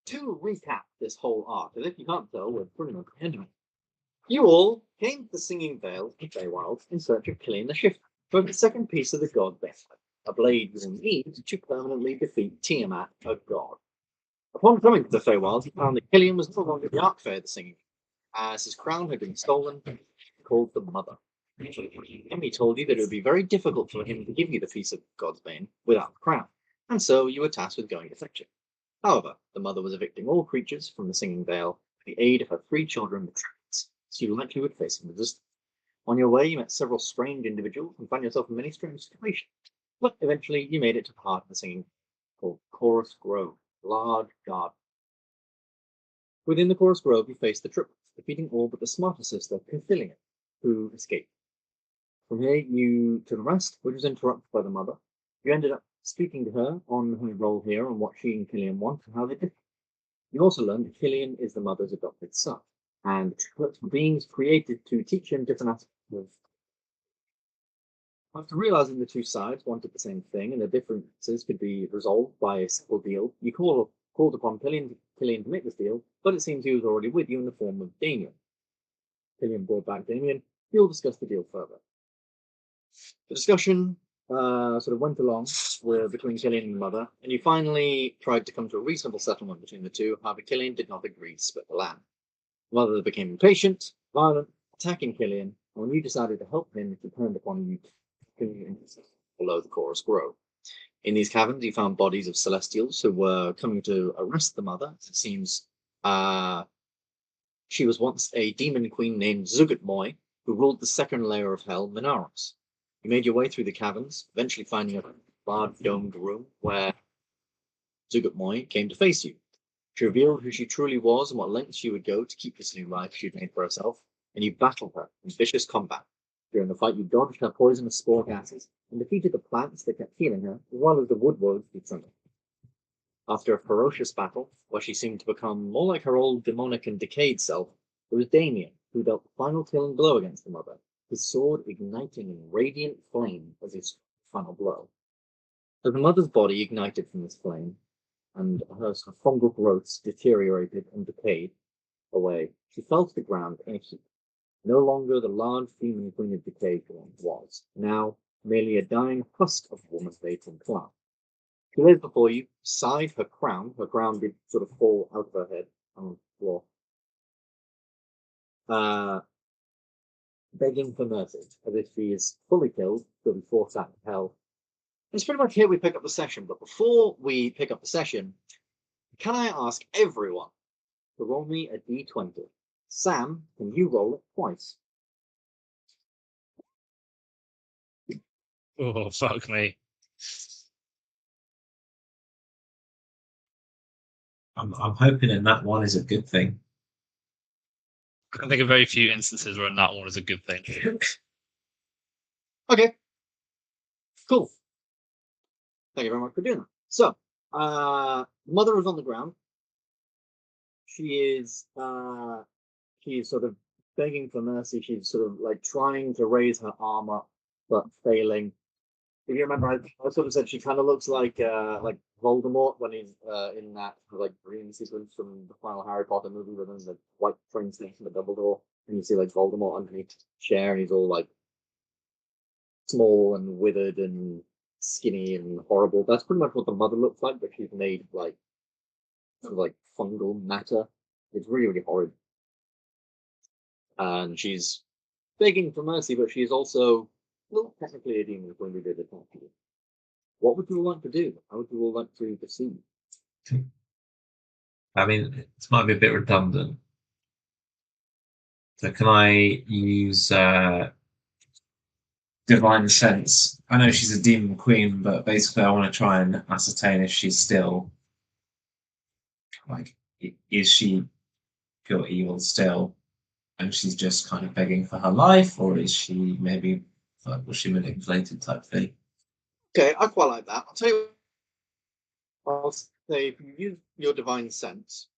To recap this whole arc, as if you can't tell, we're pretty much at the end of it. You all came to the Singing Vale in Feywild in search of Killian the Shifter for the second piece of the god Bethlehem, a blade you will need to permanently defeat Tiamat, a god. Upon coming to the Feywild, he found that Killian was no longer the Archfey of the Singing Vale, as his crown had been stolen, called the Mother. He told you that it would be very difficult for him to give you the piece of God's Bane without the crown, and so you were tasked with going to fetch it. However, the Mother was evicting all creatures from the Singing Vale with the aid of her 3 children, the Tracts, so you likely would face some resistance. On your way, you met several strange individuals and found yourself in many strange situations, but eventually you made it to the heart of the Singing Vale, called Chorus Grove, a large garden. Within the Chorus Grove, you faced the triplets, defeating all but the smarter sister, Killian, who escaped. From here, you to the rest, which was interrupted by the Mother. You ended up speaking to her on her role here and what she and Killian want and how they differ. You also learned that Killian is the Mother's adopted son, and the triplets were beings created to teach him different aspects of. After realizing the two sides wanted the same thing and the differences could be resolved by a simple deal, you called upon Killian to make this deal, but it seems he was already with you in the form of Damien. Killian brought back Damien. You'll discuss the deal further. The discussion sort of went along between Killian and the Mother, and you finally tried to come to a reasonable settlement between the two. However, Killian did not agree to split the land. The Mother became impatient, violent, attacking Killian, and when you decided to help him, he turned upon you below the Chorus Grove. In these caverns, you found bodies of Celestials who were coming to arrest the Mother. It seems she was once a demon queen named Zuggotmoy, who ruled the second layer of hell, Minaros. You made your way through the caverns, eventually finding a large domed room where Zuggotmoy came to face you. She revealed who she truly was and what lengths she would go to keep this new life she'd made for herself, and you battled her in vicious combat. During the fight, you dodged her poisonous spore gases and defeated the plants that kept healing her, as well as the wood wolves you'd summoned. After a ferocious battle, where she seemed to become more like her old demonic and decayed self, it was Damien who dealt the final killing blow against the Mother, his sword igniting in radiant flame as his final blow. As the Mother's body ignited from this flame, and her fungal growths deteriorated and decayed away, she fell to the ground in a heap. No longer the large demon queen of decay she once was, now merely a dying husk of a woman made from cloud. She lays before you, beside her crown did sort of fall out of her head on the floor, begging for mercy, as if she is fully killed, she'll be forced out of hell. It's pretty much here we pick up the session, but before we pick up the session, can I ask everyone to roll me a d20? Sam, can you roll it twice? Oh, fuck me. I'm hoping that one is a good thing. I can think of very few instances where that one is a good thing. Okay. Cool. Thank you very much for doing that. So, Mother is on the ground. She is sort of begging for mercy. She's sort of like trying to raise her arm up, but failing. If you remember, I sort of said she kind of looks like Voldemort when he's in that like green sequence from the final Harry Potter movie where there's a white train station at Dumbledore, and you see like Voldemort underneath the chair, and he's all like small and withered and skinny and horrible. That's pretty much what the Mother looks like, but she's made like sort of like fungal matter. It's really, really horrid. And she's begging for mercy, but she's also, well, technically a demon when we did attack you. What would you all like to do? How would you all like to proceed? I mean, this might be a bit redundant. So can I use Divine Sense? I know she's a demon queen, but basically I want to try and ascertain if she's still, like, is she pure evil still? And she's just kind of begging for her life, or is she maybe, was she manipulated type thing? Okay, I quite like that. I'll tell you. I'll say if you use your Divine Sense,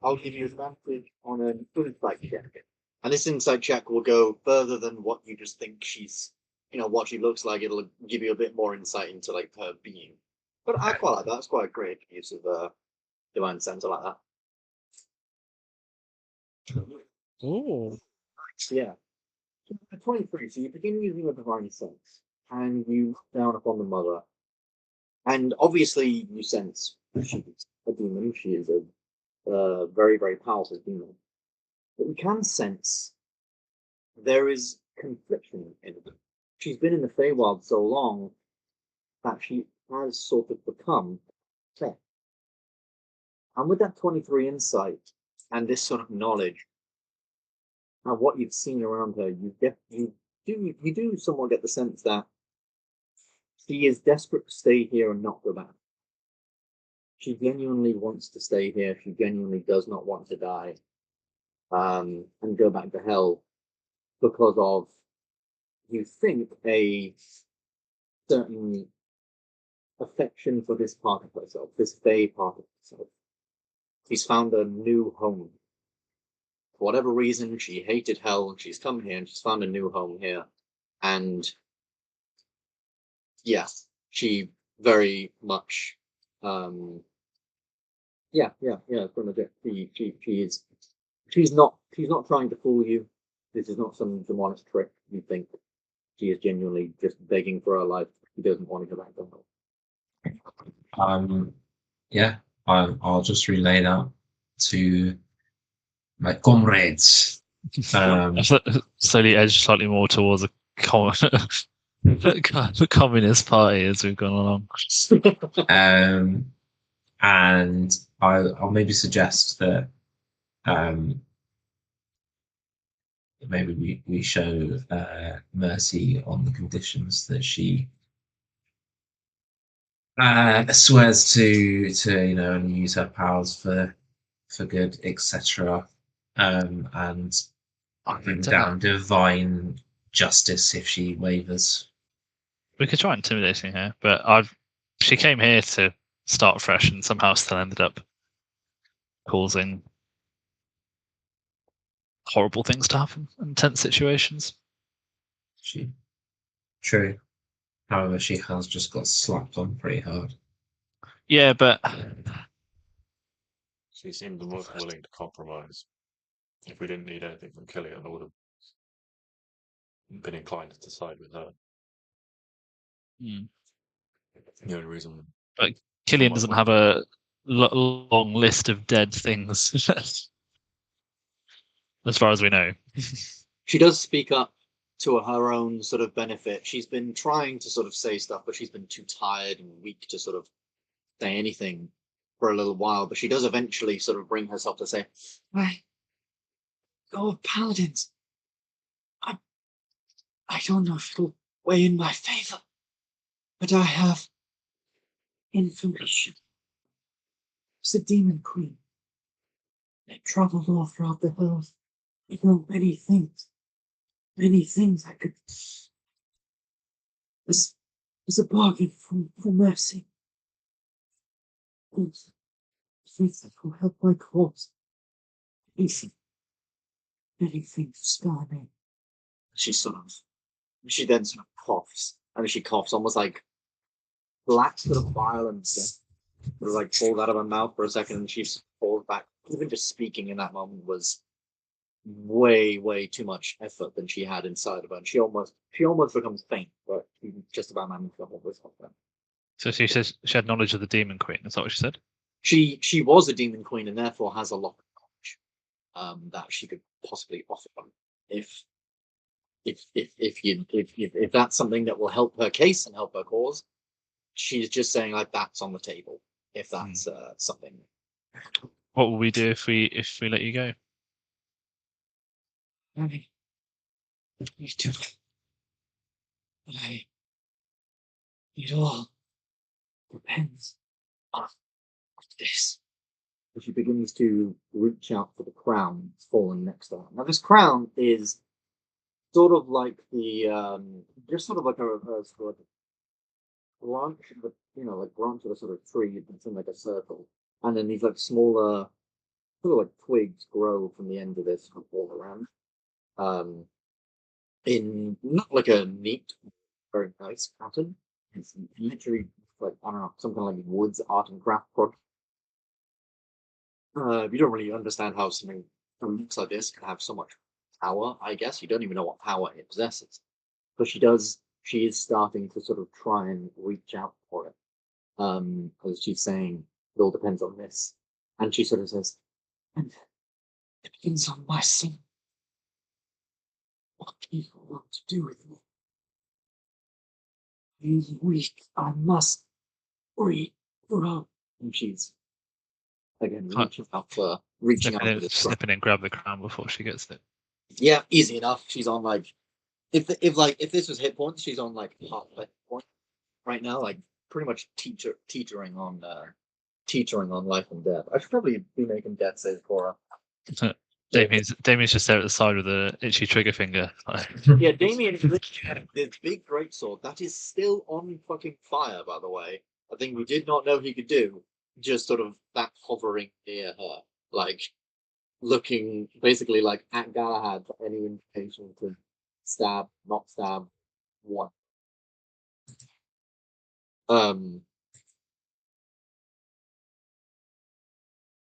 I'll give you advantage on an insight check. And this insight check will go further than what you just think she's, what she looks like. It'll give you a bit more insight into like her being. But I quite like that. That's quite a great use of Divine Sense. I like that. Oh. Yeah. At 23, so you begin using your divine sense, and you look down upon the mother, and obviously you sense she's a demon. She is a very, very powerful demon. But you can sense there is confliction in her. She's been in the Feywild so long that she has sort of become Seth. And with that 23 insight and this sort of knowledge and what you've seen around her, you do somewhat get the sense that she is desperate to stay here and not go back. She genuinely wants to stay here. She genuinely does not want to die and go back to hell because of, you think, a certain affection for this part of herself, this Fey part of herself. She's found a new home. For whatever reason, she hated hell, and she's come here and she's found a new home here. And yes, she very much, pretty much it. She's not trying to fool you. This is not some demonic trick. You think she is genuinely just begging for her life. She doesn't want to go back to hell. Yeah, I'll just relay that to my comrades. Slowly edge slightly more towards a the Communist Party as we've gone along. And I'll maybe suggest that maybe we show mercy on the conditions that she swears to only use her powers for good, etc. And bring down divine justice if she wavers. We could try intimidating her, but she came here to start fresh and somehow still ended up causing horrible things to happen in tense situations. True. However, she has just got slapped on pretty hard. Yeah, but she seemed the most willing to compromise. If we didn't need anything from Killian, I would have been inclined to side with her. The only reason. But Killian doesn't have a long list of dead things, as far as we know. She does speak up to her own sort of benefit. She's been trying to sort of say stuff, but she's been too tired and weak to sort of say anything for a little while. But she does eventually sort of bring herself to say, "Oh, paladins, I don't know if it'll weigh in my favor, but I have information. It's the demon queen. They traveled all throughout the hills. They know many things I could. As a bargain for mercy. Things that will help my cause. Anything to spare me." She then sort of coughs. I mean, she coughs almost like black sort of violence. Sort of like pulled out of her mouth for a second, and she falls back. Even just speaking in that moment was way, way too much effort than she had inside of her. And she almost becomes faint, but she just about managed to hold herself down. So she says she had knowledge of the Demon Queen. Is that what she said? She was a demon queen and therefore has a lot of knowledge that she could possibly offer them if that's something that will help her case and help her cause. She's just saying like that's on the table if that's something. What will we do if we let you go? It all depends on this. And she begins to reach out for the crown that's fallen next to her. Now, this crown is sort of like the just sort of like a sort of branch of branch of a sort of tree that's in like a circle, and then these like smaller sort of like twigs grow from the end of this all around. In not like a neat, very nice pattern. It's literally like, I don't know, some kind of like woods art and craft project. You don't really understand how something who looks like this can have so much power, I guess. You don't even know what power it possesses. But she is starting to sort of try and reach out for it. As she's saying, it all depends on this. And she sort of says, and it depends on my son. What people want to do with me. He's weak. I must regrow. And she's again reaching out for this. Snip in and grab the crown before she gets it. Yeah, easy enough. She's on like if this was hit points, she's on like half a hit point right now, like pretty much teetering on life and death. I should probably be making death saves for her. Damien's just there at the side with the itchy trigger finger. Yeah, Damien had this big greatsword that is still on fucking fire, by the way. A thing we did not know he could do. Just sort of that hovering near her, like looking basically like at Galahad for any indication to stab, not stab, what.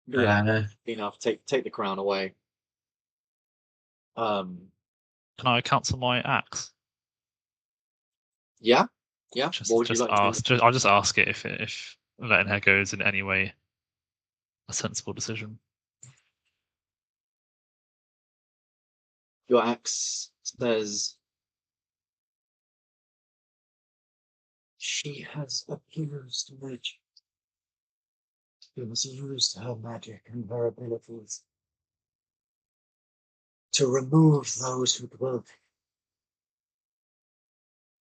Yeah, enough. Take the crown away. Can I cancel my axe? Yeah. Just What would you like ask. to do? I'll just ask it if letting her go is in any way a sensible decision. Your axe says she has abused magic. She has used her magic and her abilities to remove those who dwell.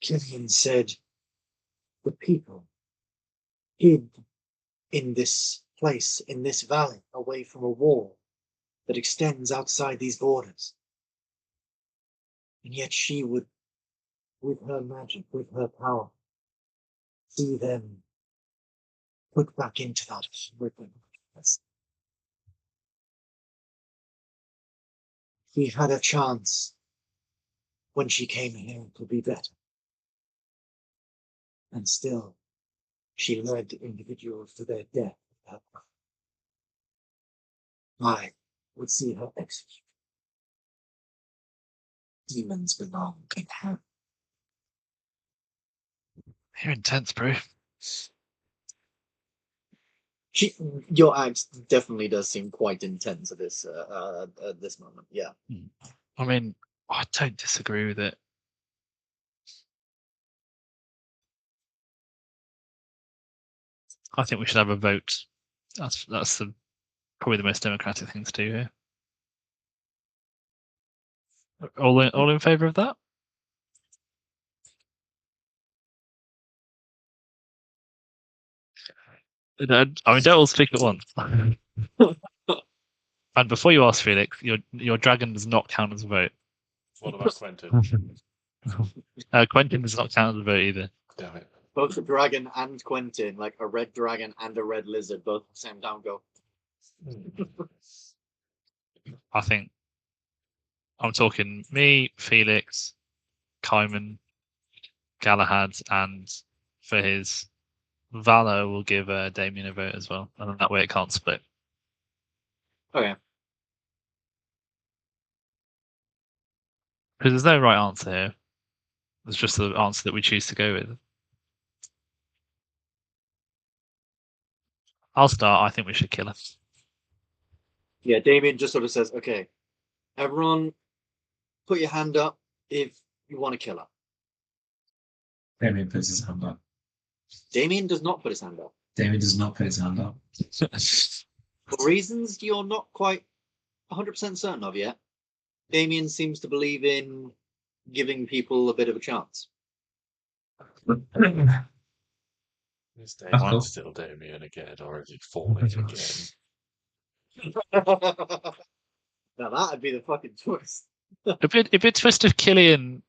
Killian said the people hid in this place, in this valley, away from a wall that extends outside these borders. And yet she would, with her magic, with her power, see them put back into that ribbon. She had a chance when she came here to be better. And still, she led individuals to their death. I would see her executed. Demons belong in her. You're intense, bro. Your axe definitely does seem quite intense at this moment. Yeah. I mean, I don't disagree with it. I think we should have a vote. That's probably the most democratic thing to do here. All in favour of that? I mean, don't all speak at once. And before you ask, Felix, your dragon does not count as a vote. What about Quentin? Quentin does not count as a vote either. Damn it. Both a dragon and Quentin, like a red dragon and a red lizard, both at the same time go. I think I'm talking me, Felix, Kaiman, Galahad, and for his valor, we'll give Damien a vote as well. And then that way it can't split. Okay. Because there's no right answer here. There's just the answer that we choose to go with. I'll start. I think we should kill her. Yeah, Damien just sort of says, okay, everyone put your hand up if you want to kill her. Damien puts his hand up. Damien does not put his hand up. Damien does not put his hand up. For reasons you're not quite 100% certain of yet, Damien seems to believe in giving people a bit of a chance. Is Damien still Damien again, or is he falling again? Now that'd be the fucking twist. It'd be a twist if Killian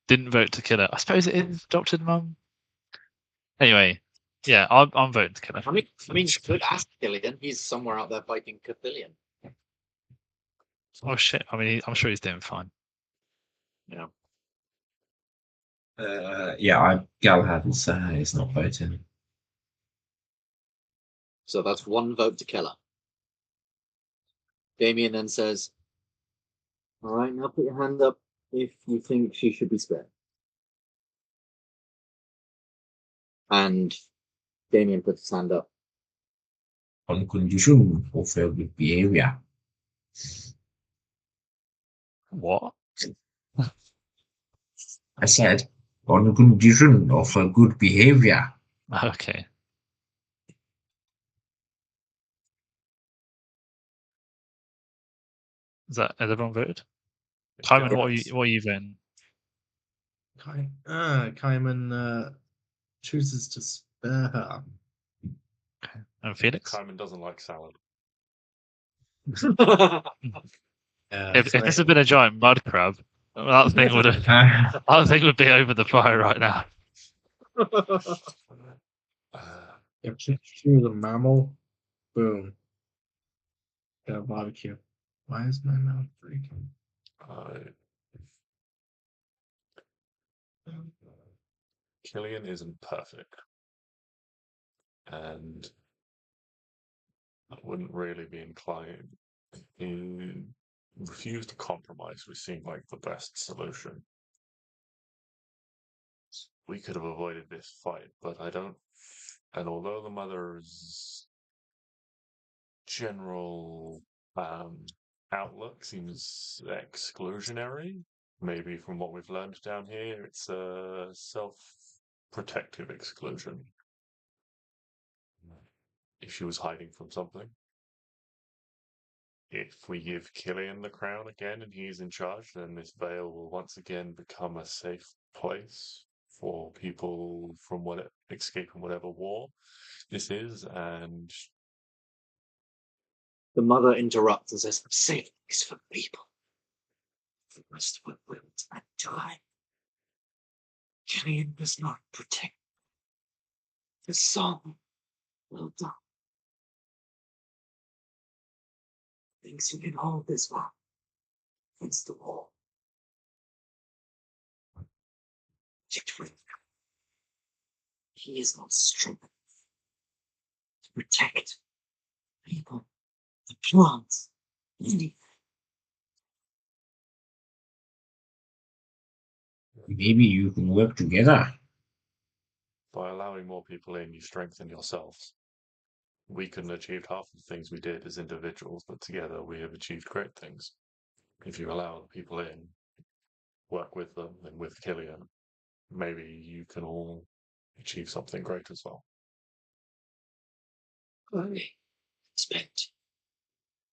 didn't vote to kill her. I suppose it is adopted mum. Anyway, yeah, I'm voting to kill her. I mean, you could ask Killian. He's somewhere out there fighting Cathillion. Oh shit! I mean, I'm sure he's doing fine. Yeah. Galahad is not voting. So that's one vote to kill her. Damien then says, all right, now put your hand up if you think she should be spared. And Damien puts his hand up. On condition of her good behavior. What? I said, on condition of her good behavior. Okay. Has everyone voted? Kaiman, Yes. what are you voting? Kaiman chooses to spare her. Okay. And Felix? Simon doesn't like salad. If this had been a giant mud crab, that thing would have that thing would be over the fire right now. If she was a mammal, boom. Got a barbecue. Why is my mouth freaking? Killian isn't perfect. And I wouldn't really be inclined. He refused to compromise, which seemed like the best solution. We could have avoided this fight, but I don't. And although the mother's general outlook seems exclusionary, maybe from what we've learned down here, it's a self-protective exclusion. If she was hiding from something. If we give Killian the crown again and he's in charge, then this vale will once again become a safe place for people from escaping whatever war this is, and The mother interrupts and says, safe is for people. The rest were willed and die. Killian does not protect. The song will die. Thinks you can hold this one against the wall. He is not strong enough to protect people, the plants, anything. Maybe you can work together. by allowing more people in, you strengthen yourselves. We couldn't achieve half the things we did as individuals, but together we have achieved great things. If you allow the people in, work with them and with Killian, maybe you can all achieve something great as well. I spent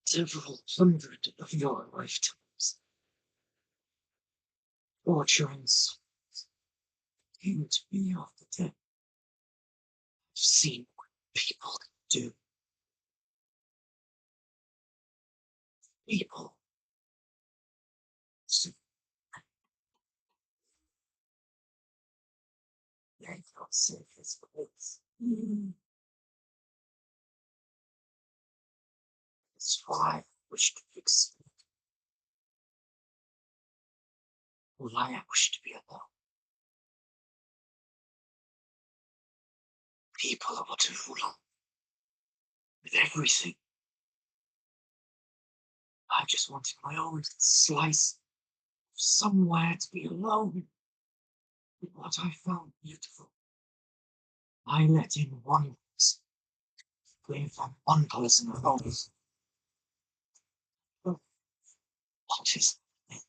several hundred of your lifetimes torturing souls came to me off the dead. I've seen what people can do. People. They don't save his place. That's why I wish to fix it. Why I wish to be alone. People are what is wrong with everything. I just wanted my own slice of somewhere to be alone with what I found beautiful. I let in wonders, gave them unpleasant homes. What is it?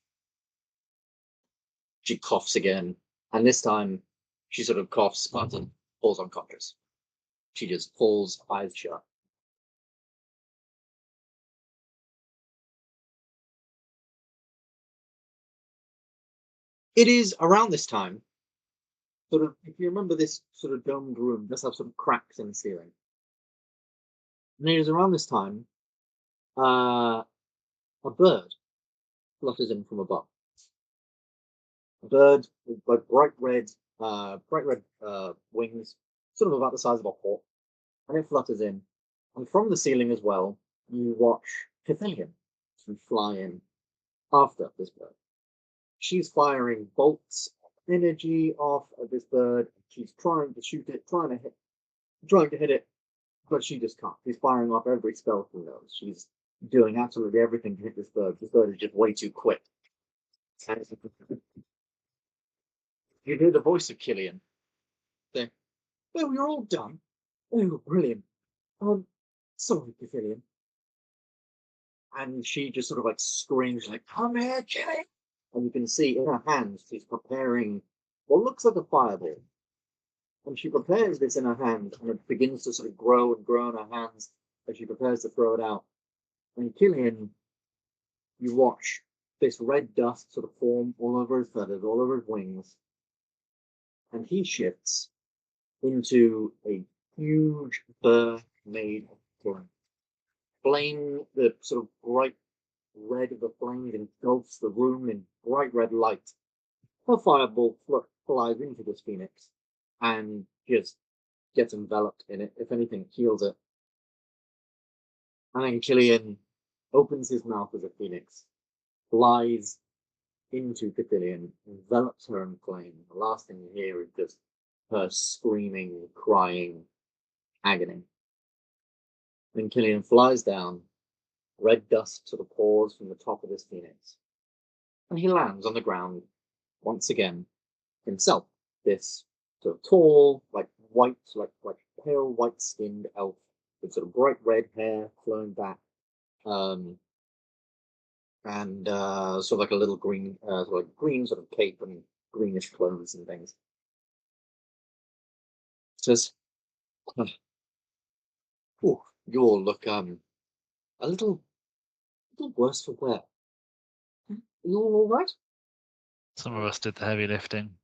She coughs again, and this time she sort of coughs, but falls unconscious. She just falls, eyes shut. It is around this time, sort of, if you remember this sort of domed room, does have sort of cracks in the ceiling. And it is around this time, a bird flutters in from above. A bird with like bright red wings, sort of about the size of a hawk, and it flutters in. And from the ceiling as well, you watch Killian fly in after this bird. She's firing bolts of energy off of this bird. She's trying to shoot it, trying to hit it, but she just can't. She's firing off every spell she knows. She's doing absolutely everything to hit this bird. This bird is just way too quick. And you hear the voice of Killian saying, "Oh, you're all done. Oh, brilliant. Sorry, Killian." And she just sort of like screams, like, "Come here, Killian!" And you can see in her hands she's preparing what looks like a fireball. And she prepares this in her hand, and it begins to sort of grow and grow in her hands as she prepares to throw it out. And Killian, you watch this red dust sort of form all over his feathers, all over his wings, and he shifts into a huge bird made of flame. Flame, the sort of bright red of the flames engulfs the room in bright red light. A fireball flies into this phoenix and just gets enveloped in it. If anything, it heals it. And then Killian opens his mouth as a phoenix, flies into Cthullian, envelops her in flame. The last thing you hear is just her screaming, crying, agony. Then Killian flies down, red dust sort of pours from the top of this phoenix, and he lands on the ground once again himself, this sort of tall, like white, like pale white-skinned elf with sort of bright red hair flowing back, and sort of like a little green, sort of like green sort of cape and greenish clothes and things. Says, "Oh, you all look a little worse for wear. Are you all right?" Some of us did the heavy lifting.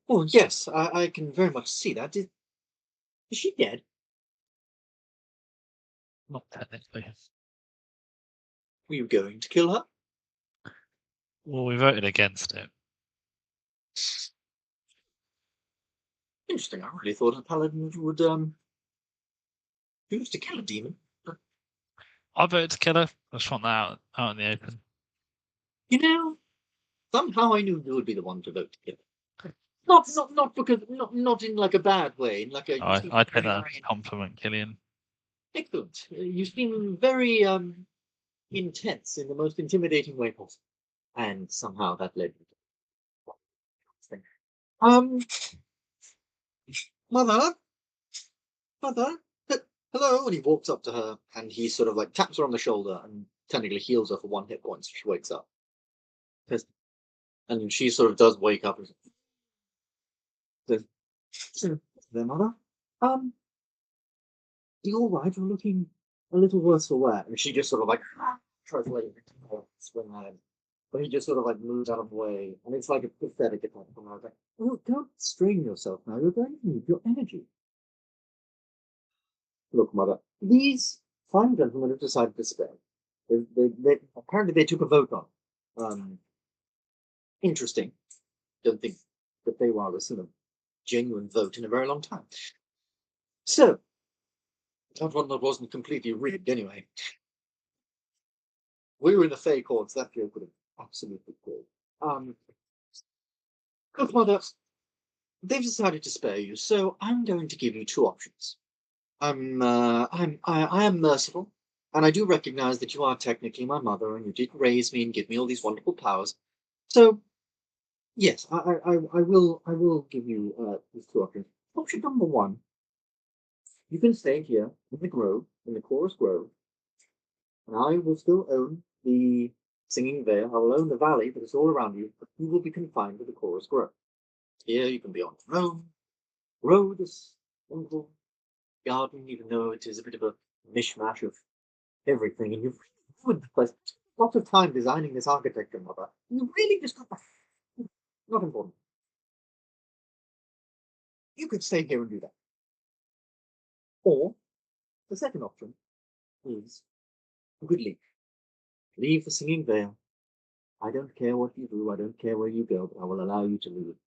"Oh yes, I can very much see that. Is she dead?" Not technically. "Were you going to kill her?" Well, we voted against it. Interesting. I really thought a paladin would choose to kill a demon. I voted to kill her. I just want that out in the open. You know, somehow I knew you would be the one to vote to kill her. Not because not in like a bad way. In like a I take that as a compliment, Killian. excellent. You seem very intense in the most intimidating way possible, and somehow that led me to thing. Mother, hello. And he walks up to her and he sort of like taps her on the shoulder and technically heals her for 1 hit point so she wakes up. And she sort of does wake up and says, "There, mother. You all right? You're looking a little worse for wear." And she just sort of like tries to let him swing at him. But he just sort of like moves out of the way. And it's like a pathetic attack from her. Like, "Oh, don't strain yourself now. You're going to need your energy." "Look, mother, these fine gentlemen have decided to spare. Apparently they took a vote on. Interesting. Don't think that they were a sort of genuine vote in a very long time. So, that one that wasn't completely rigged anyway. We were in the Fey courts, that joke would have absolutely killed. Look, mother, they've decided to spare you, so I'm going to give you 2 options. I am merciful, and I do recognize that you are technically my mother, and you did raise me and give me all these wonderful powers. So, yes, I will give you these 2 options. Option number 1: you can stay here in the grove, in the Chorus Grove, and I will still own the Singing Vale. I will own the valley that is all around you, but you will be confined to the Chorus Grove. Here you can be on your own, grow this wonderful garden, even though it is a bit of a mishmash of everything, and you've ruined the place. Lots of time designing this architecture, mother. You really just got the... Not important. You could stay here and do that. Or, the second option is you could leave. Leave the Singing Vale. I don't care what you do, I don't care where you go, but I will allow you to leave.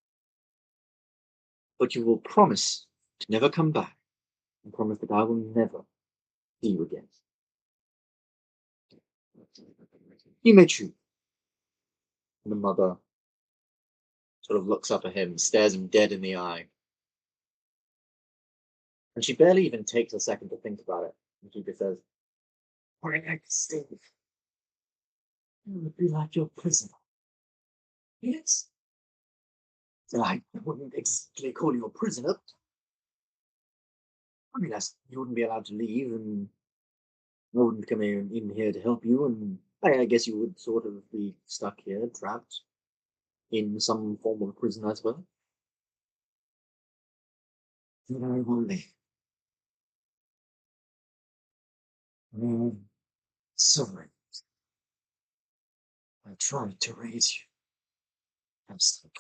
But you will promise to never come back, and promise that I will never see you again. You may choose." And the mother sort of looks up at him, stares him dead in the eye. And she barely even takes a second to think about it. And she just says, Steve. It would be like your prisoner. Yes. I wouldn't exactly call you a prisoner. I mean, you wouldn't be allowed to leave, and I wouldn't come in here to help you, and I guess you would sort of be stuck here, trapped in some form of prison, I suppose. Very lonely. Sorry. I tried to raise you. I'm stuck.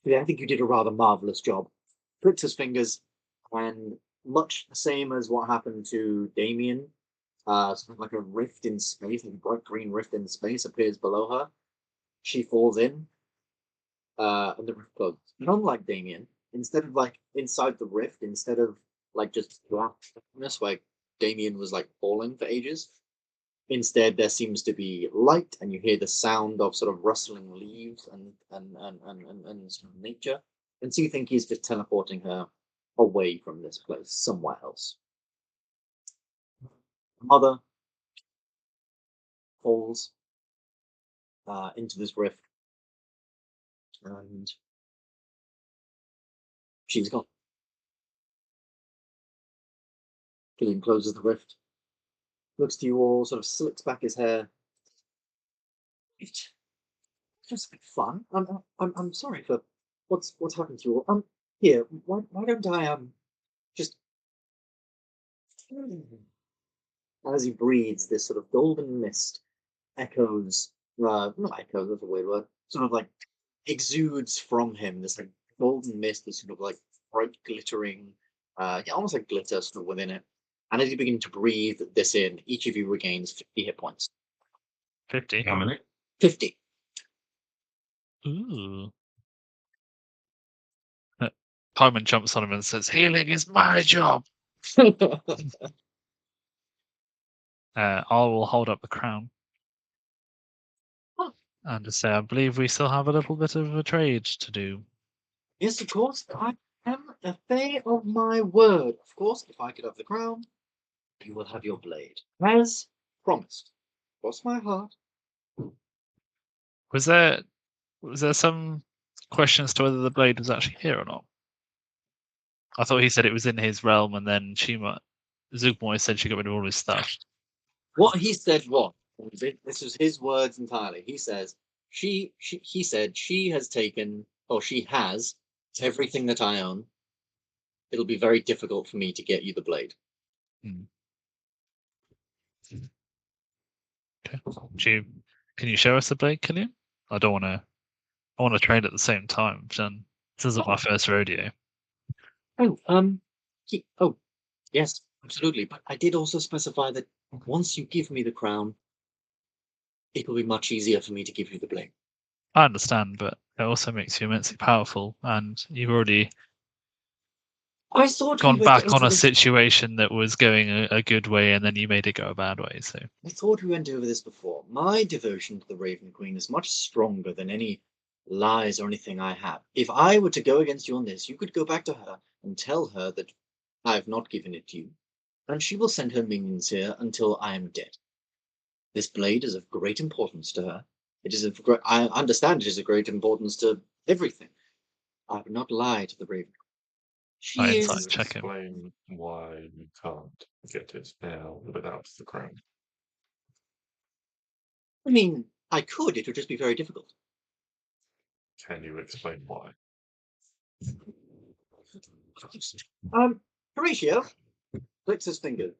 Yeah, I think you did a rather marvelous job. Flicks his fingers, and much the same as what happened to Damien, sort of like a rift in space, a bright green rift in space appears below her. She falls in, and the rift closes. And unlike Damien, instead of like inside the rift, instead of like just blackness where Damien was like falling for ages, instead there seems to be light, and you hear the sound of sort of rustling leaves and sort of nature. And so you think he's just teleporting her away from this place, somewhere else. Mother falls into this rift, and she's gone. Killian closes the rift, looks to you all, sort of slicks back his hair. It's just a bit fun. I'm sorry for what's happened to you all. Here, why don't I just as he breathes, this sort of golden mist echoes, not echoes, that's a weird word, sort of like exudes from him, this like golden mist, this sort of like bright glittering, yeah, almost like glitter sort of within it. And as you begin to breathe this in, each of you regains 50 hit points. 50. How many? 50. Ooh. Carmen jumps on him and says, "Healing is my job." I will hold up the crown and just say, I believe we still have a little bit of a trade to do. Yes, of course. I am a fae of my word. Of course, if I could have the crown, you will have your blade. As promised. Cross my heart. Was there some question as to whether the blade was actually here or not? I thought he said it was in his realm, and then Zuggotmoy said she got rid of all his stuff. What he said was, this is his words entirely. He says, he said she has taken, or she has, everything that I own. It'll be very difficult for me to get you the blade. Okay. Can you show us the blade, Killian? I want to trade at the same time. This isn't my first rodeo. Oh, yes, absolutely. But I did also specify that once you give me the crown, it will be much easier for me to give you the blade. I understand, but it also makes you immensely powerful, and you've already gone back on a situation that was going a good way, and then you made it go a bad way. So I thought we went over this before. My devotion to the Raven Queen is much stronger than any lies or anything I have. If I were to go against you on this, you could go back to her and tell her that I have not given it to you, and she will send her minions here until I am dead. This blade is of great importance to her. It is of great, I understand it is of great importance to everything. I would not lie to the Raven. She I is. insight check him. Explain why you can't get it now without the crown. I mean, I could. It would just be very difficult. Can you explain why? Horatio clicks his finger.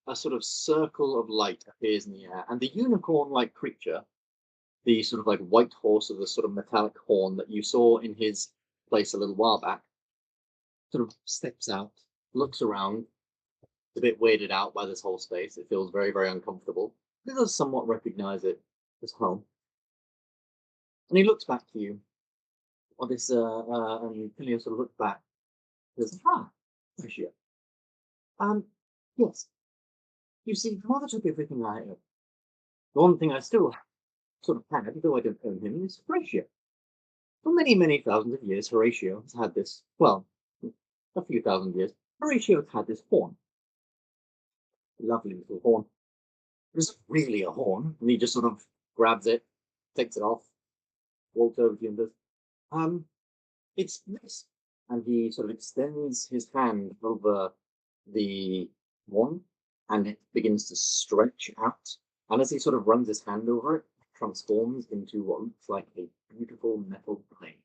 A sort of circle of light appears in the air, and the unicorn-like creature, the sort of like white horse with the sort of metallic horn that you saw in his place a little while back, sort of steps out, looks around, a bit weirded out by this whole space. It feels very, very uncomfortable. He does somewhat recognize it as home. And he looks back to you. On this, and Killian sort of looks back. He says, Horatio. Yes. You see, Mother took everything I own. The one thing I still sort of had, though I don't own him, is Horatio. For many, many thousands of years, Horatio has had this, well, a few thousand years, Horatio had this horn. Lovely little horn. It isn't really a horn, and he just sort of grabs it, takes it off, walks over to you and does, it's this. And he sort of extends his hand over the horn, and it begins to stretch out. And as he sort of runs his hand over it, it transforms into what looks like a beautiful metal blade.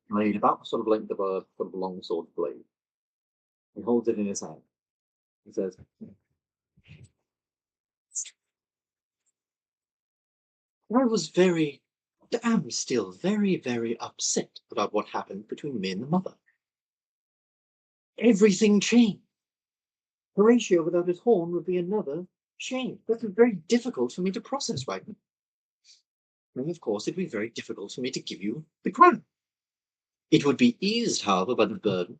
Blade about the sort of length of a sort of long sword blade. He holds it in his hand. He says, am still very upset about what happened between me and the mother. Everything changed. Horatio without his horn would be another change. That's very difficult for me to process right now. And of course, it'd be very difficult for me to give you the crown. It would be eased, however, by the burden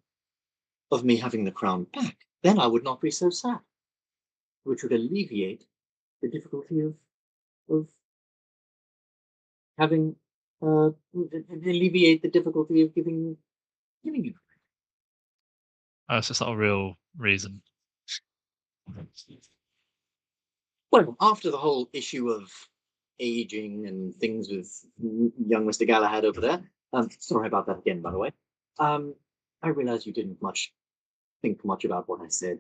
of me having the crown back. Then I would not be so sad, which would alleviate the difficulty of having alleviate the difficulty of giving you. Oh, so it's not a real reason. Well, after the whole issue of aging and things with young Mr. Galahad over there, sorry about that again, by the way. I realized you didn't think much about what I said,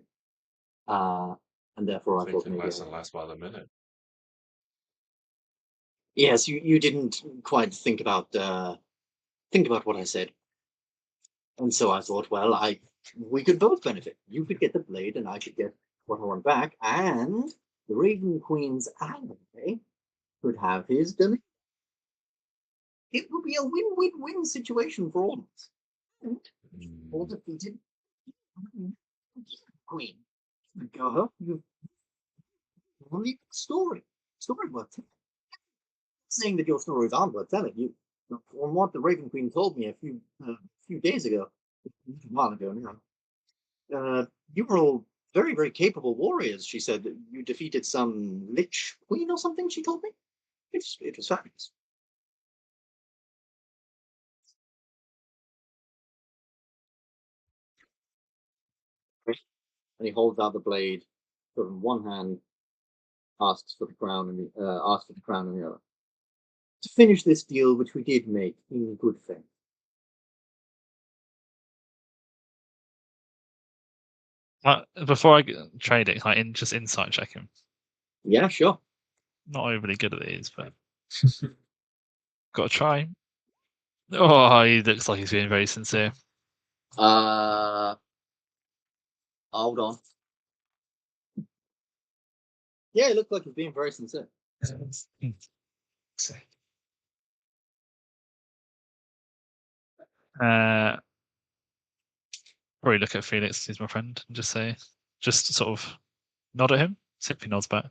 and therefore I thought Thinking maybe less and less by the minute. yes, you didn't quite think about what I said, and so I thought, well, we could both benefit. You could get the blade, and I could get what I want back, and the Raven Queen's ally could have his domain. It would be a win-win-win situation for all of us. And all defeated Queen. Go home. You only story worth telling. Saying that your stories aren't worth telling. You, from what the Raven Queen told me a few days ago, a while ago now, you were all very capable warriors. She said that you defeated some Lich Queen or something. She told me. It was fabulous. And he holds out the blade, sort of in one hand, asks for the crown, and asks for the crown in the other. To finish this deal, which we did make in good faith. Before I trade it, can I just insight check him? Yeah, sure. Not overly good at these, but got to try. Oh, he looks like he's being very sincere. Hold on. Yeah, it looked like he's being very sincere. Probably look at Felix, he's my friend, and just sort of nod at him. See if he nods back.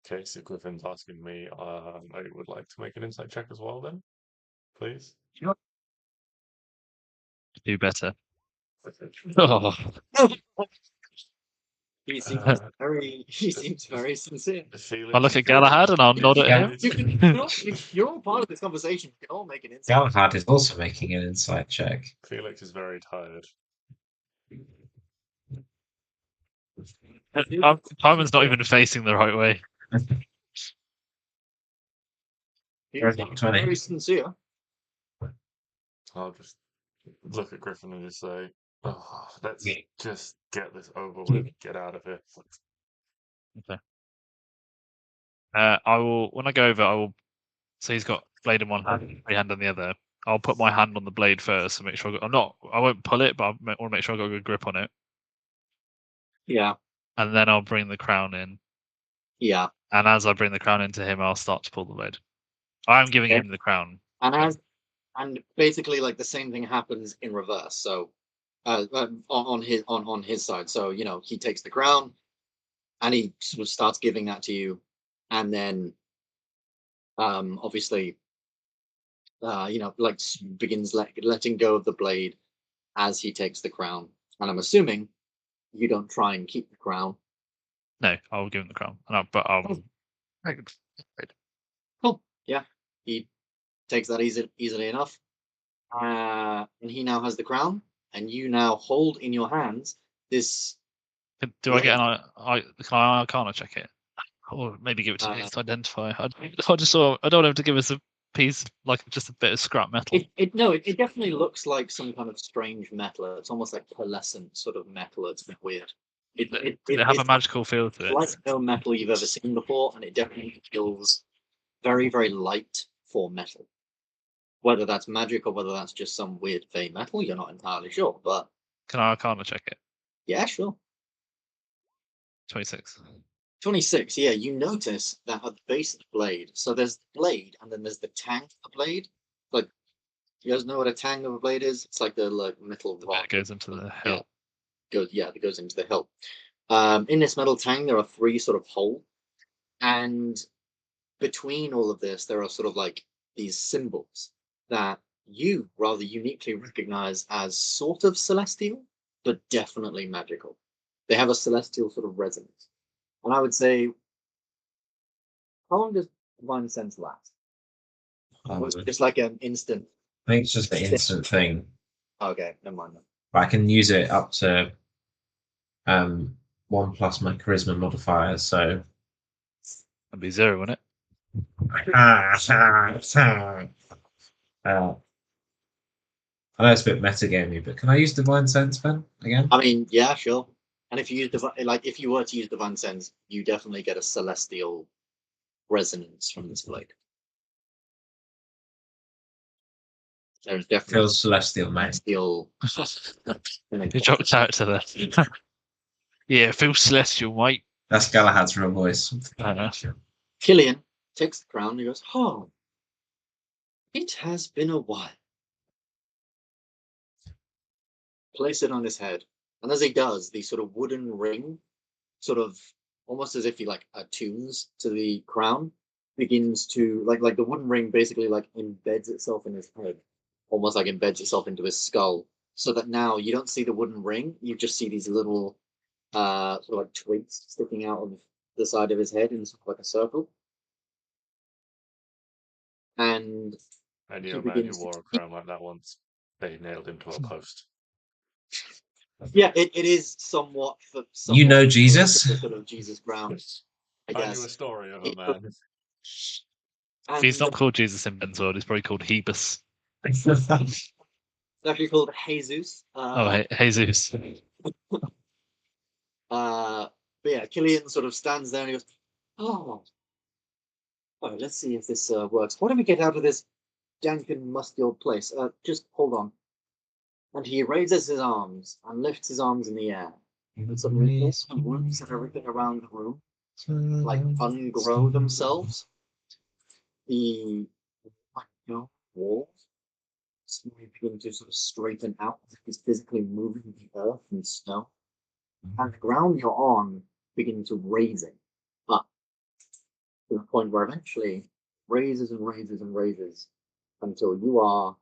Okay, so Griffin's asking me, I would like to make an insight check as well then, please. Do better. Oh. He seems very sincere. I'll look at Galahad and I'll nod at him. You're all part of this conversation. You can all make an insight. Galahad is also making an insight check. Felix is very tired. Simon's not even facing the right way. He's very sincere. I'll just look at Griffin and just say, oh, let's just get this over with, get out of here. Okay. I will, when I go over, I will, so he's got blade in one hand, free hand on the other. I'll put my hand on the blade first and make sure I won't pull it, but I want to make sure I've got a good grip on it. Yeah. And then I'll bring the crown in. Yeah. And as I bring the crown into him, I'll start to pull the blade. I'm giving him the crown. And basically, like, the same thing happens in reverse. So, on his side. So, he takes the crown, and he sort of starts giving that to you, and then, obviously, begins letting go of the blade as he takes the crown. And I'm assuming you don't try and keep the crown. No, I'll give him the crown. Cool. Yeah, he takes that easily enough. And he now has the crown, and you now hold in your hands this. Do I get an can I Arcana check it? Or maybe give it to me to identify. I just saw. I don't want him to give us a piece, like just a bit of scrap metal. It definitely looks like some kind of strange metal. It's almost like pearlescent sort of metal. It's a bit weird. Does it have a it's magical feel to it? like no metal you've ever seen before, and it definitely feels very, very light for metal. Whether that's magic or whether that's just some weird fey metal, you're not entirely sure. But Can I Arcana check it? yeah, sure. 26. 26, yeah, you notice that at the base of the blade, so there's the blade and then there's the tang of the blade. Like, you guys know what a tang of a blade is? It's like the metal The rod. bit goes into the hilt. That goes into the hilt. In this metal tang, there are 3 sort of holes, and between all of this, there are sort of like these symbols that you rather uniquely recognize as sort of celestial, but definitely magical. They have a celestial sort of resonance. And I would say, how long does Divine Sense last? Or is it just like an instant? I think it's just an instant thing. Okay, never mind. But I can use it up to 1 plus my charisma modifier. So That'd be 0, wouldn't it? I know it's a bit metagamey, but can I use Divine Sense, Ben, again? I mean, yeah, sure. And if you use if you were to use Divine Sense, you definitely get a celestial resonance from this blade. There's definitely Feels celestial, mate. celestial. You dropped character there. Yeah, it feels celestial, mate. That's Galahad's real voice. I know. Killian takes the crown and he goes, "Oh, it has been a while." Place it on his head, and as he does, the sort of wooden ring, sort of almost as if he like attunes to the crown, begins to like the wooden ring basically like embeds itself in his head, almost like embeds itself into his skull, so that now you don't see the wooden ring, you just see these little sort of like twigs sticking out of the side of his head in sort of like a circle. And I he knew a man who begins wore to a crown like that once. They nailed him to a post. yeah, it is somewhat for You know somewhat Jesus? the sort of Jesus crown, I I knew a guess. story of a man. If he's And not called Jesus in Ben's world, he's probably called Hebus. it's actually called Jesus. Oh, Jesus. But yeah, Killian sort of stands there and he goes, "Oh, let's see if this works. What do we get out of this dank and musty old place? Just hold on." And he raises his arms and lifts his arms in the air. And suddenly all the roots and everything around the room like ungrow themselves. The walls suddenly begin to sort of straighten out as if he's physically moving the earth and snow. And the ground you're on begins to raising up to the point where eventually raises and raises and raises until you are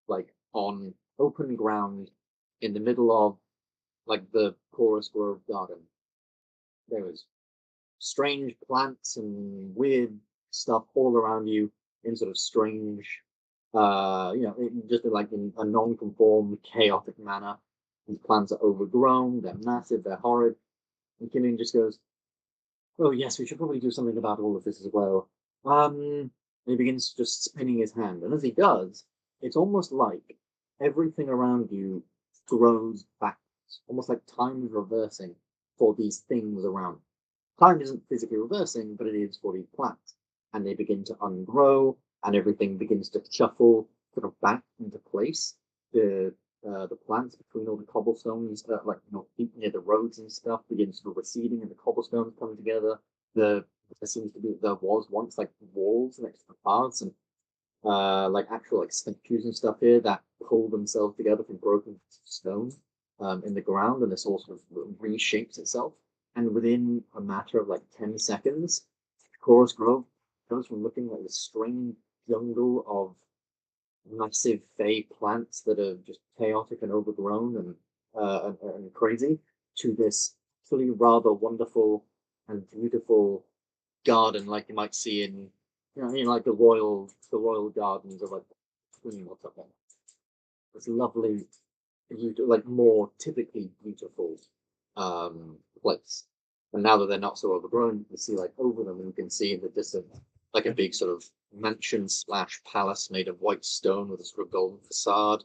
like on open ground in the middle of like the Chorus Grove garden. There is strange plants and weird stuff all around you in sort of strange, just like in a non-conformed, chaotic manner. These plants are overgrown, they're massive, they're horrid. And Killian just goes, "Oh yes, we should probably do something about all of this as well." And he begins just spinning his hand, and as he does, it's almost like everything around you grows backwards, almost like time is reversing for these things around. Time isn't physically reversing, but it is for these plants, and they begin to ungrow, and everything begins to shuffle sort of back into place. The plants between all the cobblestones, near the roads and stuff, begin sort of receding, and the cobblestones come together. There was once like walls next to the paths, and like actual like statues and stuff here that pull themselves together from broken stone in the ground, and this all sort of reshapes itself. And within a matter of like 10 seconds, Chorus Grove goes from looking like a strange jungle of massive fey plants that are just chaotic and overgrown and crazy to this actually rather wonderful and beautiful garden like you might see in like the royal gardens of like Queen or something. this lovely, like more typically beautiful place. And now that they're not so overgrown, you can see like over them, and you can see in the distance like a big sort of mansion / palace made of white stone with a sort of golden facade.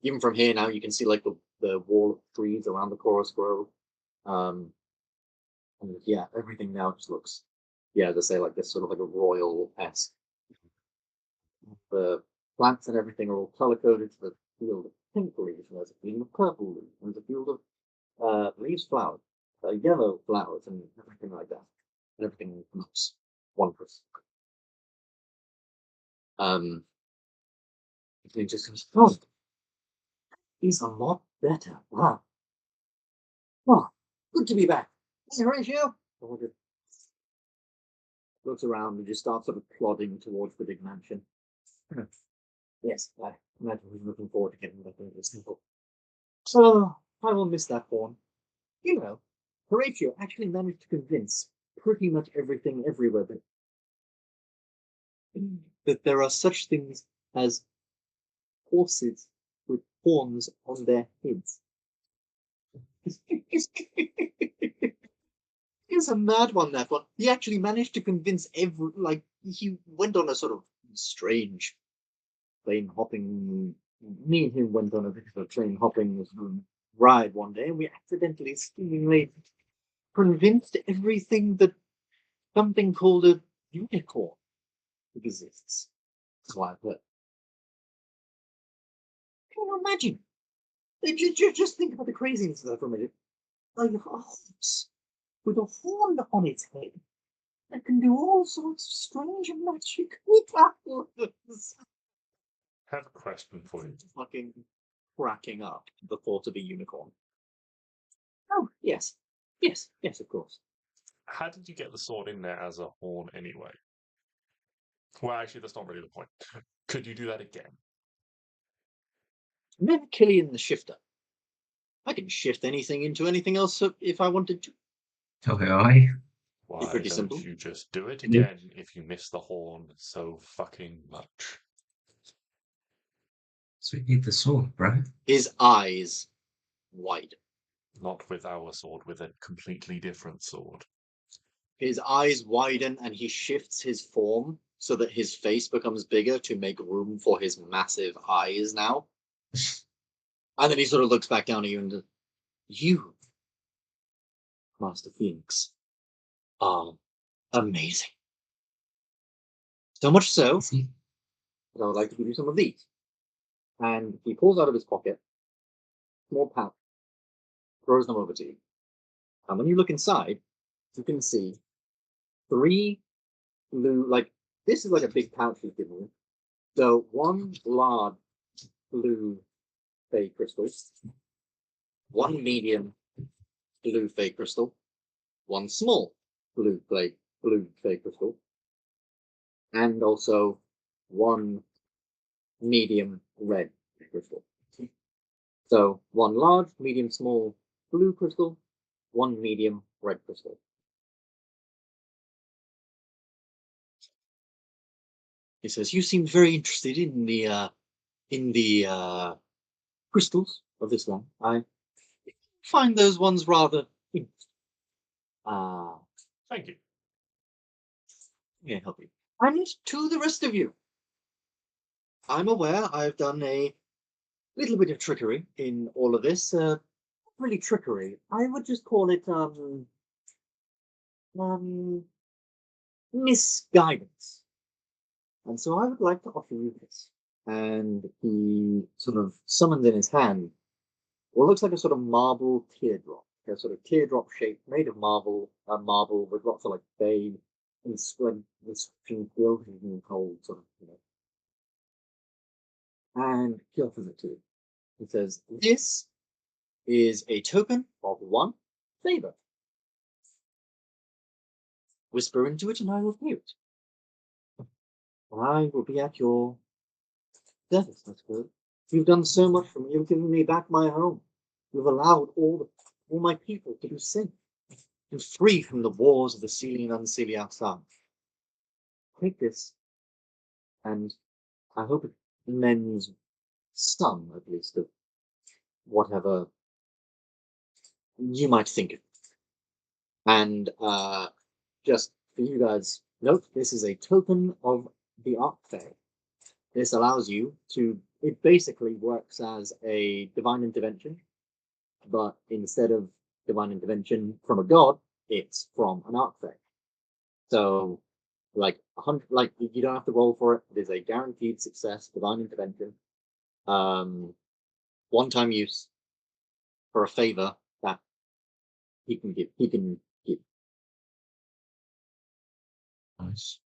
Even from here now, you can see like the wall of trees around the chorus grove. And yeah, everything now just looks, yeah, they say like this sort of like a royal-esque. The plants and everything are all color coded to the field of pink leaves, and there's a field of purple leaves, and there's a field of leaves, flowers, yellow flowers, and everything like that. And everything looks wondrous. And he just goes, oh, he's a lot better. Wow. Oh, good to be back. Hey, Horatio. Looks around and just starts sort of plodding towards the big mansion. Yes, I imagine he's looking forward to getting back into this temple. So, I will miss that horn. You know, Horatio actually managed to convince pretty much everything everywhere that there are such things as horses with horns on their heads. He's a mad one, that one. He actually managed to convince he went on a sort of strange plane hopping. Me and him went on a bit of a train hopping ride one day, and we accidentally, seemingly convinced everything that something called a unicorn exists. That's why I've heard. Can you imagine? Just think about the craziness of that for a minute. Like a horse with a horn on its head that can do all sorts of strange and magic powers. I have a question for you. Fucking cracking up the thought of a unicorn. Oh, yes. Yes, of course. How did you get the sword in there as a horn anyway? Well, actually, that's not really the point. Could you do that again? Remember Killian the Shifter? I can shift anything into anything else if I wanted to. Aye. Why pretty don't simple. you just do it again if you miss the horn so fucking much? So we need the sword, bro. His eyes widen. Not with our sword, with a completely different sword. His eyes widen and he shifts his form so that his face becomes bigger to make room for his massive eyes now. And then he sort of looks back down at you and you, Master Felix, are amazing. So much so that I would like to give you some of these. And he pulls out of his pocket a small pouch, throws them over to you. And when you look inside, you can see 3 blue, like, this is like a big pouch he's given you. So 1 large blue fey crystal, 1 medium blue fey crystal, 1 small blue fey crystal, and also 1 medium red crystal. So 1 large, medium, small blue crystal, 1 medium red crystal. He says, "You seem very interested in the crystals of this one. I find those ones rather interesting. Thank you. May I help you? And to the rest of you, I'm aware I've done a little bit of trickery in all of this. Not really trickery. I would just call it misguidance. And so I would like to offer you this." And he sort of summons in his hand what looks like a sort of marble teardrop, a sort of teardrop shape made of marble, with lots of like fey inscription gilded in gold, sort of, And he offers it to you. He says, "This is a token of 1 favor. Whisper into it and I will hear it. I will be at your service, that's good. You've done so much for me. You've given me back my home. You've allowed all my people to be safe and free from the wars of the Seelie and Unseelie outside. Take this, and I hope it mends some, at least, of whatever you might think of. And just for you guys, note this is a token of the Archfey. This allows you to. It basically works as a divine intervention, but instead of divine intervention from a god, it's from an Archfey. So, like 100, like you don't have to roll for it. It is a guaranteed success divine intervention. One-time use for a favor that he can give. Nice.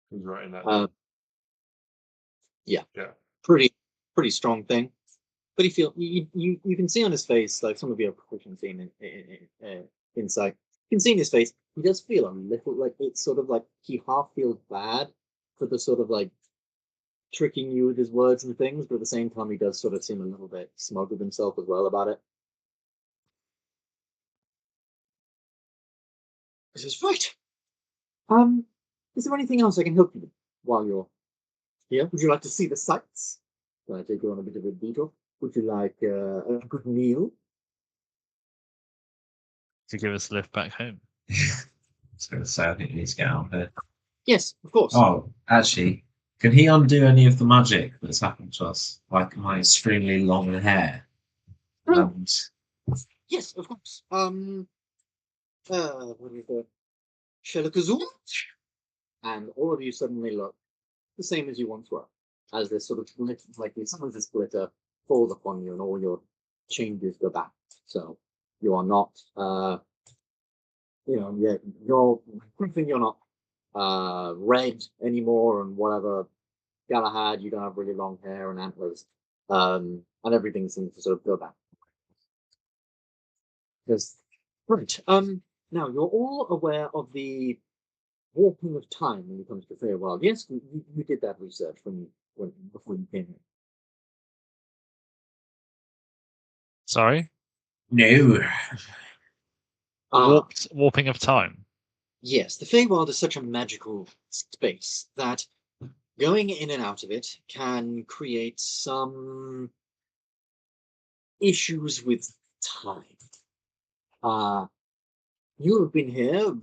Who's writing that? Yeah. Yeah. Pretty strong thing. But you can see on his face, like some of you are proficiency in insight. You can see in his face, he does feel a little like it's sort of like he half feels bad for the sort of like tricking you with his words and things, but at the same time he does sort of seem a little bit smug with himself as well about it. This is right. Is there anything else I can help you with while you're here? Would you like to see the sights? Can I take you on a bit of a detour? Would you like a good meal? To give us a lift back home. I was going to say, I think we need to get out of here. Yes, of course. Oh, actually, can he undo any of the magic that's happened to us? Like my extremely long hair? And Yes, of course. What do you call it? Shelakazoo? And all of you suddenly look the same as you once were, as this sort of like some of this glitter falls upon you, and all your changes go back. So you are not, you're Griffin. You're not red anymore, and whatever. Galahad, you don't have really long hair and antlers, and everything seems to sort of go back. Because right, now you're all aware of the warping of time when it comes to Feywild. Yes, you did that research before you came here. Sorry? no. Warping of time. Yes, the Feywild is such a magical space that going in and out of it can create some issues with time. You have been here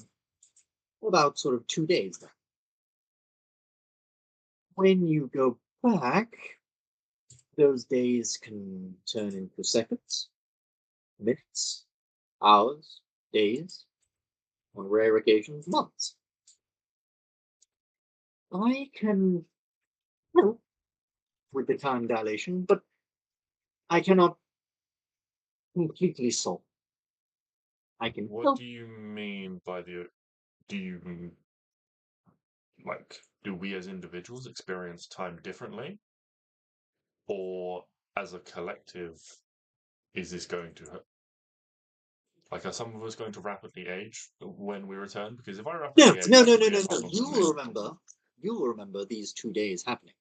about sort of 2 days now. When you go back, those days can turn into seconds, minutes, hours, days, on rare occasions, months. I can help with the time dilation, but I cannot completely solve. I can What help. do you mean by do we as individuals experience time differently? Or as a collective, is this going to are some of us going to rapidly age when we return? Because if I rapidly age, No. that could be a problem You for me. will remember these 2 days happening.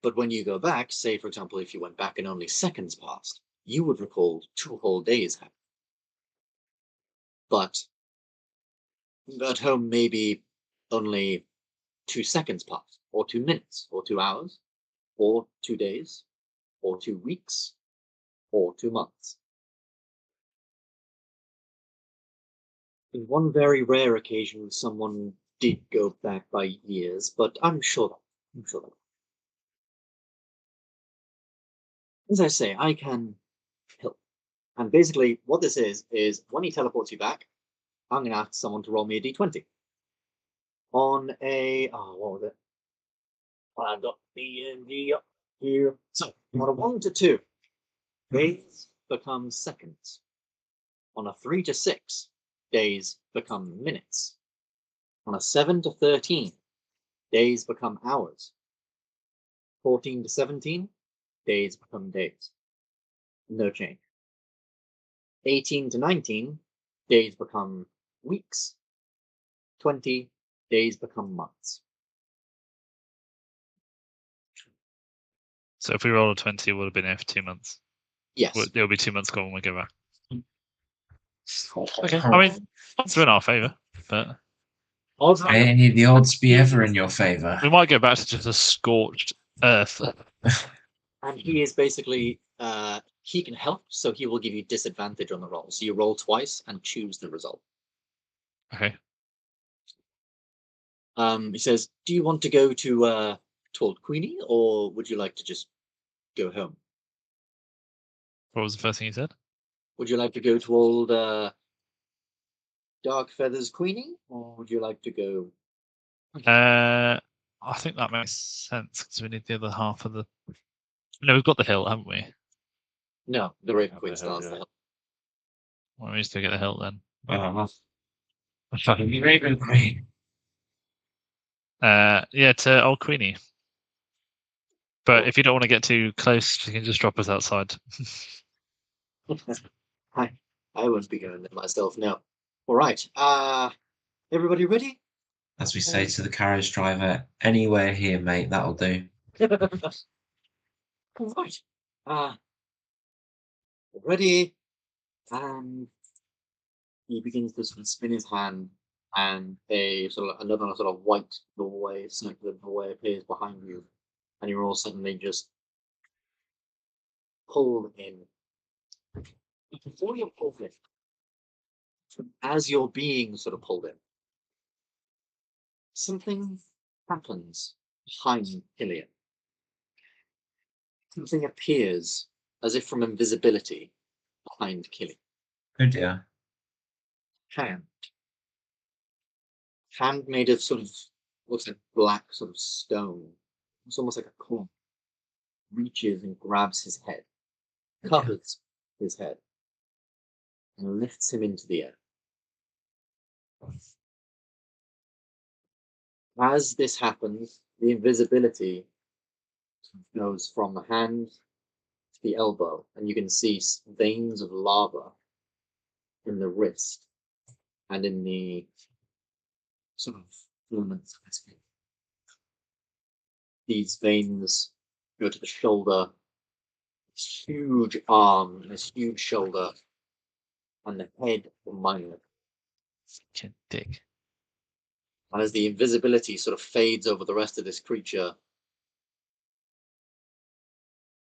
But when you go back, say for example, if you went back and only seconds passed, you would recall 2 whole days happening. But at home, maybe only 2 seconds passed, or 2 minutes, or 2 hours, or 2 days, or 2 weeks, or 2 months. In one very rare occasion, someone did go back by years, but I'm sure that. As I say, I can help. And basically, what this is when he teleports you back, I'm going to ask someone to roll me a d20. On a, what was it? I've got D&D up here. So, on a 1 to 2, days become seconds. On a 3 to 6, days become minutes. On a 7 to 13, days become hours. 14 to 17, days become days. No change. 18 to 19, days become weeks. 20, days become months. So if we roll a 20, it would have been here for 2 months. Yes. It'll be 2 months gone when we go back. Okay. I mean, odds are in our favour, but May any of the odds be ever in your favour. we might go back to just a scorched earth. And he is basically he can help, so he will give you disadvantage on the roll. So you roll twice and choose the result. Okay. He says, "Do you want to go to Old Queenie, or would you like to just go home? What was the first thing you said? Would you like to go to old Dark Feathers Queenie, or would you like to go?" I think that makes sense because we need the other half of the. No, we've got the hill, haven't we? No, the Raven Have Queen the still hill, has the yeah. hill. Well, we need to get the hill then. Fucking Raven Queen. Yeah, to Old Queenie. But if you don't want to get too close, you can just drop us outside. I won't be going there myself. No. All right. Everybody ready? As we say to the carriage driver, anywhere here, mate, that'll do. All right. Ready? And he begins to sort of spin his hand, and another sort of white doorway, circular doorway appears behind you, and you're all suddenly just pulled in. Before you're pulled in, as you're being sort of pulled in, something happens behind Killian. Something appears as if from invisibility behind Killian. Oh dear. Hand made of sort of looks like black sort of stone. It's almost like a claw. Reaches and grabs his head, covers his head, and lifts him into the air. As this happens, the invisibility goes from the hand to the elbow, and you can see veins of lava in the wrist and in the sort of filaments of his feet. These veins go to the shoulder, this huge arm, this huge shoulder, and the head of Minor. Fucking dick. And as the invisibility sort of fades over the rest of this creature,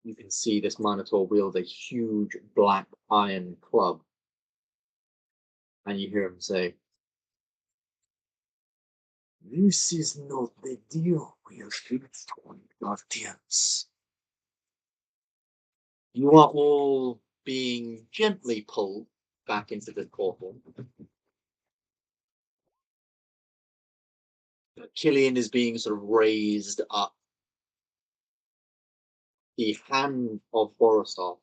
you can see this Minotaur wield a huge black iron club. And you hear him say, "This is not the deal we agreed on, Guardians. You are all being gently pulled back into the portal. Killian is being sort of raised up. The hand of Borisov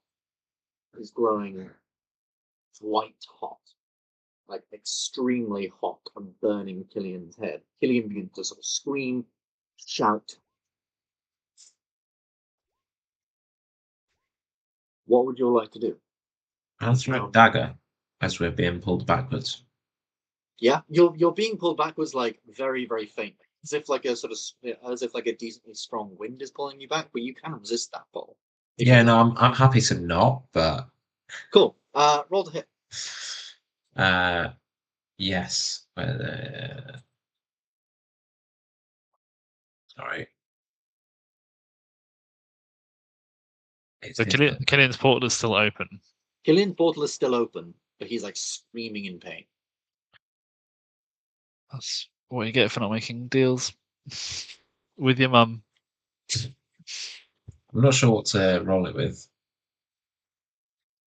is growing white hot, like extremely hot, and burning Killian's head. Killian begins to sort of scream, shout. What would you all like to do? I'll throw a dagger as we're being pulled backwards. Yeah, you're being pulled backwards like very, very faintly, as if like a decently strong wind is pulling you back, but you can resist that pull. Yeah, no, I'm happy to not, but Cool. Roll to hit. yes. Sorry. So Killian's portal is still open. Killian's portal is still open, but he's like screaming in pain. That's what you get for not making deals with your mum. I'm not sure what to roll it with.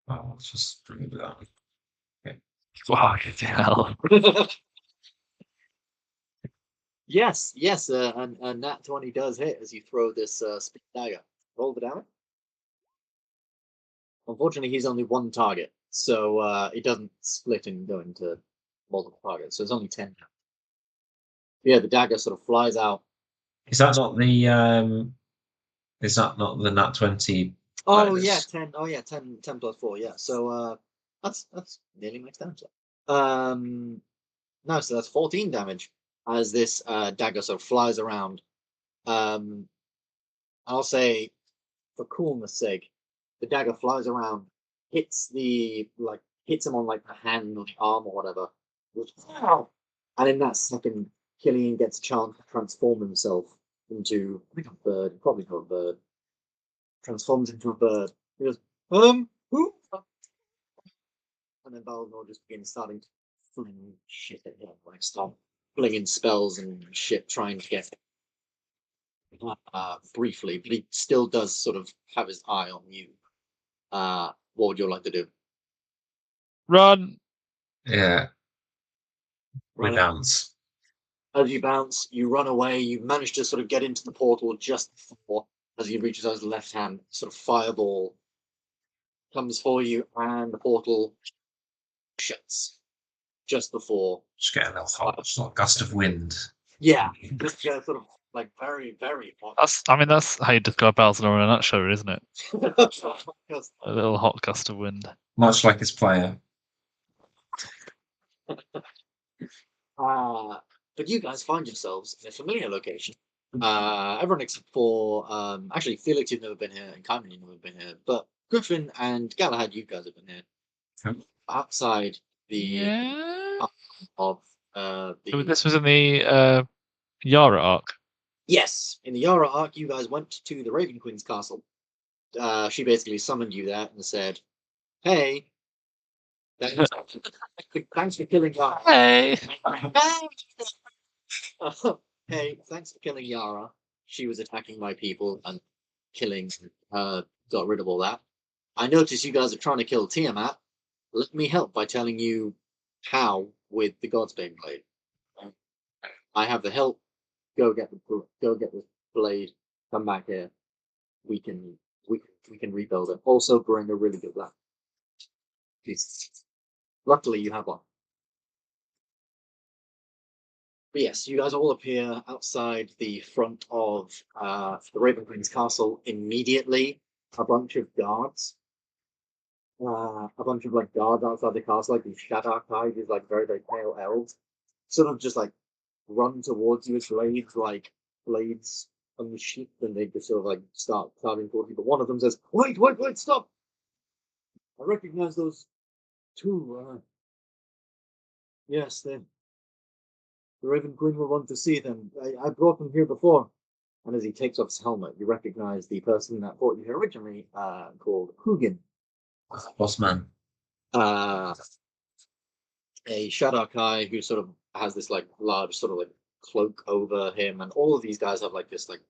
Oh, let's just bring it down. Fucking hell. Yes, and that 20 does hit as you throw this speed dagger. Roll the damage. Unfortunately, he's only one target, so it doesn't split and go into multiple targets. So it's only 10. Yeah, the dagger sort of flies out. Is that not the Is that not the nat 20? Oh bonus? yeah, 10. Oh yeah, 10 plus 4. Yeah, so that's nearly max damage. No, so that's 14 damage as this dagger sort of flies around. I'll say, for coolness' sake, the dagger flies around, hits him on like the hand or the arm or whatever, and in that second, Killian gets a chance to transform himself into, I think, a bird, probably not a bird, transforms into a bird. He goes, who? And then Balnor just begins starting to fling shit at him, like start flinging spells and shit, trying to get briefly, but he still does sort of have his eye on you. What would you like to do? Run! Yeah. We Run bounce. As you bounce, you run away. You manage to sort of get into the portal just before, as you reach his left hand, sort of fireball comes for you, and the portal shuts just before. Just get a little hot, sort of gust of wind. Yeah, just sort of like very, very hot. That's how you describe Balnor in a nutshell, isn't it? Because A little hot gust of wind. Much like his player. but you guys find yourselves in a familiar location. Everyone except for actually Felix, you've never been here, and Kaiman, you've never been here, but Griffin and Galahad, you guys have been here. Okay. Outside the Yeah. of the This was in the Yara arc. yes, in the Yara arc, you guys went to the Raven Queen's castle. She basically summoned you there and said, "Hey, thanks for killing Yara. Hey! Hey, thanks for killing Yara. She was attacking my people and killing. Got rid of all that. I noticed you guys are trying to kill Tiamat. Let me help by telling you how with the Godsbane blade. I have the help. Go get the blade. Come back here. We can rebuild it. Also bring a really good lamp. Luckily, you have one. But yes, you guys all appear outside the front of the Raven Queen's castle immediately. A bunch of guards. A bunch of like guards outside the castle, like these Shadarkai, these like very, very pale elves, sort of just like run towards you with blades on the sheath, and they just sort of like start charging towards you. But one of them says, wait, stop! I recognize those two. Yes, the Raven Queen will want to see them. I brought them here before. And as he takes off his helmet, you recognize the person that brought you here originally, called Hugin. Boss man. A Shadarkai who sort of has this like large sort of like cloak over him, and all of these guys have like this like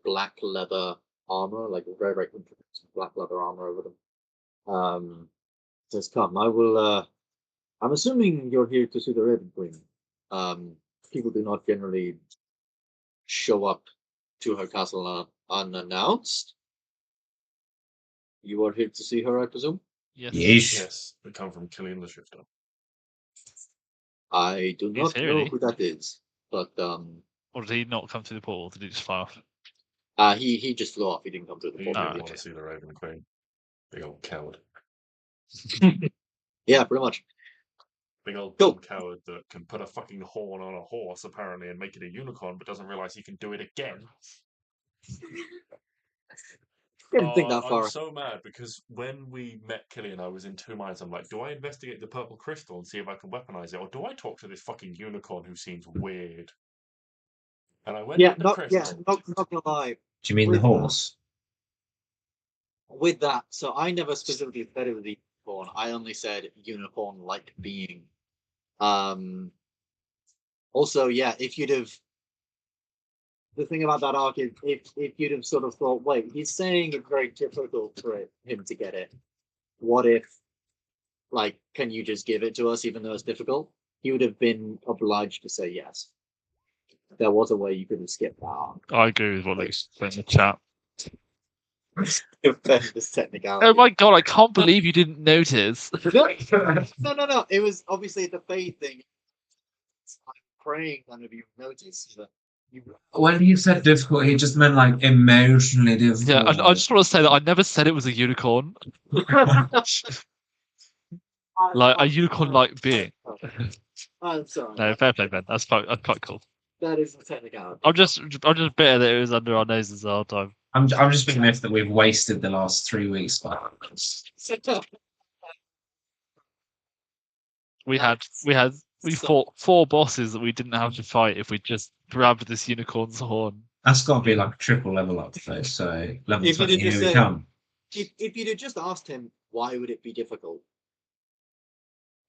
black leather armor, like very, very intricate black leather armor over them. Says, come, I will I'm assuming you're here to see the Raven Queen. People do not generally show up to her castle unannounced. You are here to see her, I presume? Yes. Yes, we come from Killian the Shifter. I do not here, know really? who that is, but Or did he not come through the portal? Did he just fly off? he just flew off. He didn't come through the He portal. didn't okay. want to see the Raven Queen. Big old coward. Yeah, pretty much. Big old Cool. dumb coward that can put a fucking horn on a horse apparently and make it a unicorn, but doesn't realise he can do it again. Didn't think that far. I'm so mad because when we met Killian, I was in two minds. I'm like, do I investigate the purple crystal and see if I can weaponize it, or do I talk to this fucking unicorn who seems weird? And I went Yeah, with the not crystal. not gonna lie. Do you mean the horse? With that, so I never specifically said it was a unicorn. I only said unicorn-like being. Also, yeah, if you'd have, the thing about that arc is, if you'd have sort of thought, wait, he's saying it's very difficult for him to get it. What if, like, can you just give it to us even though it's difficult? He would have been obliged to say yes. There was a way you could have skipped that arc. I agree with what Luke's saying in the chat. This technicality. Oh my god, I can't believe you didn't notice. No. It was obviously the faith thing. I'm praying none of you noticed that you. When you said difficult, he just meant like emotionally difficult. Yeah, I just want to say that I never said it was a unicorn. Like a unicorn-like being. I'm sorry. No, fair play, Ben. That's quite cool. That is the technicality. I'm just bitter that it was under our noses the whole time. I'm just being miffed that we've wasted the last 3 weeks. We fought 4 bosses that we didn't have to fight if we just grabbed this unicorn's horn. That's got to be like a triple level up though. So level If you'd 20, have here just we said- come. If you'd have just asked him, why would it be difficult?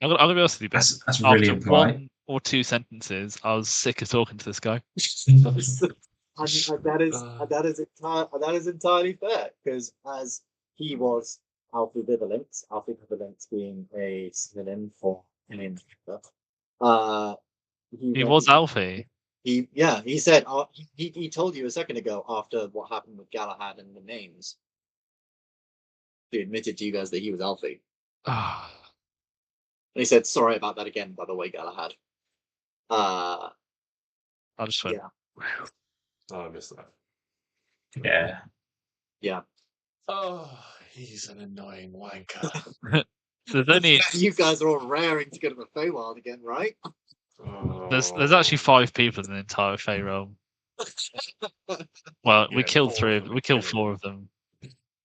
I'm gonna be honest with you, Ben. That's really After impolite. 1 or 2 sentences, I was sick of talking to this guy. And that is entirely fair, because as he was Alfie Vivalence being a synonym for Killian, He was Alfie. He said he told you a second ago after what happened with Galahad and the names. He admitted to you guys that he was Alfie. Ah, And he said, sorry about that again, by the way, Galahad. I just went. Yeah. Oh, I missed that. Yeah. Oh, he's an annoying wanker. There's only You guys are all raring to go to the Feywild again, right? there's actually 5 people in the entire Fey realm. Well, we Yeah, killed 4 3 of of them we killed Killian. 4 of them.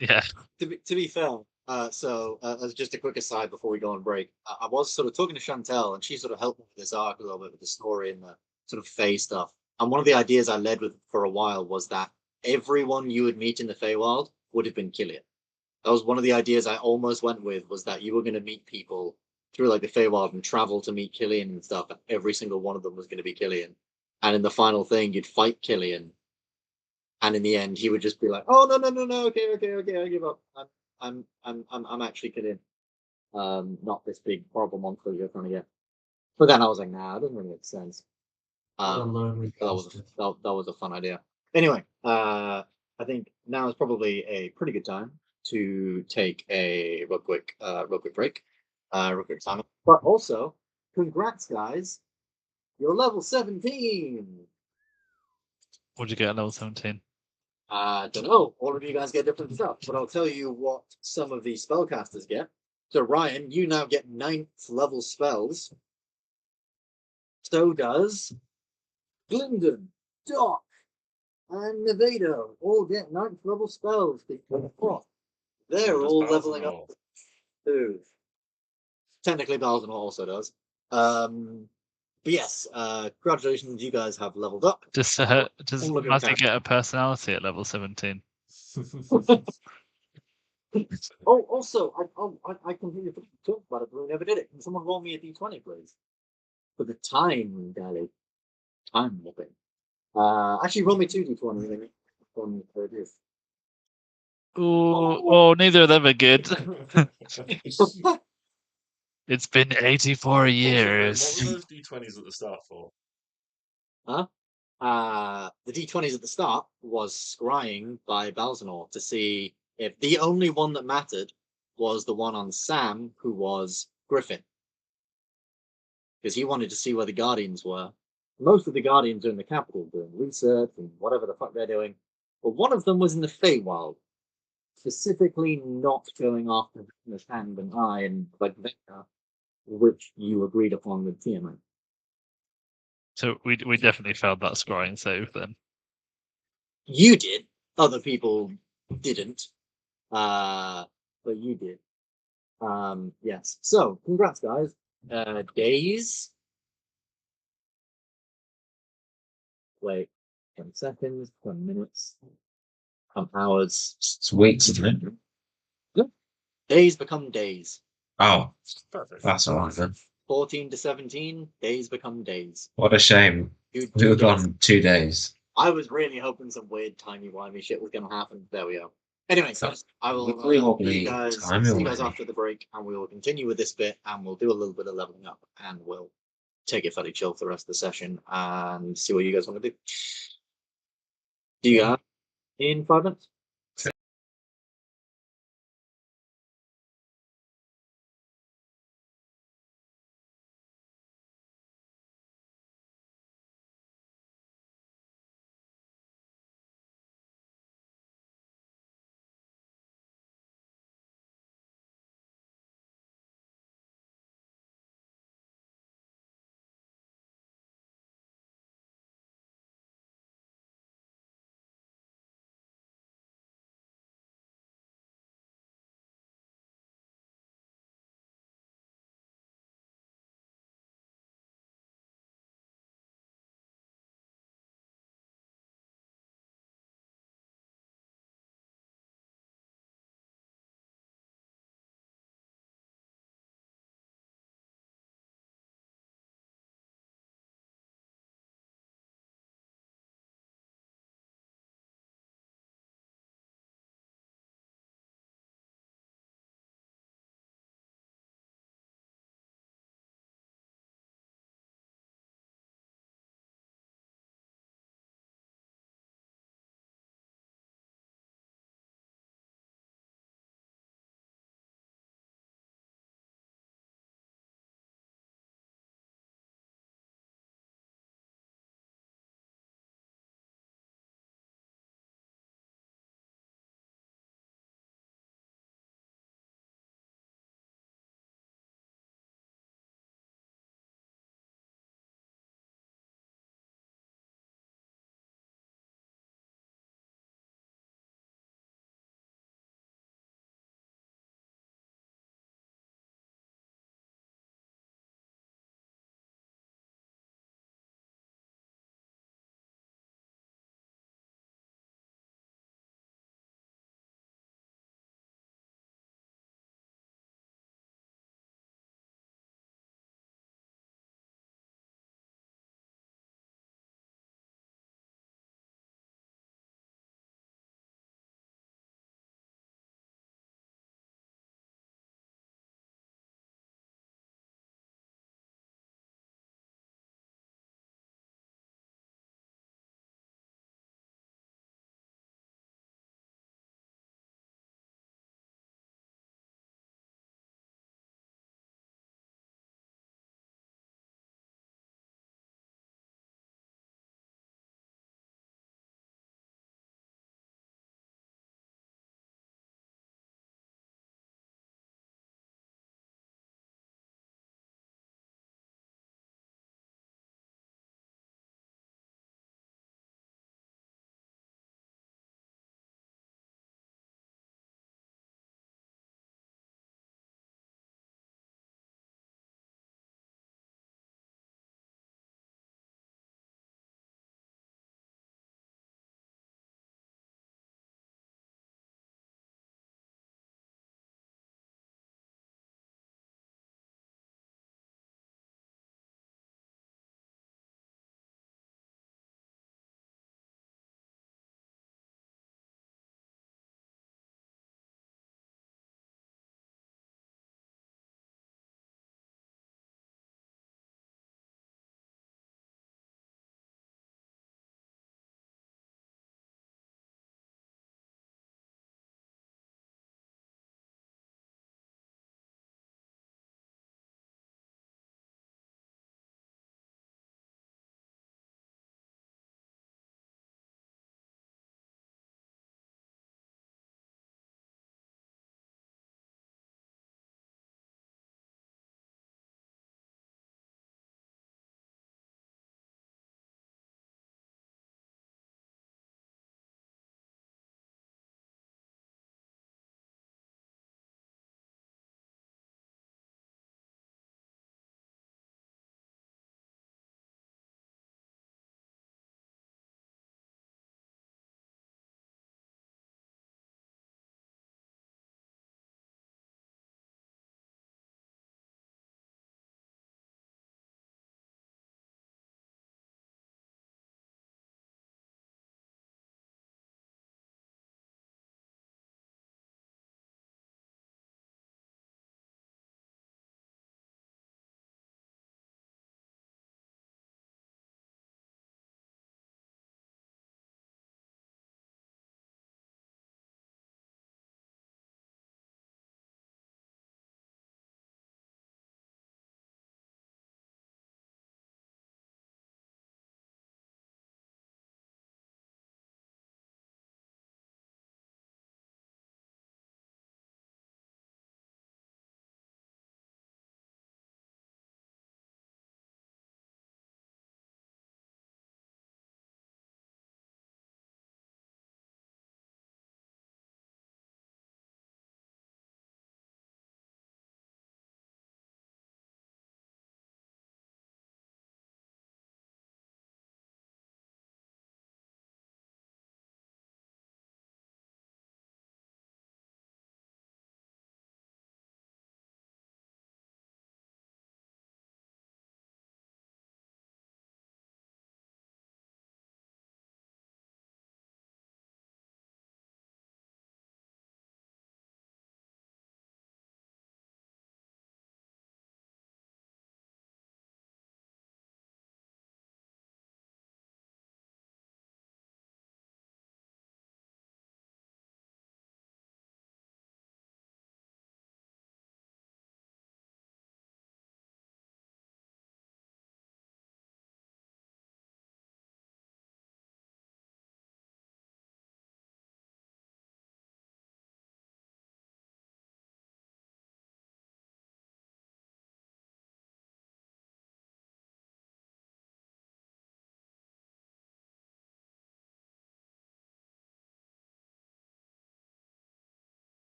Yeah. To be fair, as just a quick aside before we go on break, I was sort of talking to Chantel, and she sort of helped me with this arc a little bit with the story and the sort of Fey stuff. And one of the ideas I led with for a while was that everyone you would meet in the Feywild would have been Killian. That was one of the ideas I almost went with, was that you were going to meet people through like the Feywild and travel to meet Killian and stuff, and every single one of them was going to be Killian. And in the final thing, you'd fight Killian, and in the end, he would just be like, "Oh no, okay, I give up. I'm actually Killian. Not this big horrible monster you're trying to get." But then I was like, "Nah, it doesn't really make sense." That was a fun idea. Anyway, I think now is probably a pretty good time to take a real quick break, real quick time. But also, congrats, guys! You're level 17. What'd you get at level 17? I don't know. All of you guys get different stuff, but I'll tell you what some of the spellcasters get. So Ryan, you now get 9th level spells. So does Glyndon, Doc, and Nevada all get 9th level spells. They're Does all Balzamor. leveling up too. Technically, Balzamor also does. But yes, congratulations, you guys have leveled up. Does all of your Mazzy characters. get a personality at level 17? Oh, also, I completely forgot to talk about it, but we never did it. Can someone roll me a d20, please? For the time, Gally. Time whopping. Actually, roll me 2 d20. Maybe. One for this. Oh, neither of them are good. It's been 84 What years. were those D20s at the start for? The d20s at the start was scrying by Balzamor to see if the only one that mattered was the one on Sam, who was Griffin. Because he wanted to see where the Guardians were. Most of the Guardians are in the capital doing research and whatever the fuck they're doing. But one of them was in the Feywild, specifically not going after Miss Hand and I and like Vecna, which you agreed upon with Tiamat. So we definitely failed that scrying save then. You did. Other people didn't. But you did. Yes. So, congrats, guys. Days. Wait. 10 seconds, 20 minutes. Hours. It's weeks, isn't it? Days become days. Oh, Perfect. that's all right then. 14 to 17, days become days. What a shame. You We were did. gone 2 days. I was really hoping some weird timey-wimey shit was going to happen. There we go. Anyway, so I will Wibbly see wobbly, you guys timey-wimey. after the break, and we will continue with this bit, and we'll do a little bit of leveling up, and we'll take it fairly chill for the rest of the session, and see what you guys want to do. Do you guys in 5 minutes?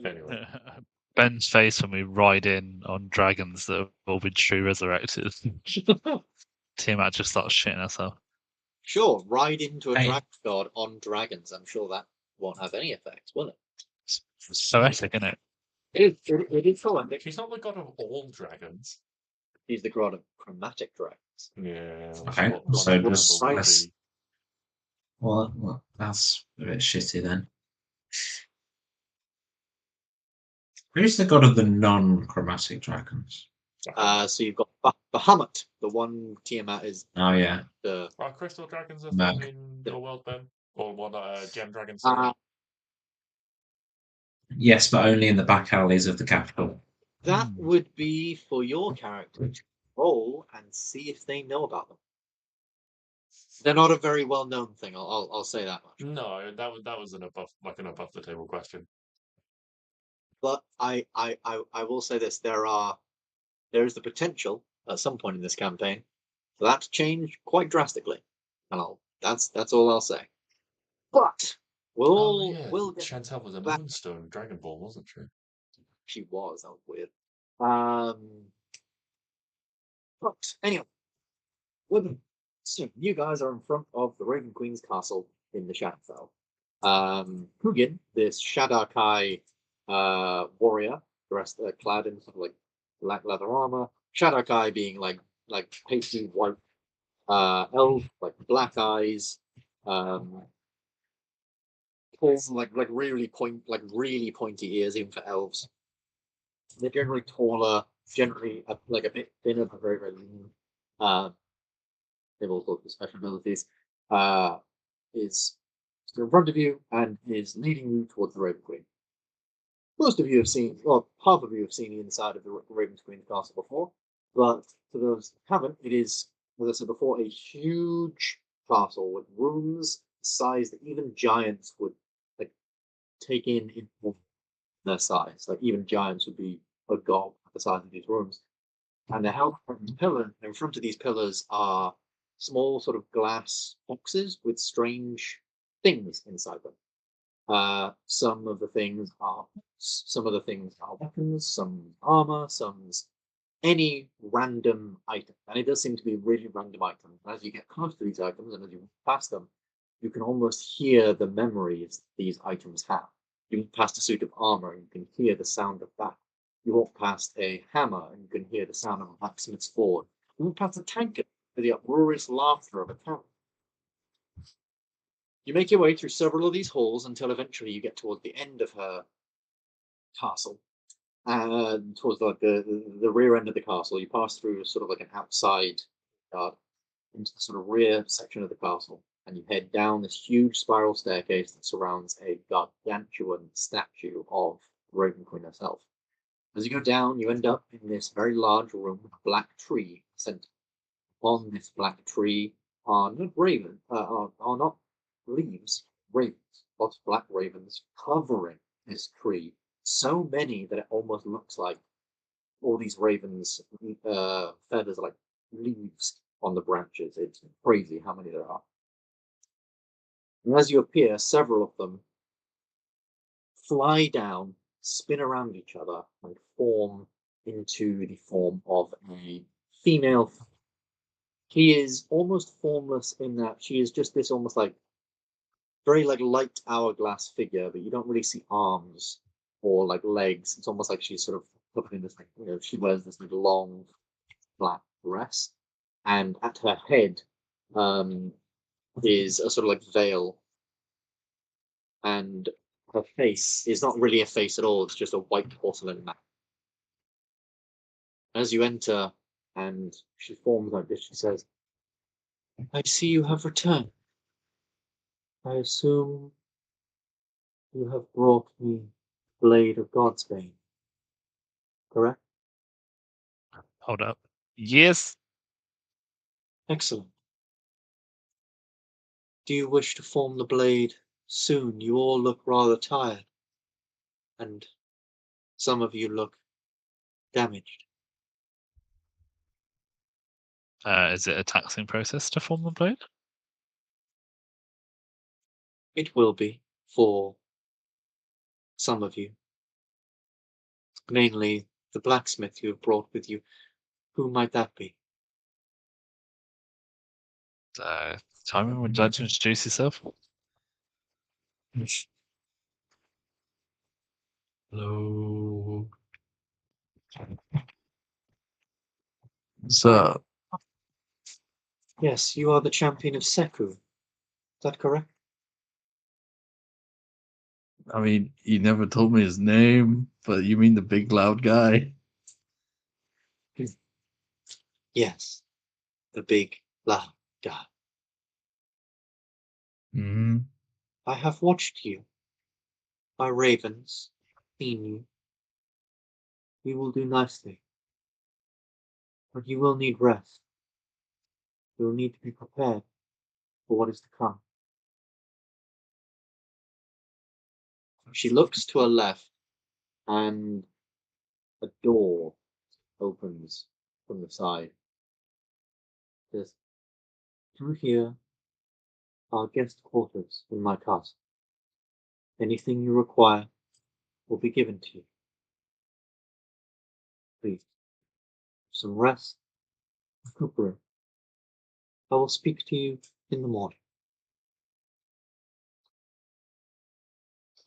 Anyway, Ben's face when we ride in on dragons that have all been true resurrected. Tiamat just starts shitting herself. Sure, ride into a Hey. dragon god on dragons. I'm sure that won't have any effect, will it? It's poetic, isn't it? It is poetic. he's not the god of all dragons. He's the god of chromatic dragons. Yeah. Okay, what so Ronald just- Campbell would let's- be. Well, that's a bit shitty then. Who's the god of the non-chromatic dragons? So you've got Bahamut, the one Tiamat is Oh yeah, the Are crystal dragons a Mag. thing in your world, Ben? Or what? Gem dragons? yes, but only in the back alleys of the capital. that would be for your character to roll and see if they know about them. They're not a very well known thing. I'll say that much. No, that was an above the table question. But I will say this: there is the potential at some point in this campaign for that to change quite drastically, and that's all I'll say. But we'll get Chantel was a back- Moonstone Dragon Ball, wasn't she? She was. That was weird. But anyway, so you guys are in front of the Raven Queen's castle in the Shadowfell. Hugin, this Shadakai warrior, dressed clad in sort of like black leather armor. Shadakai being like pasty white elf, like black eyes, tall, like really pointy ears, even for elves. They're generally taller, generally like a bit thinner, but very, very lean. They've all sorts of special abilities. Is still in front of you and is leading you towards the Raven Queen. Most of you have seen, well, half of you have seen the inside of the Raven Queen's castle before, but for those who haven't, it is, as I said before, a huge castle with rooms the size that even giants would like take in their size. Like even giants would be a gob at the size of these rooms. And they're held from pillars. In front of these pillars are small sort of glass boxes with strange things inside them. Some of the things are weapons, some armor, some's any random item. And it does seem to be a really random item. As you get close to these items and as you walk past them, you can almost hear the memories these items have. You walk past a suit of armor and you can hear the sound of that. You walk past a hammer and you can hear the sound of a blacksmith's forge. You walk past a tankard with the uproarious laughter of a cannon. You make your way through several of these halls until eventually you get towards the end of her castle. And towards the rear end of the castle, you pass through sort of like an outside yard into the sort of rear section of the castle, and you head down this huge spiral staircase that surrounds a gargantuan statue of Raven Queen herself. As you go down, you end up in this very large room with a black tree center. On this black tree are not are not leaves, ravens, lots of black ravens covering this tree. So many that it almost looks like all these ravens' feathers are like leaves on the branches. It's crazy how many there are. And as you appear, several of them fly down, spin around each other, and form into the form of a female. She is almost formless in that she is just this almost like very like light hourglass figure, but you don't really see arms or like legs. It's almost like she's sort of covered in this like, you know, she wears this like long black dress, and at her head is a sort of like veil, and her face is not really a face at all. It's just a white porcelain mask. As you enter, and she forms like this, she says, "I see you have returned. I assume you have brought me Blade of Godsbane, correct?" Hold up. Yes. Excellent. Do you wish to form the blade soon? You all look rather tired, and some of you look damaged. Is it a taxing process to form the blade? It will be for some of you. Mainly the blacksmith you have brought with you. Who might that be? Simon, would you like to introduce yourself? Hello. So, Yes, you are the champion of Seku. Is that correct? I mean, he never told me his name, but you mean the big loud guy? Yes. The big, loud guy. Mm-hmm. I have watched you. My ravens, seen you. You will do nicely. But you will need rest. You will need to be prepared for what is to come. She looks to her left, and a door opens from the side. Says, through here are guest quarters in my castle. Anything you require will be given to you. Please, some rest, recuperate. I will speak to you in the morning.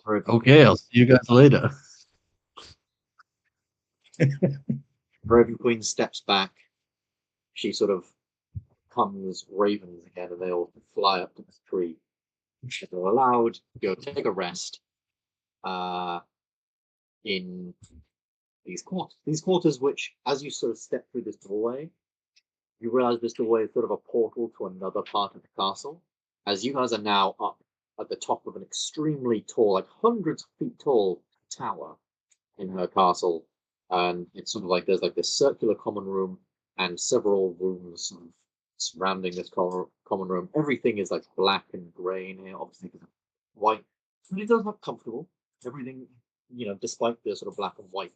Okay, I'll see you guys later. Raven Queen steps back. She sort of comes ravens again, and they all fly up to the tree. They're allowed to go take a rest in these quarters. These quarters, which, as you sort of step through this doorway, you realize this doorway is sort of a portal to another part of the castle. As you guys are now up at the top of an extremely tall, like hundreds of feet tall tower in her castle, and it's sort of like there's like this circular common room and several rooms sort of surrounding this common room. Everything is like black and grey in here, obviously because of white, but it does look comfortable. Everything, despite the sort of black and white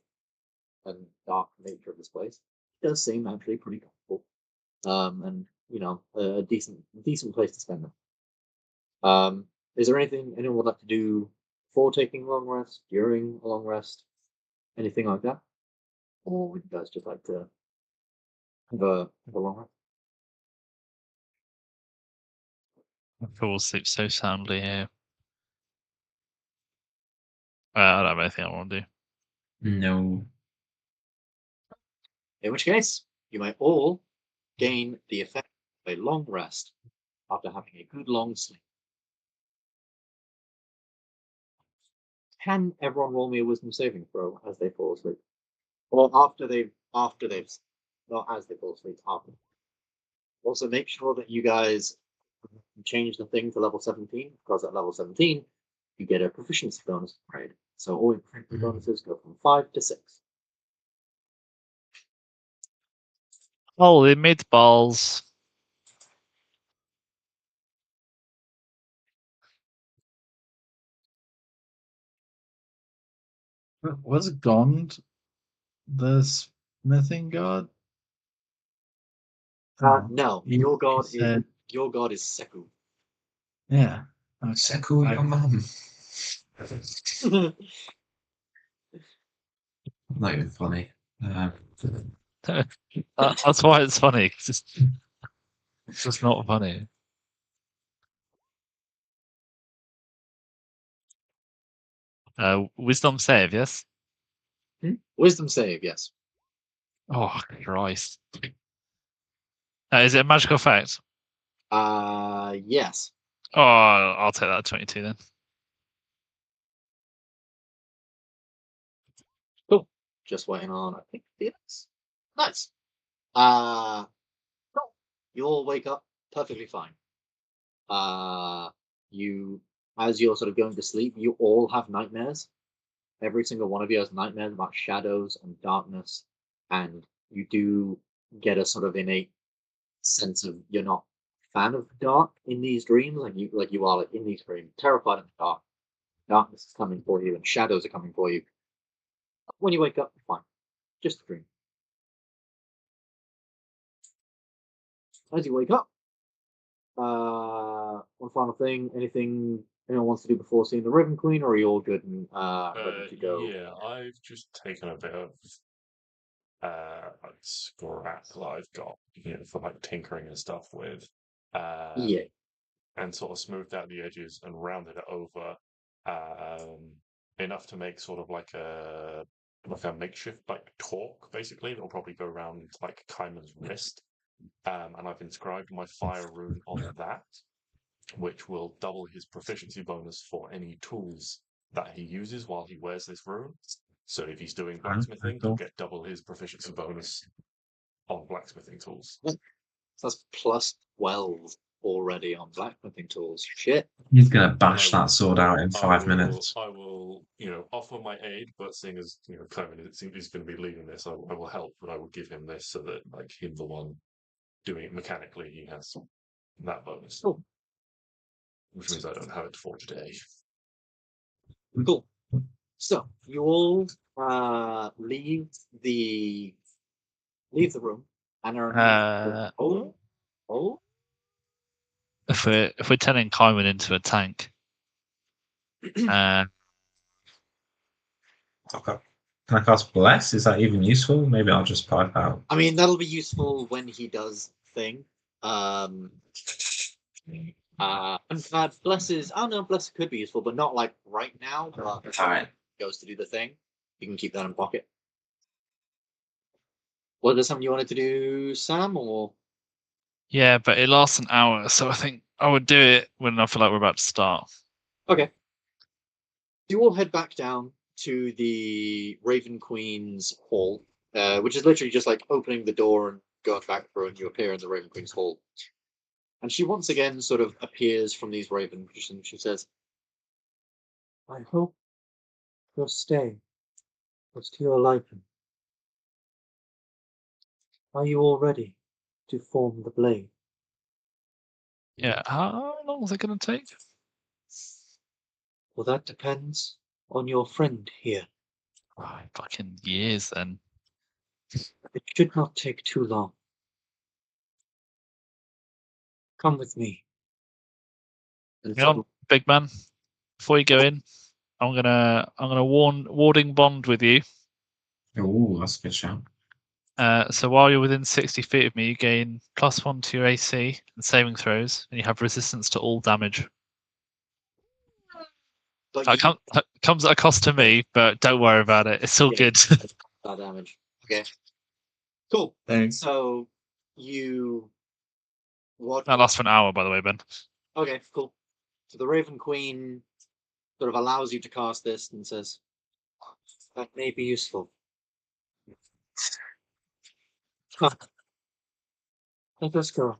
and dark nature of this place, it does seem actually pretty comfortable. And a decent place to spend them. Is there anything anyone would like to do before taking a long rest, during a long rest, anything like that? Or would you guys just like to have a long rest? I fall asleep so soundly here. I don't have anything I want to do. No. In which case, you may all gain the effect of a long rest after having a good long sleep. Can everyone roll me a wisdom saving throw as they fall asleep? Or after they've not as they fall asleep, after. Also make sure that you guys change the thing to level 17, because at level 17 you get a proficiency bonus grade. So all your proficiency bonuses go from 5 to 6. Holy meatballs. Was Gond the smithing god? No, He your god said- is Seku. Yeah. Seku, your mum. Not even funny. That's why it's funny. 'Cause it's just not funny. Wisdom save, yes? Wisdom save, yes. Oh, Christ. Is it a magical effect? Yes. Oh, I'll take that 22 then. Cool. Just waiting on, I think, Felix. Nice. Cool. You all wake up perfectly fine. As you're sort of going to sleep, you all have nightmares. Every single one of you has nightmares about shadows and darkness, and you do get a sort of innate sense of you're not a fan of the dark in these dreams, like you are like in these dreams, terrified of the dark. Darkness is coming for you, and shadows are coming for you. When you wake up, you're fine. Just a dream. As you wake up, one final thing, anything anyone wants to do before seeing the Raven Queen, or are you all good and ready to go? Yeah, I've just taken a bit of like scrap that I've got, for like tinkering and stuff with, Yeah. and sort of smoothed out the edges and rounded it over, enough to make sort of like a makeshift like torque, basically, that'll probably go around like Kaiman's wrist. And I've inscribed my fire rune on that, which will double his proficiency bonus for any tools that he uses while he wears this rune. So if he's doing blacksmithing, he'll get double his proficiency bonus on blacksmithing tools. So that's plus 12 already on blacksmithing tools. Shit. He's gonna bash that sword out in 5 minutes. I will, offer my aid, but seeing as Clement is going to be leading this, I will help, but I will give him this so that, like, him the one doing it mechanically, he has that bonus. Cool. Which means I don't have it for today. Cool. So you all leave the room and are If we're turning Kaiman into a tank, Okay. Can I cast Bless? Is that even useful? Maybe I'll just pipe out. I mean, that'll be useful when he does thing. Blesses. I don't know. Bless could be useful, but not like right now. But if Alright. goes to do the thing, you can keep that in pocket. Was there something you wanted to do, Sam, or? yeah, but it lasts an hour, so I think I would do it when I feel like we're about to start. Okay. You all head back down to the Raven Queen's hall, which is literally just like opening the door and going back through, and you appear in the Raven Queen's hall. And she once again sort of appears from these raven visions. She says, "I hope your stay was to your liking. Are you all ready to form the blade?" Yeah, how long is it going to take? Well, that depends on your friend here. Oh, fucking years then. It should not take too long. Come with me. And You know, big man, before you go in, I'm gonna warding bond with you. Oh, that's a good shout. So while you're within 60 feet of me, you gain +1 to your AC and saving throws, and you have resistance to all damage. but That comes at a cost to me, but don't worry about it. It's all good. that damage. Okay. Cool. Thanks. So what? That lasts for an hour, by the way, Ben. Okay, cool. So the Raven Queen sort of allows you to cast this and says, "That may be useful. Let us go."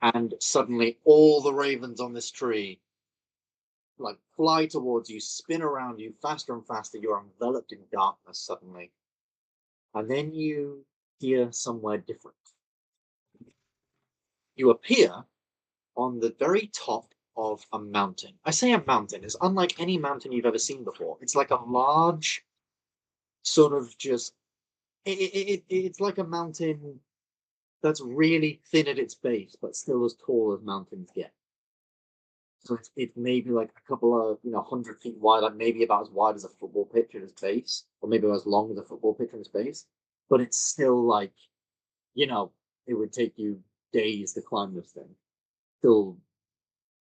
And suddenly all the ravens on this tree like fly towards you, spin around you faster and faster. You're enveloped in darkness suddenly. And then you hear somewhere different. You appear on the very top of a mountain. I say a mountain. It's unlike any mountain you've ever seen before. It's like a large sort of just it's like a mountain that's really thin at its base, but still as tall as mountains get. So it's maybe like a couple of 100 feet wide, like maybe about as wide as a football pitch at its base, or maybe as long as a football pitch at its base. But it's still like, it would take you days to climb this thing. Still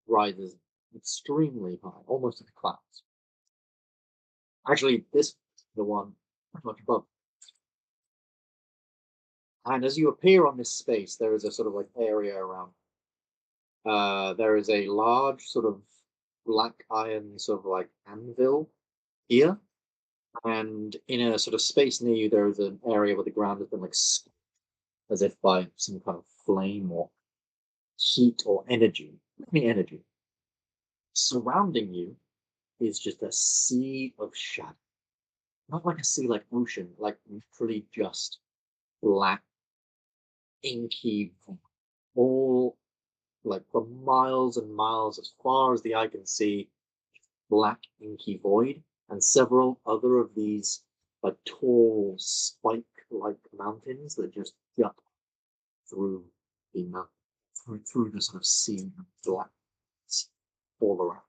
rises extremely high, almost to the clouds. Actually, this is the one pretty much above. And as you appear on this space, there is a sort of like area around. There is a large sort of black iron sort of like anvil here. And in a sort of space near you, there is an area where the ground has been like as if by some kind of flame or heat or energy. Energy. Surrounding you is just a sea of shadow. Not like a sea like ocean, like literally just black, inky, all like for miles and miles, as far as the eye can see, black, inky void, and several other of these like tall, spike-like mountains that just jut through the through the sort of sea of black all around.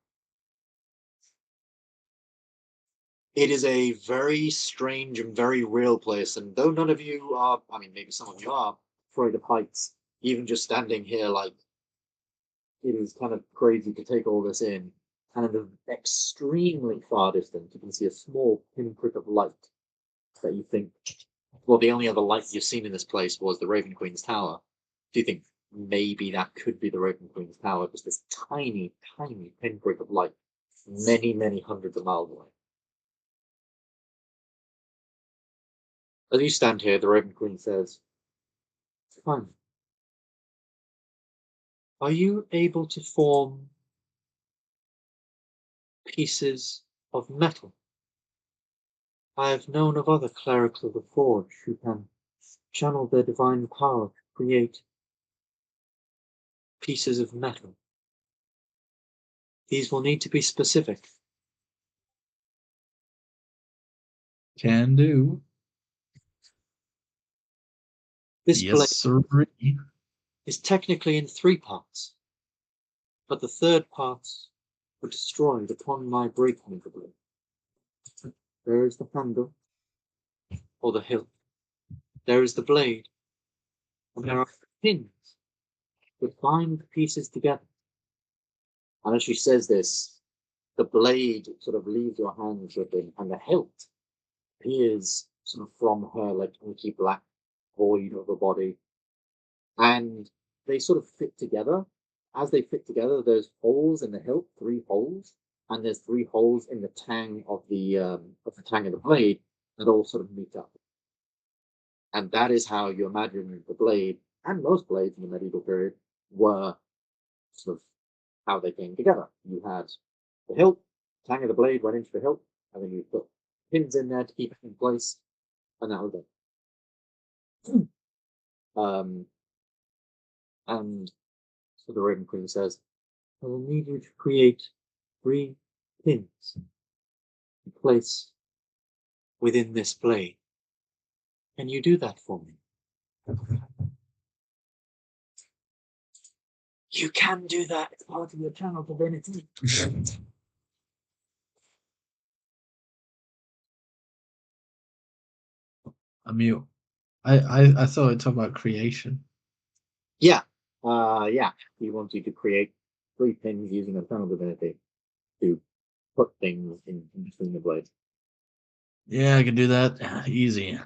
It is a very strange and very real place, and though none of you are, I mean, maybe some of you are afraid of heights, even just standing here, like, it is kind of crazy to take all this in. And in the extremely far distance, you can see a small pinprick of light that you think, well, the only other light you've seen in this place was the Raven Queen's Tower. Do you think maybe that could be the Raven Queen's Tower? Just this tiny, tiny pinprick of light, many, many hundreds of miles away. As you stand here, the Raven Queen says, "Fine. Are you able to form pieces of metal? I have known of other clerics of the Forge who can channel their divine power to create pieces of metal. These will need to be specific. Can do. This Yes, blade sirree. is technically in 3 parts, but the 3rd part were destroyed upon my breaking the blade. There is the handle, or the hilt. There is the blade, and there are pins that bind the pieces together." And as she says this, the blade sort of leaves your hand dripping, and the hilt appears sort of from her like inky black void of a body, and they sort of fit together. As they fit together, there's holes in the hilt, 3 holes, and there's 3 holes in the tang of the tang of the blade that all sort of meet up. And that is how you imagine the blade, and most blades in the medieval period, were sort of how they came together. You had the hilt, tang of the blade went into the hilt, and then you put pins in there to keep it in place, and that was it. And so the Raven Queen says, "I will need you to create 3 pins to place within this blade. Can you do that for me?" "You can do that. It's part of your channel divinity." I mean, I thought it talked about creation. Yeah. Yeah. We want you to create 3 pins using a channel divinity to put things in between the blades. Yeah, I can do that. Easy.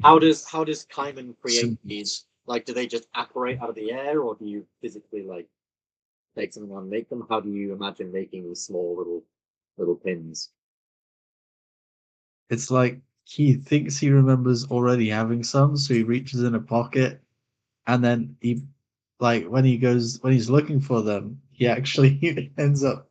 How does Kaiman create Sim- these? Like, do they just apparate out of the air, or do you physically like take something and make them? How do you imagine making these small little pins? It's like he thinks he remembers already having some, so he reaches in a pocket, and then he, like, when he's looking for them, he actually ends up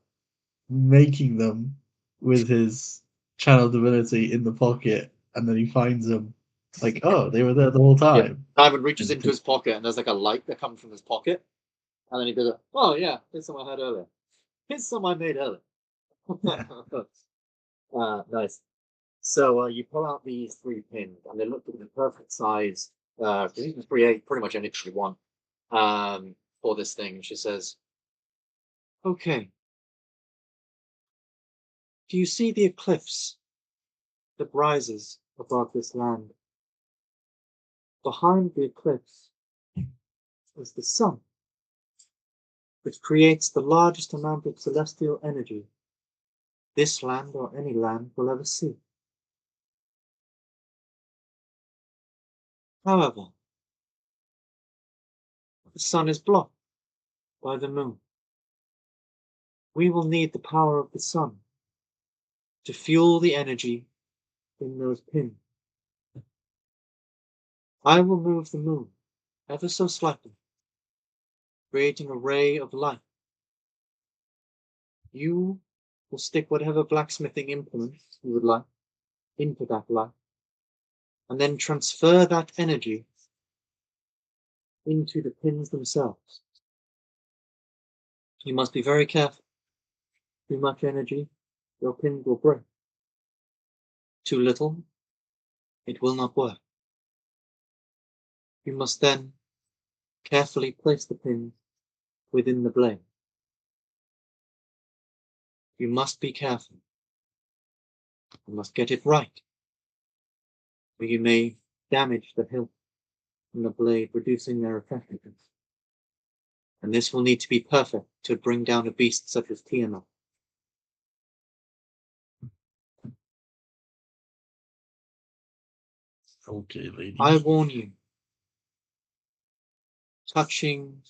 making them with his channel divinity in the pocket, and then he finds them. Like, oh, they were there the whole time. Kaiman reaches into his pocket, and there's like a light that comes from his pocket, and then he goes, "Oh yeah, here's some I had earlier. Here's some I made earlier." Nice. So you pull out these 3 pins, and they look to be the perfect size. You can create pretty much anything you want for this thing. She says, "Okay. Do you see the eclipse that rises above this land? Behind the eclipse is the sun, which creates the largest amount of celestial energy this land or any land will ever see. However, the sun is blocked by the moon. We will need the power of the sun to fuel the energy in those pins. I will move the moon ever so slightly, creating a ray of light. You will stick whatever blacksmithing implements you would like into that light, and then transfer that energy into the pins themselves. You must be very careful. Too much energy, your pins will break. Too little, it will not work. You must then carefully place the pins within the blade. You must be careful. You must get it right, or you may damage the hilt and the blade, reducing their effectiveness. And this will need to be perfect to bring down a beast such as Tiamat. Okay, lady. I warn you, touching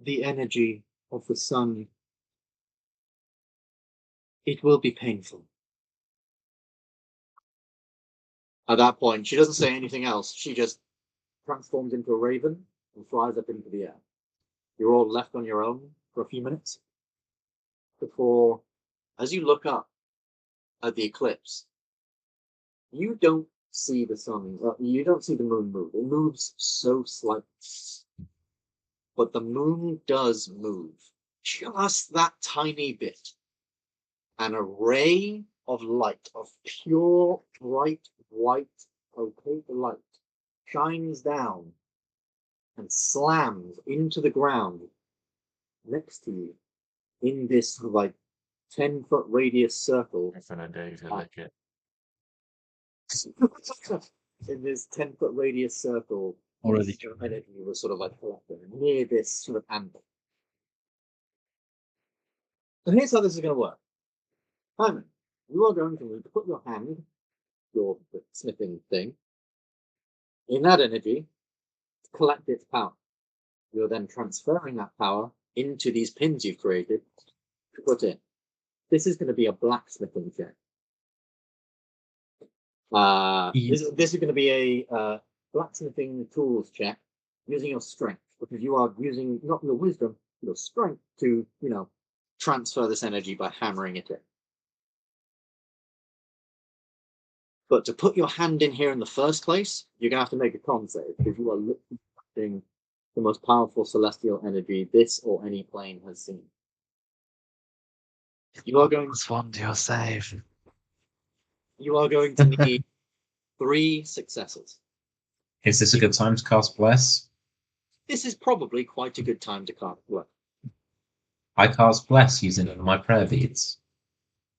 the energy of the sun, it will be painful. At that point, she doesn't say anything else. She just transforms into a raven and flies up into the air. You're all left on your own for a few minutes before, as you look up at the eclipse, you don't see the sun, you don't see the moon move. It moves so slightly. But the moon does move just that tiny bit. And a ray of light, of pure, bright, white, opaque light, shines down and slams into the ground next to you in this like 10-foot radius circle. If in a day to lick it. In this 10-foot radius circle, Already. energy was sort of like near this sort of anvil. And here's how this is going to work. Simon, you are going to need to put your hand, your smithing thing, in that energy to collect its power. You're then transferring that power into these pins you've created to put in. This is going to be a blacksmithing check. This is going to be a blacksmithing tools check using your strength, because you are using not your wisdom, your strength to, transfer this energy by hammering it in. But to put your hand in here in the first place, you're going to have to make a con save, because you are lifting the most powerful celestial energy this or any plane has seen. You are going Respond to your save. You are going to need 3 successes. Is this a good time to cast Bless? This is probably quite a good time to cast Bless. I cast Bless using my prayer beads.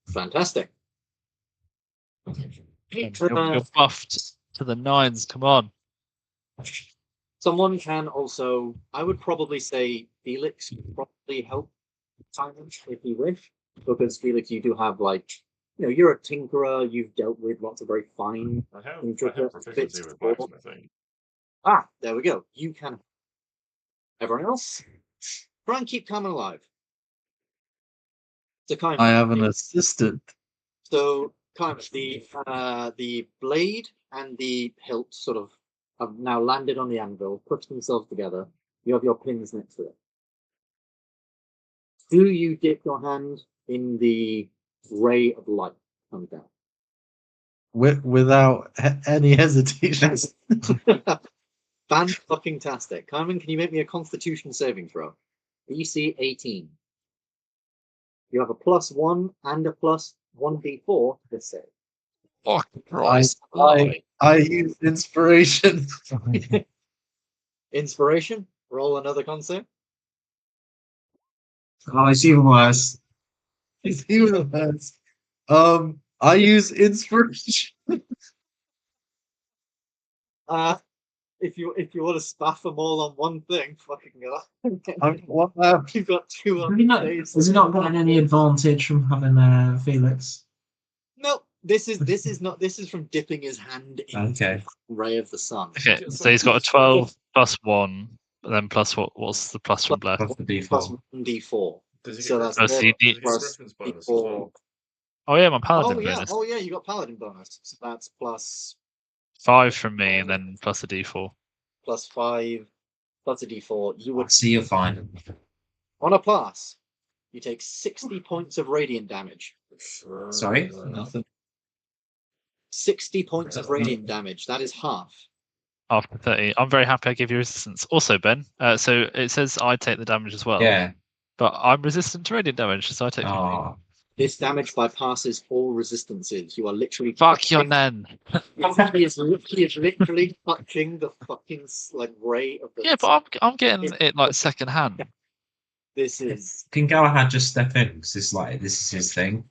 Fantastic. You're buffed to the 9s. Come on. Someone can also, I would probably say Felix could probably help Simon if you wish, because Felix, you do have you're a tinkerer, you've dealt with lots of very fine I have intricate proficiency bits with before. blacksmithing. There we go. You can. Everyone else, try and keep calm and alive. So kind I have an assistant. So kind of the blade and the hilt sort of have now landed on the anvil, put themselves together. You have your pins next to it. Do you dip your hand in the ray of light that comes down? Without any hesitation. Fan-fucking-tastic. Carmen, can you make me a Constitution saving throw? DC 18. You have a +1 and a +1d4 to this save. Oh, Christ. I use inspiration. Inspiration. Roll another con save. Oh, it's even worse. It's even worse. I use inspiration. If you want to spaff them all on one thing, fucking go. What You've got 2 Has he not gotten any advantage from having Felix? No, this is from dipping his hand in Okay. the ray of the sun. Okay, so he's got a 12 +1, but then plus what's the plus from Black? Plus the D4. Plus 1d4. Does he So get that's Oh, so you need- plus Griffin's bonus as d4. well? Oh yeah, my paladin Oh yeah, bonus. you got paladin bonus. So that's plus 5 from me, and then plus a D4. +5 plus a d4. You would See, you're fine. on a pass. You take 60 points of radiant damage. Sorry? Nothing. 60 points of radiant damage. That is half. After 30, I'm very happy I give you resistance. Also, Ben, so it says I take the damage as well. Yeah. But I'm resistant to radiant damage, so I take 15. Oh. This damage bypasses all resistances. You are literally Fuck your nan. He is literally touching the fucking ray of the. Yeah, but I'm getting it like second hand. This is Can Galahad just step in? Because this is his thing.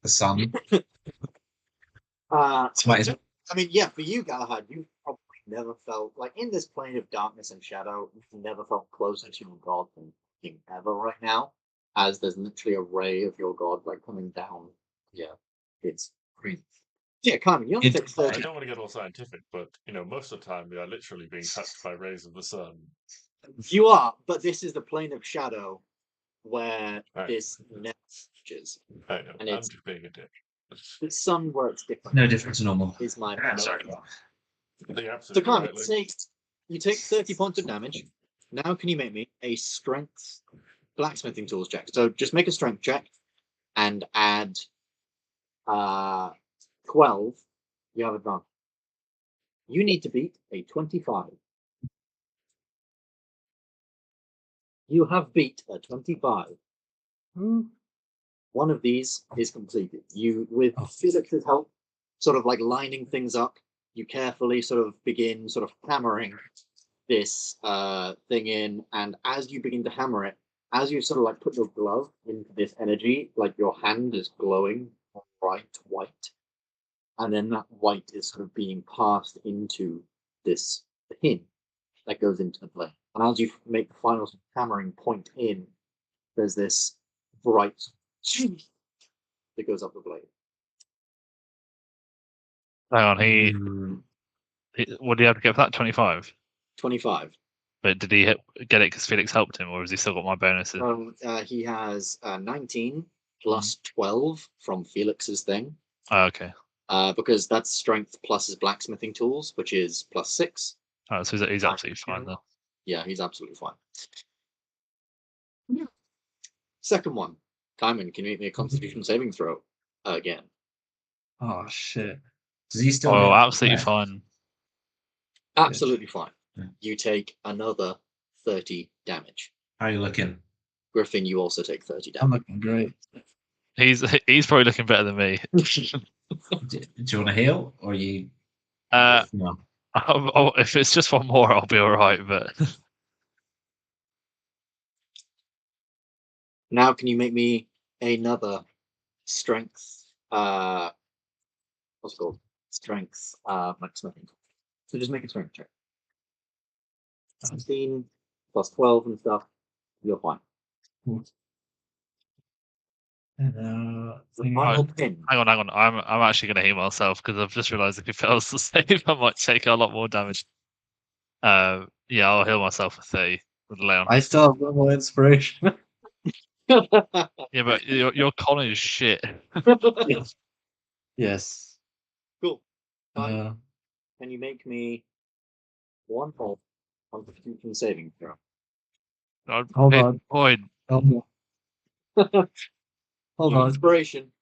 The sun. I Might as mean, yeah, for you, Galahad, you probably never felt like in this plane of darkness and shadow, you've never felt closer to your god than fucking ever right now, as there's literally a ray of your god like coming down. Yeah, it's crazy. Yeah, Carmen, you only take I 30. don't want to get all scientific, but most of the time we are literally being touched by rays of the sun. You are, but this is the plane of shadow where Right. this never touches. I know. And I'm it's- just being a dick. The sun works different. no different to normal. Is my Sorry. You're So absolutely Carmen, right, Luke. say you take 30 points of damage. Now can you make me a strength blacksmithing tools check? So just make a strength check and add 12. You have advantage. You need to beat a 25. You have beat a 25. One of these is completed. You, with Felix's help, sort of like lining things up, you carefully sort of begin sort of hammering this thing in, and as you begin to hammer it, as you sort of like put your glove into this energy, like your hand is glowing bright white, and then that white is sort of being passed into this pin that goes into the blade. And as you make the final hammering point in, there's this bright that goes up the blade. Hang on, Mm, what do you have to get for that? 25. 25. But did he get it because Felix helped him, or has he still got my bonuses? He has 19 plus 12 from Felix's thing. Oh, okay. Because that's strength plus his blacksmithing tools, which is plus 6. Oh, so he's absolutely fine then. Yeah, he's absolutely fine. Second one. Timon, can you make me a constitution saving throw again? Oh shit. Does he still? Oh, have absolutely breath? fine. Absolutely fine. Yeah. You take another 30 damage. How are you looking? Griffin, you also take 30 I'm damage. looking great. He's probably looking better than me. Do you want to heal, or are you? No. If it's just one more, I'll be all right. But Now, can you make me another strength? What's it called? Strength blacksmithing. So just make a strength check. 16 plus 12 and stuff. You're fine. And The final pin. hang on. I'm actually going to heal myself because I've just realised if he fails to save, I might take a lot more damage. Yeah, I'll heal myself for 30 with Leon. I still have one more inspiration. Yeah, but your con is shit. Yes. Cool. Fine. Uh, Can you make me one whole constitution saving throw? Hold on. Boy, hold on. Hold on. Inspiration.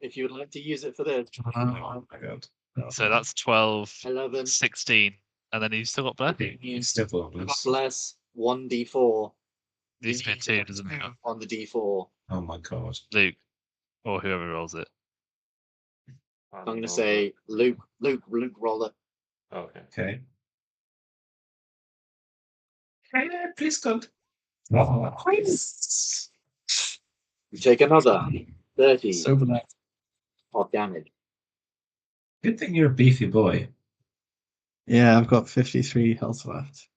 If you would like to use it for this. Oh my god! so that's 12, 11. 16, and then he's still got black. You still got this. Plus 1d4 Needs to be a 2, doesn't it? on the d4. Oh my god! Luke, or whoever rolls it. I'm going to say Luke roll it. Okay. Okay. Please God. You take another 30 Sober night. of damage. Good thing you're a beefy boy. Yeah, I've got 53 health left.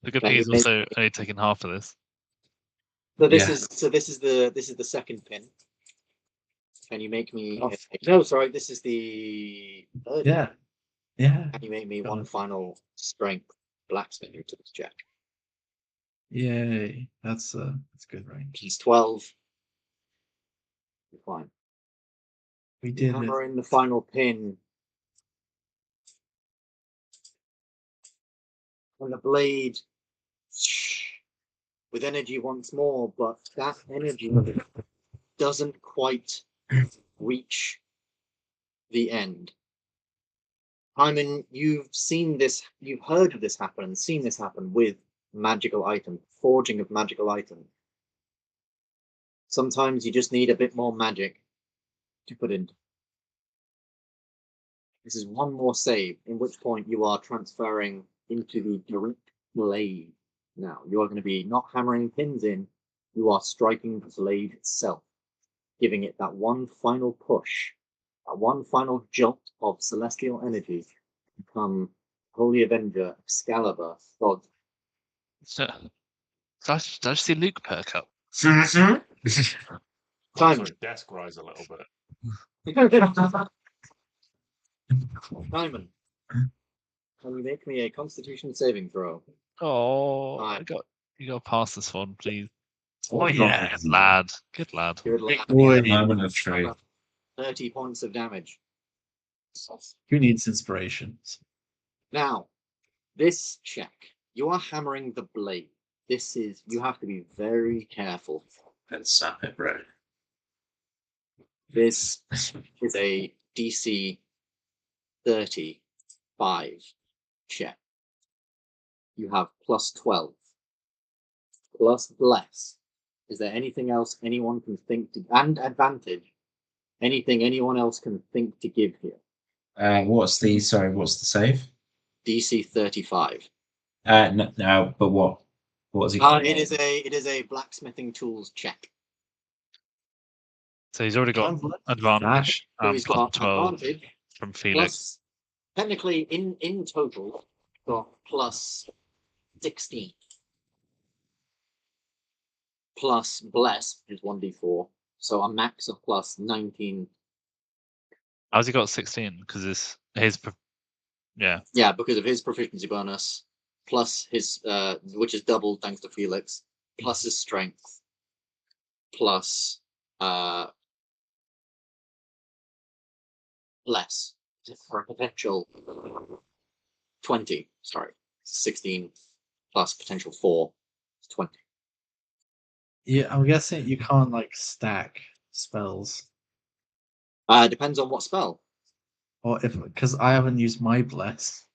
The good Can thing you is make- also only taking half of this. So this Yeah. is the second pin. Can you make me? No, sorry. This is the third. Yeah. Yeah. Can you make me one final strength blacksmithing tools check? Yay. That's good range. He's 12. You're fine. We did it. Hammer in the final pin. And the blade with energy once more, but that energy doesn't quite reach the end. Hyman, you've seen this, you've heard of this happen and seen this happen with magical items, forging of magical items. Sometimes you just need a bit more magic to put in. This is one more save, in which point you are transferring into the direct blade. Now, you are going to be not hammering pins in, you are striking the blade itself giving it that one final push, that one final jolt of celestial energy to become Holy Avenger, Excalibur, God. So, did I just see Luke perk up? Simon, Also, desk rise a little bit. Simon, can you make me a Constitution saving throw? Oh, Fine. you got to pass this one, please. Oh, yeah. Good lad. Good lad. Good luck. Boy, Moment of truth. 30 points of damage. who needs inspirations? Now, this check, you are hammering the blade. You have to be very careful. And snap it, bro. This is a DC 35 check. You have plus 12. Plus bless. Is there anything else anyone can think to, and advantage? Anything anyone else can think to give here? What's the save? DC 35. No, but what? What is it? It is a blacksmithing tools check. So he's already got advantage. So he's Plus got 12 advantage. from Felix. Plus, technically, in total, got plus 16. Plus bless is 1d4. So a max of plus 19. How's he got 16? Because yeah. Yeah, because of his proficiency bonus, plus his which is doubled thanks to Felix, plus his strength, plus less for a potential 20. Sorry, 16 plus potential 4 is 20. Yeah, I'm guessing you can't like stack spells, Depends on what spell. or if because I haven't used my bless.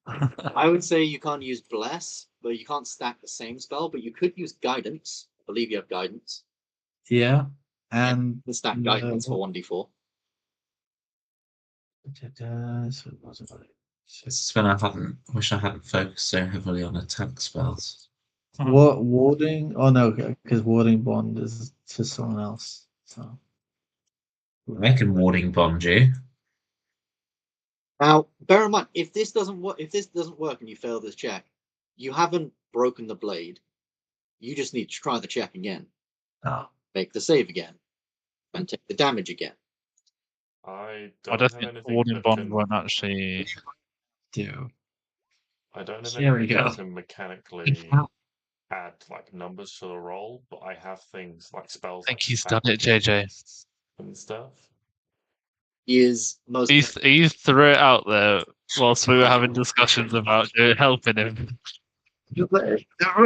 I would say you can't use bless, but you can't stack the same spell. But you could use guidance. I believe you have guidance. Yeah, and You can stack guidance for 1d4. So it wasn't like- This is when I wish I hadn't focused so heavily on attack spells. What warding? Oh no, because warding bond is to someone else. So I can warding bond you. Now, bear in mind, if this doesn't work, and you fail this check, you haven't broken the blade. You just need to try the check again. oh, Make the save again, and take the damage again. I I don't don't have think anything Warden that Bond can. won't actually. do. I don't have There we anything go. that can mechanically add like numbers to the roll, but I have things like spells. I think like he's done it, JJ. and stuff. He is most. He threw it out there whilst we were having discussions about helping him.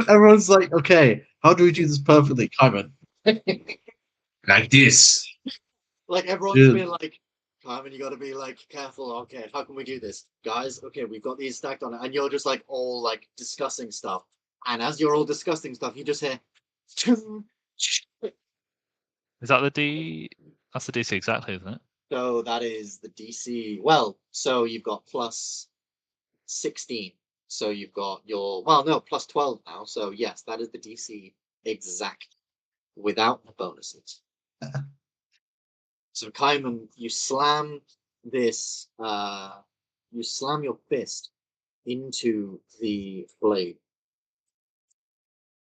Everyone's like, okay, how do we do this perfectly, Simon? Like this. Like everyone's been like, Carmen, you got to be like careful. Okay, how can we do this, guys? Okay, we've got these stacked on it, and you're just like all like discussing stuff. And as you're all discussing stuff, you just hear. Is that the D? That's the DC exactly, isn't it? So that is the DC. Well, so you've got plus 16. So you've got plus 12 now. So yes, that is the DC exact without the bonuses. So Kaiman, you slam this, you slam your fist into the blade.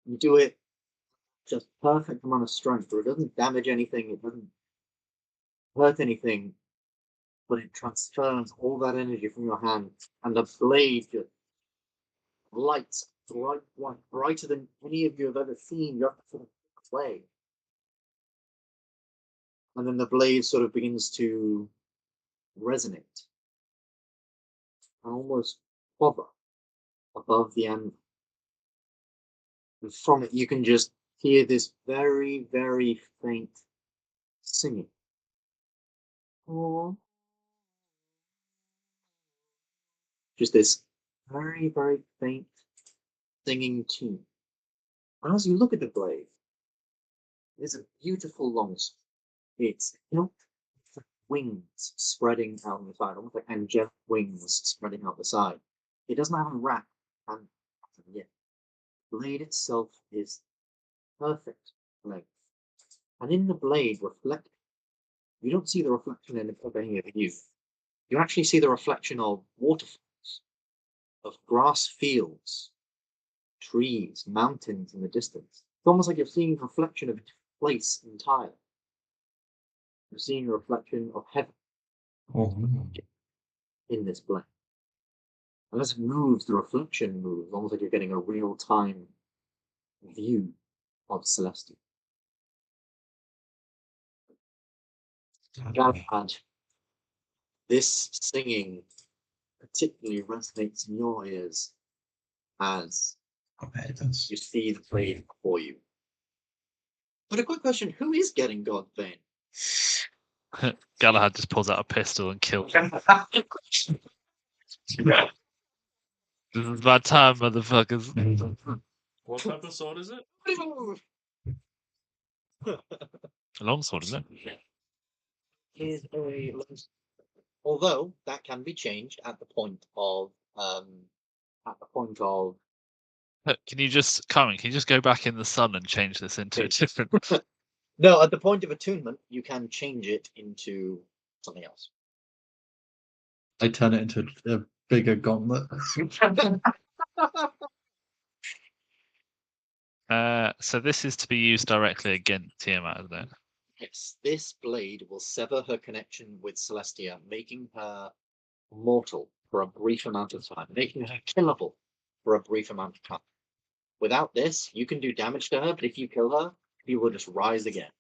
You do it just perfect amount of strength, where it doesn't damage anything, it doesn't hurt anything, but it transfers all that energy from your hand, and the blade just lights brighter than any of you have ever seen. You're sort of play. And then the blade sort of begins to resonate and almost hover above the anvil. And from it, you can just hear this very, very faint singing. Aww. Just this very, very faint singing tune. And as you look at the blade, it's a beautiful long sword. It's hilt with wings spreading out on the side, almost like angelic wings spreading out the side. It doesn't have a wrap and yet. The blade itself is perfect length and in the blade reflect. You don't see the reflection of any of you. You actually see the reflection of waterfalls, of grass fields, trees, mountains in the distance. It's almost like you're seeing a reflection of a place entirely. You're seeing a reflection of heaven in this blade. And as it moves, the reflection moves, almost like you're getting a real-time view of Celestial. Galahad, this singing particularly resonates in your ears as I bet it does. you see the blade before you. But a quick question, who is getting Godbane? Galahad just pulls out a pistol and kills him. This is my time, motherfuckers. What type of sword is it? A longsword, isn't it? Is a although that can be changed at the point of Look, can you just, Carmen, can you just go back in the sun and change this into a different... no, at the point of attunement you can change it into something else. I turn it into a bigger gauntlet. So this is to be used directly against Tiamat, isn't it? Yes, this blade will sever her connection with Celestia, making her mortal for a brief amount of time, making her killable for a brief amount of time. Without this, you can do damage to her, but if you kill her, she will just rise again.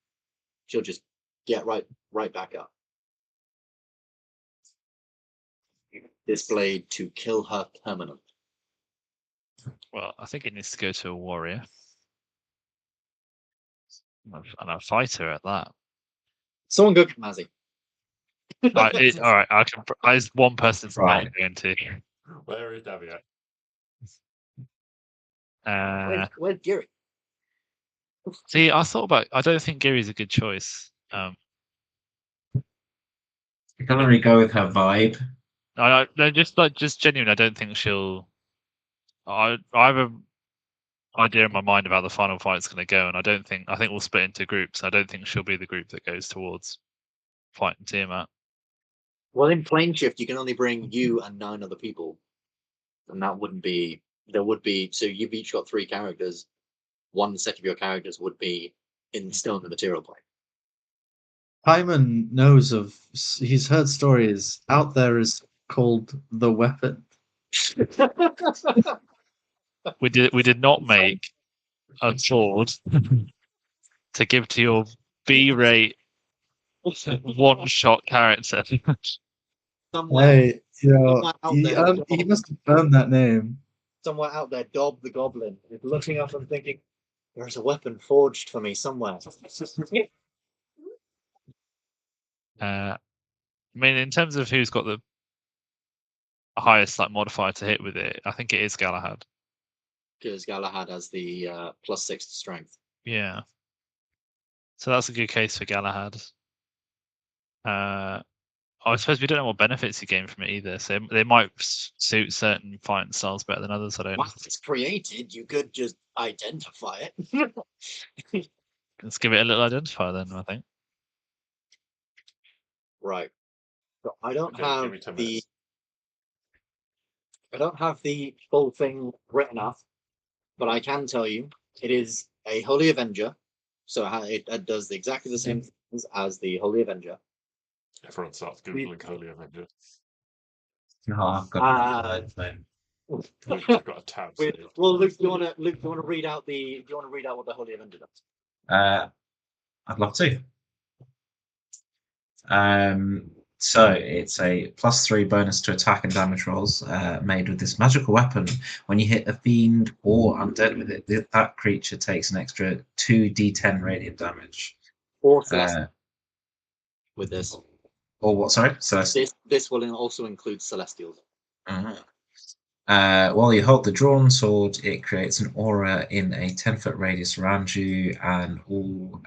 She'll just get right back up. This blade to kill her permanently. Well, I think it needs to go to a warrior. And a fighter at that. Someone go get Mazzy. All right, I can. There's one person from Right. going to. Where is Daviat? Where's Giri? See, I thought about. I don't think Giri's a good choice. I can only go with her vibe. No, just genuine. I don't think she'll. I have an idea in my mind of how the final fight's going to go, and I think we'll split into groups. I don't think she'll be the group that goes towards fighting Tiamat. Well, in plane shift, you can only bring you and 9 other people, and that wouldn't be. There would be. So you've each got 3 characters. One set of your characters would be in stone the material plane. Hyman knows of. He's heard stories. Out there is called the weapon. We did not make a sword to give to your B-rate one-shot character. Somewhere, Hey, somewhere out he there, must have earned that name. somewhere out there, Dob the Goblin is looking up and thinking, "There's a weapon forged for me somewhere." I mean, in terms of who's got the highest modifier to hit with it, I think it is Galahad. Because Galahad has the +6 to strength. Yeah. So that's a good case for Galahad. I suppose we don't know what benefits you gain from it either. So they might suit certain fighting styles better than others. I don't know. Once it's created, you could just identify it. Let's give it a little identifier then, I think. Right. So I don't Okay, give me 10 minutes. I don't have the full thing written up, but I can tell you it is a Holy Avenger. So it does exactly the same things as the Holy Avenger. Everyone starts googling Holy Avenger. No, I've got then. I've got a tab. Wait, well, Luke, do you want to read out what the Holy Avenger does? I'd love to. So it's a +3 bonus to attack and damage rolls made with this magical weapon. When you hit a fiend or undead with it, that creature takes an extra 2d10 radiant damage. Or Celestial with this. Or what? Sorry, Celestial. This will also include Celestials. While you hold the drawn sword, it creates an aura in a 10-foot radius around you, and all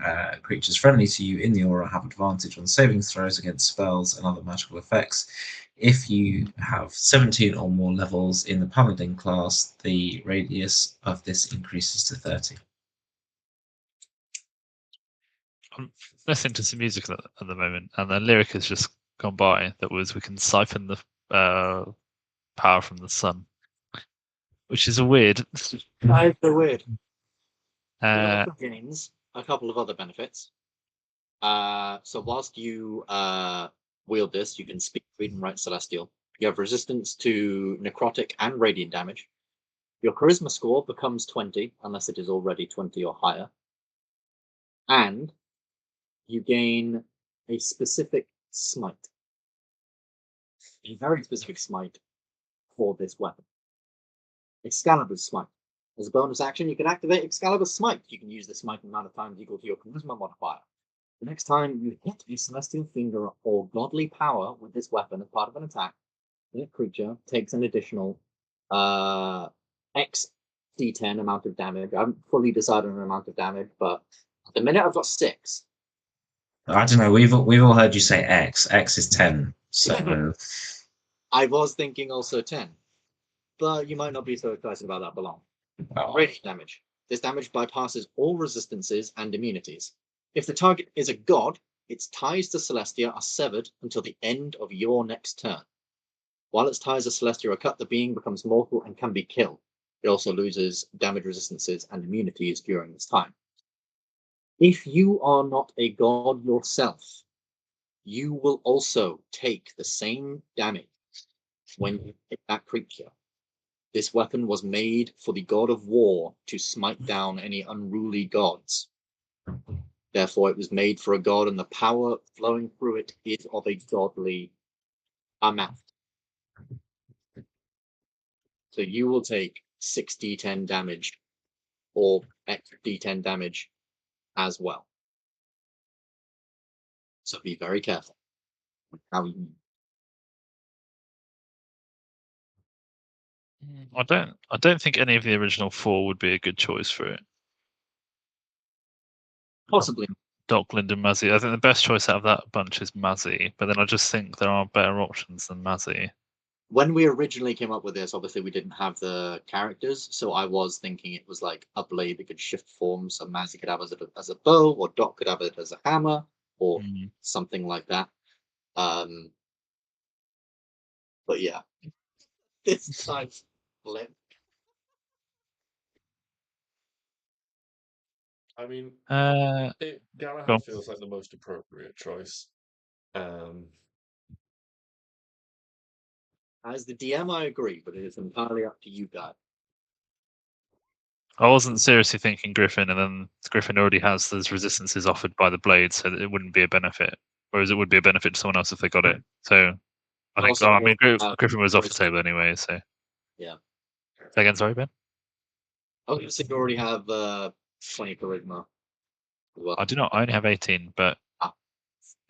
creatures friendly to you in the aura have advantage on saving throws against spells and other magical effects. If you have 17 or more levels in the paladin class, the radius of this increases to 30. I'm listening to some music at the moment, and the lyric has just gone by that was we can siphon the power from the sun, which is a weird. That is so weird. It Uh, also gains a couple of other benefits. So whilst you wield this, you can speak, read, and write Celestial. You have resistance to necrotic and radiant damage. Your charisma score becomes 20, unless it is already 20 or higher. And you gain a specific smite. A very specific smite for this weapon. Excalibur's Smite. As a bonus action, you can activate Excalibur's Smite. You can use the smite amount of times equal to your charisma modifier. The next time you hit a celestial finger or godly power with this weapon as part of an attack, the creature takes an additional X d10 amount of damage. I haven't fully decided on an amount of damage, but at the minute I've got 6. I don't know. We've all heard you say X. X is 10. So I was thinking also 10, but you might not be so excited about that, Belong. Radiant damage. This damage bypasses all resistances and immunities. If the target is a god, its ties to Celestia are severed until the end of your next turn. While its ties to Celestia are cut, the being becomes mortal and can be killed. It also loses damage resistances and immunities during this time. If you are not a god yourself, you will also take the same damage when you hit that creature. This weapon was made for the god of war to smite down any unruly gods. Therefore, it was made for a god, and the power flowing through it is of a godly amount. So you will take 6d10 damage, or extra d10 damage as well. So be very careful with how you. I don't think any of the original 4 would be a good choice for it. Possibly. Dockland and Mazzy. I think the best choice out of that bunch is Mazzy, but then I just think there are better options than Mazzy. When we originally came up with this, obviously we didn't have the characters, so I was thinking it was like a blade that could shift forms, so Mazzy could have it as a bow, or Doc could have it as a hammer, or something like that. But yeah, this time flip. I mean, Go Galahad on. feels like the most appropriate choice. As the DM, I agree, but it is entirely up to you guys. I wasn't seriously thinking Griffin, and then Griffin already has those resistances offered by the blade, so that it wouldn't be a benefit. Whereas it would be a benefit to someone else if they got it. So I think. Also, I mean, Griffin was off the table anyway. So yeah. Say again, sorry, Ben. Oh, you said you already have 20 charisma. Well, I do not. I only have 18, but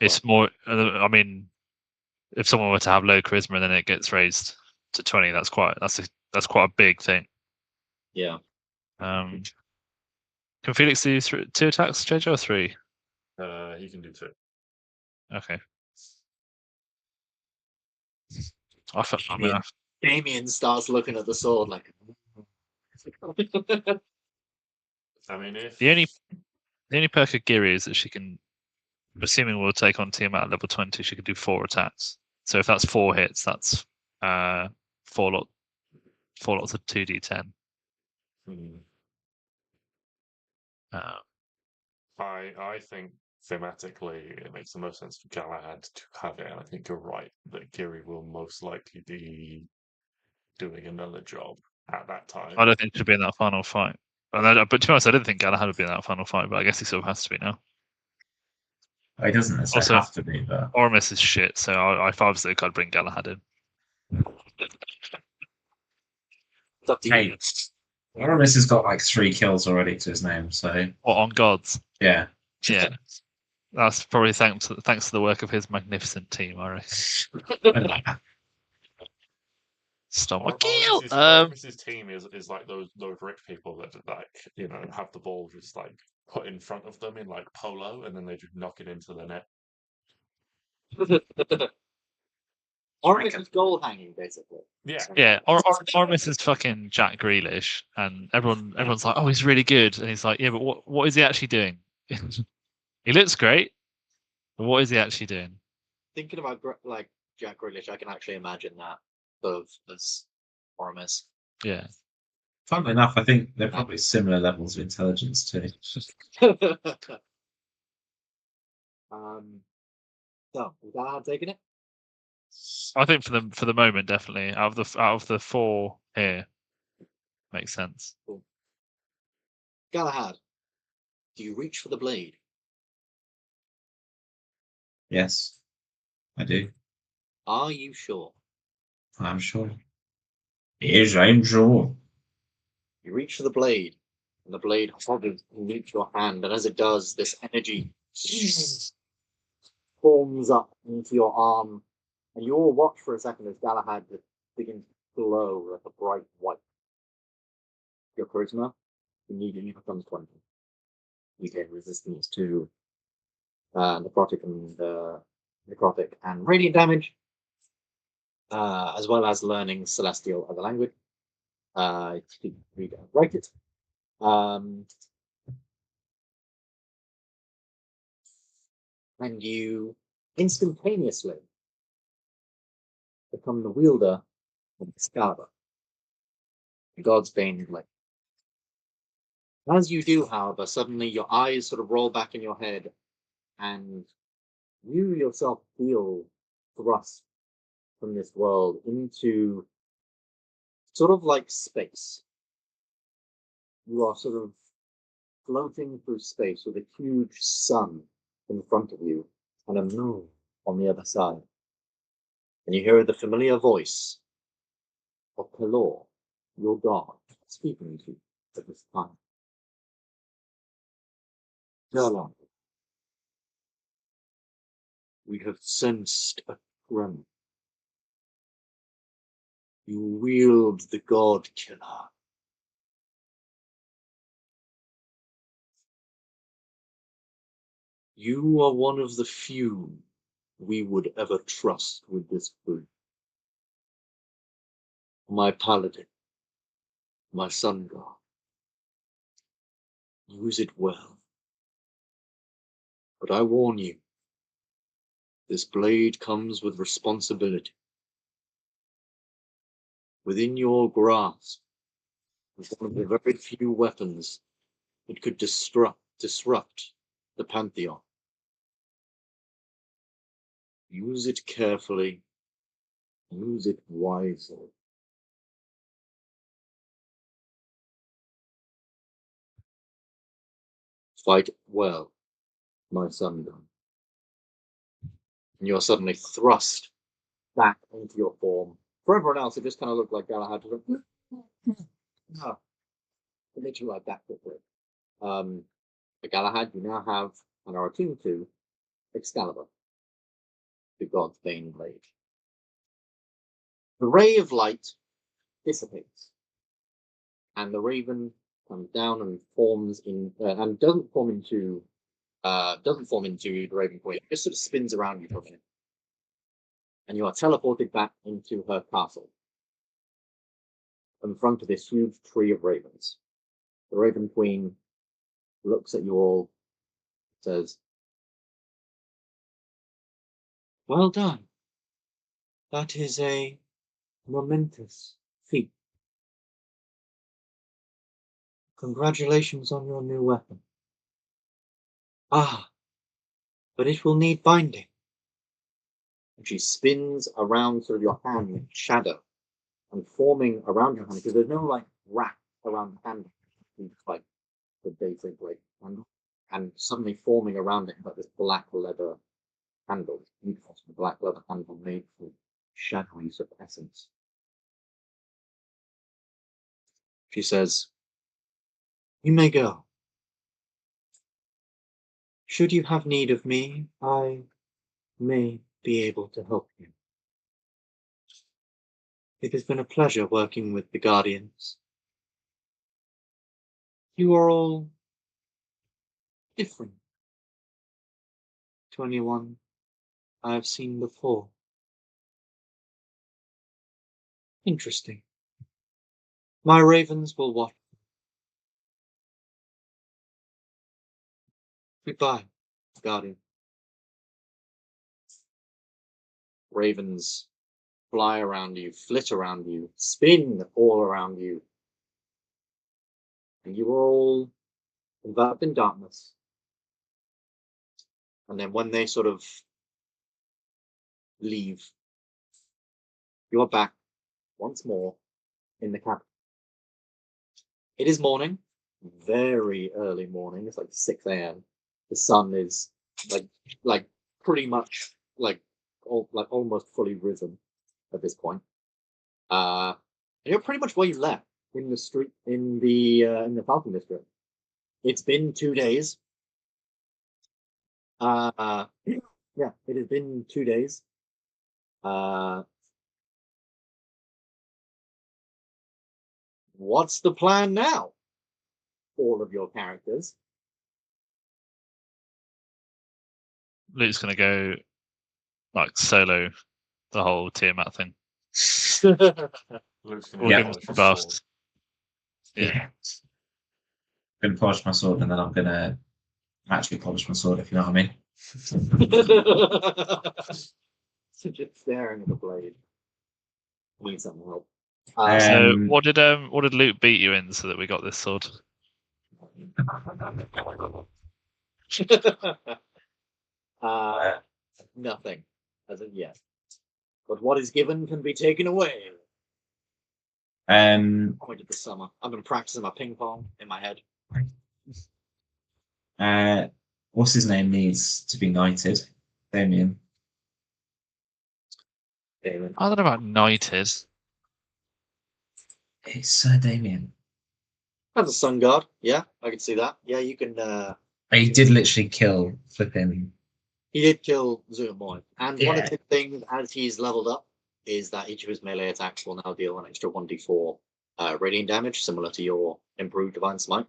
it's more. I mean, if someone were to have low charisma and then it gets raised to 20, that's quite a big thing. Yeah. Can Felix do 2 attacks, JJ, or 3? He can do 2. Okay. Damien starts looking at the sword like. I mean, if the only perk of Giri is that she can, assuming we'll take on Tiamat at level 20, she can do 4 attacks. So if that's 4 hits, that's 4 lots of 2d10. I think thematically it makes the most sense for Galahad to have it, and I think you're right that Giri will most likely be doing another job at that time. I don't think she'll be in that final fight. But to be honest, I didn't think Galahad would be in that final fight, but I guess he sort of has to be now. He doesn't necessarily have to be, but Oramis is shit, so if I was Luke, I'd bring Galahad in. hey, Oramis has got like 3 kills already to his name, so What, on gods? yeah. Yeah. That's probably thanks to the work of his magnificent team, I reckon. Stop my kill! His team is like those rich people that like have the ball just like put in front of them in like polo, and then they just knock it into the net. Oramis is goal hanging, basically. Yeah. Oramis is fucking Jack Grealish, and everyone's like, oh, he's really good, and he's like, yeah, but what is he actually doing? He looks great, but what is he actually doing? Thinking about like Jack Grealish, I can actually imagine that of as Ormus. Yeah. Funnily enough, I think they're probably similar levels of intelligence too. So is Galahad taking it? I think for the moment, definitely out of the four here, makes sense. Galahad, do you reach for the blade? Yes, I do. Are you sure? I'm sure. Yes, I'm sure. You reach for the blade, and the blade hovers beneath your hand, and as it does, this energy forms up into your arm, and you all watch for a second as Galahad just begins to glow like a bright white. Your charisma immediately becomes 20. You gain resistance to necrotic and radiant damage, as well as learning celestial other language. You can read and write it. And you instantaneously become the wielder of Excalibur, the God's Bane blade. As you do, however, suddenly your eyes sort of roll back in your head, and you yourself feel thrust from this world into sort of like space. You are sort of floating through space with a huge sun in front of you and a moon on the other side. And you hear the familiar voice of Pelor, your god, speaking to you at this time. Galahad, we have sensed a tremor. You wield the god killer. You are one of the few we would ever trust with this food. My paladin, my sun god. Use it well. But I warn you, this blade comes with responsibility. Within your grasp is one of the very few weapons that could disrupt the Pantheon. Use it carefully. Use it wisely. Fight well, my son god. And you're suddenly thrust back into your form. For everyone else, it just kind of looked like Galahad. It makes you like that quickly. But Galahad, you now have and are attuned to Excalibur, the god's bane blade. The ray of light dissipates, and the raven comes down and forms in, and doesn't form into the raven queen. It just sort of spins around you for a minute, and you are teleported back into her castle in front of this huge tree of ravens. The Raven Queen looks at you all, says, "Well done. That is a momentous feat. Congratulations on your new weapon. Ah, but it will need binding." And she spins around sort of your hand in shadow and forming around your hand, because there's no like wrap around the hand. It's like the basic like handle. And suddenly forming around it like this black leather handle. It's beautiful, the black leather handle made from shadowy sort of essence. She says, "You may go. Should you have need of me, I may be able to help you. It has been a pleasure working with the Guardians. You are all different to anyone I have seen before. Interesting. My ravens will watch. Goodbye." Guardian. Ravens fly around you, flit around you, spin all around you. And you are all enveloped in darkness. And then when they sort of leave, you are back once more in the cabin. It is morning, very early morning. It's like 6 a.m. The sun is like pretty much almost fully risen at this point. And you're pretty much where you left in the street in the Falcon District. It's been 2 days. Yeah, it has been 2 days. What's the plan now? All of your characters. Luke's gonna go like solo the whole Tiamat thing. Luke's We'll going Yeah. give him to some buffs. Yeah. I'm gonna polish my sword and then I'm gonna actually polish my sword, if you know what I mean. So just staring at the blade. Need some help. So what did Luke beat you in so that we got this sword? Nothing as of yet. But what is given can be taken away. Point at the summer. I'm going to practice my ping pong in my head. What's his name needs to be knighted? Damien. Damon. I don't know about knighted. It's Sir Damien. That's a sun guard. Yeah, I can see that. Yeah, you can. He did literally kill flipping. He did kill Zuggotmoy. And one of Yeah. the things, as he's leveled up, is that each of his melee attacks will now deal an extra 1d4 radiant damage, similar to your improved Divine Smite.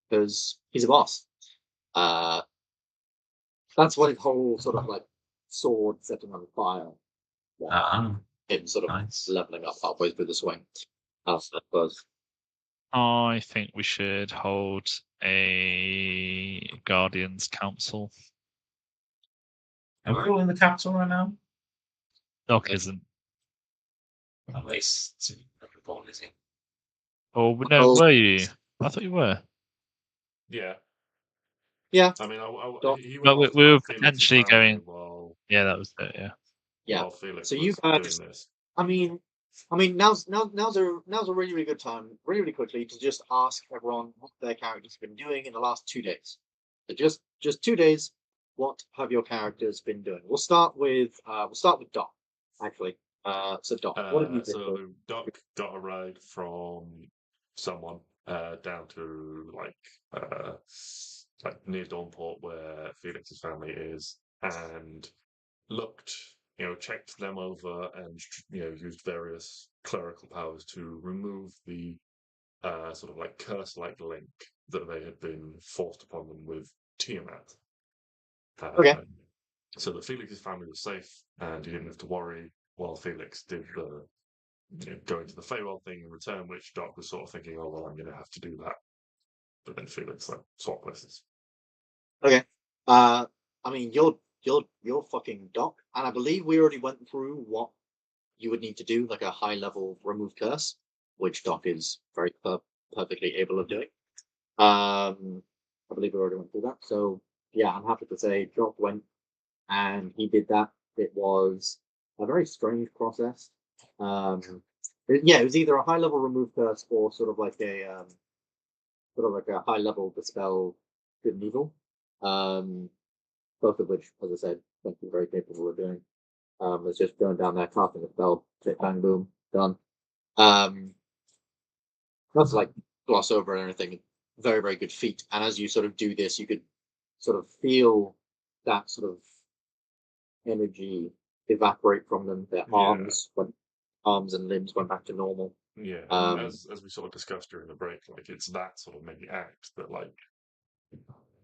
Because he's a boss. That's what his whole sort of like sword setting on fire. Him sort of Nice. leveling up halfway through the swing. I suppose. I think we should hold a Guardians Council. Are we all in the capital right now? Doc isn't. At least born, is he? Oh no, Well- were you? I thought you were. Yeah. Yeah. I mean, Doc- he Well, went we were off to Felix's potentially family going- while Yeah, that was it. Yeah. Yeah. Felix So was you guys- doing this. I mean, now's a really, really good time, really quickly, to just ask everyone what their characters have been doing in the last 2 days. So just 2 days. What have your characters been doing? We'll start with Doc, actually. So Doc, what have you been doing? So Doc got a ride from someone down to like near Dawnport where Felix's family is, and looked, checked them over, and used various clerical powers to remove the sort of like curse-like link that they had been forced upon them with Tiamat. Okay. So that Felix's family was safe, and he didn't have to worry while Felix did the going to the Feywild thing in return, which Doc was sort of thinking, oh well, I'm going to have to do that. But then Felix swapped places. Okay. I mean, you're fucking Doc, and I believe we already went through what you would need to do, like a high level remove curse, which Doc is very perfectly able of doing. I believe we already went through that. So yeah, I'm happy to say Doc went and he did that. It was a very strange process. It was either a high level remove curse or sort of like a high level dispel good and evil. Both of which, as I said, Doc is very capable of doing. It's just going down there, casting a spell, hit, bang, boom, done. Not to like gloss over anything. Very, very good feat. And as you sort of do this, you could sort of feel that sort of energy evaporate from them. Their arms and limbs went back to normal. Yeah, and as we sort of discussed during the break, like it's that sort of maybe act that like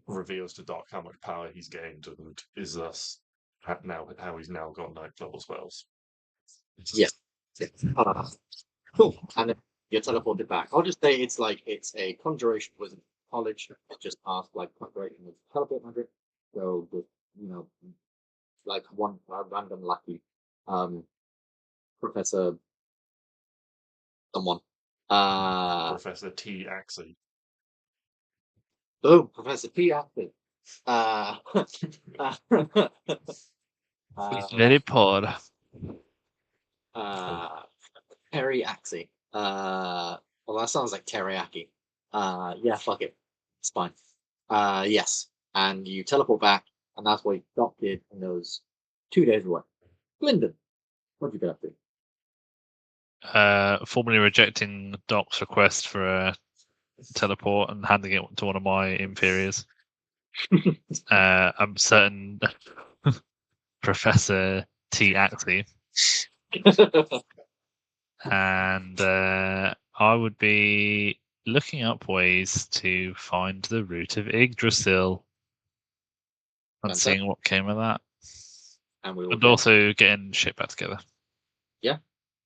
reveals to Doc how much power he's gained and is thus how he's now got 9th level spells. Yeah. Cool. And then you're teleported back. I'll just say it's a conjuration wizard college, just ask like preparation of teleport magic. So just like one random lucky Professor someone. Professor T. Axie. Boom, Professor P. Ackley. He's very poor. Terry Axie. Well, that sounds like teriyaki. Yeah, fuck it. It's fine. Yes. And you teleport back, and that's what you did in those 2 days away. Lyndon, what'd you get up to? Formally rejecting Doc's request for a teleport and handing it to one of my inferiors. I'm certain Professor T. Axley. And I would be looking up ways to find the root of Yggdrasil and Fantastic. seeing what came of that. And we will And get- also getting shit back together.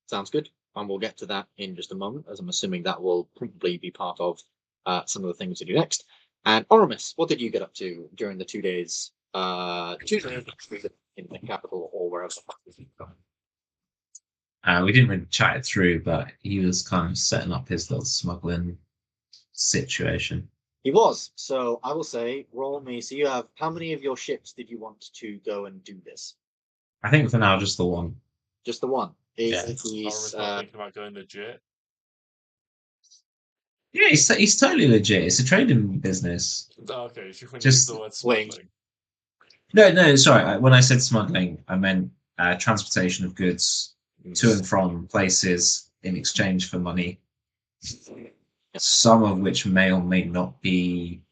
Sounds good. And we'll get to that in just a moment, as I'm assuming that will probably be part of some of the things to do next. And Oramus, what did you get up to during the 2 days? 2 days in the capital or wherever the fuck you go. We didn't really chat it through, but he was kind of setting up his little smuggling situation. He was. So I will say, roll me. So you have, how many of your ships did you want to go and do this? I think for now, just the one. Just the one. Yeah. He's, not thinking about going legit. Yeah, he's totally legit. It's a trading business. Oh, okay, so when Just you use the word wait. smuggling. No, sorry. When I said smuggling, I meant transportation of goods to and from places in exchange for money. Some of which may or may not be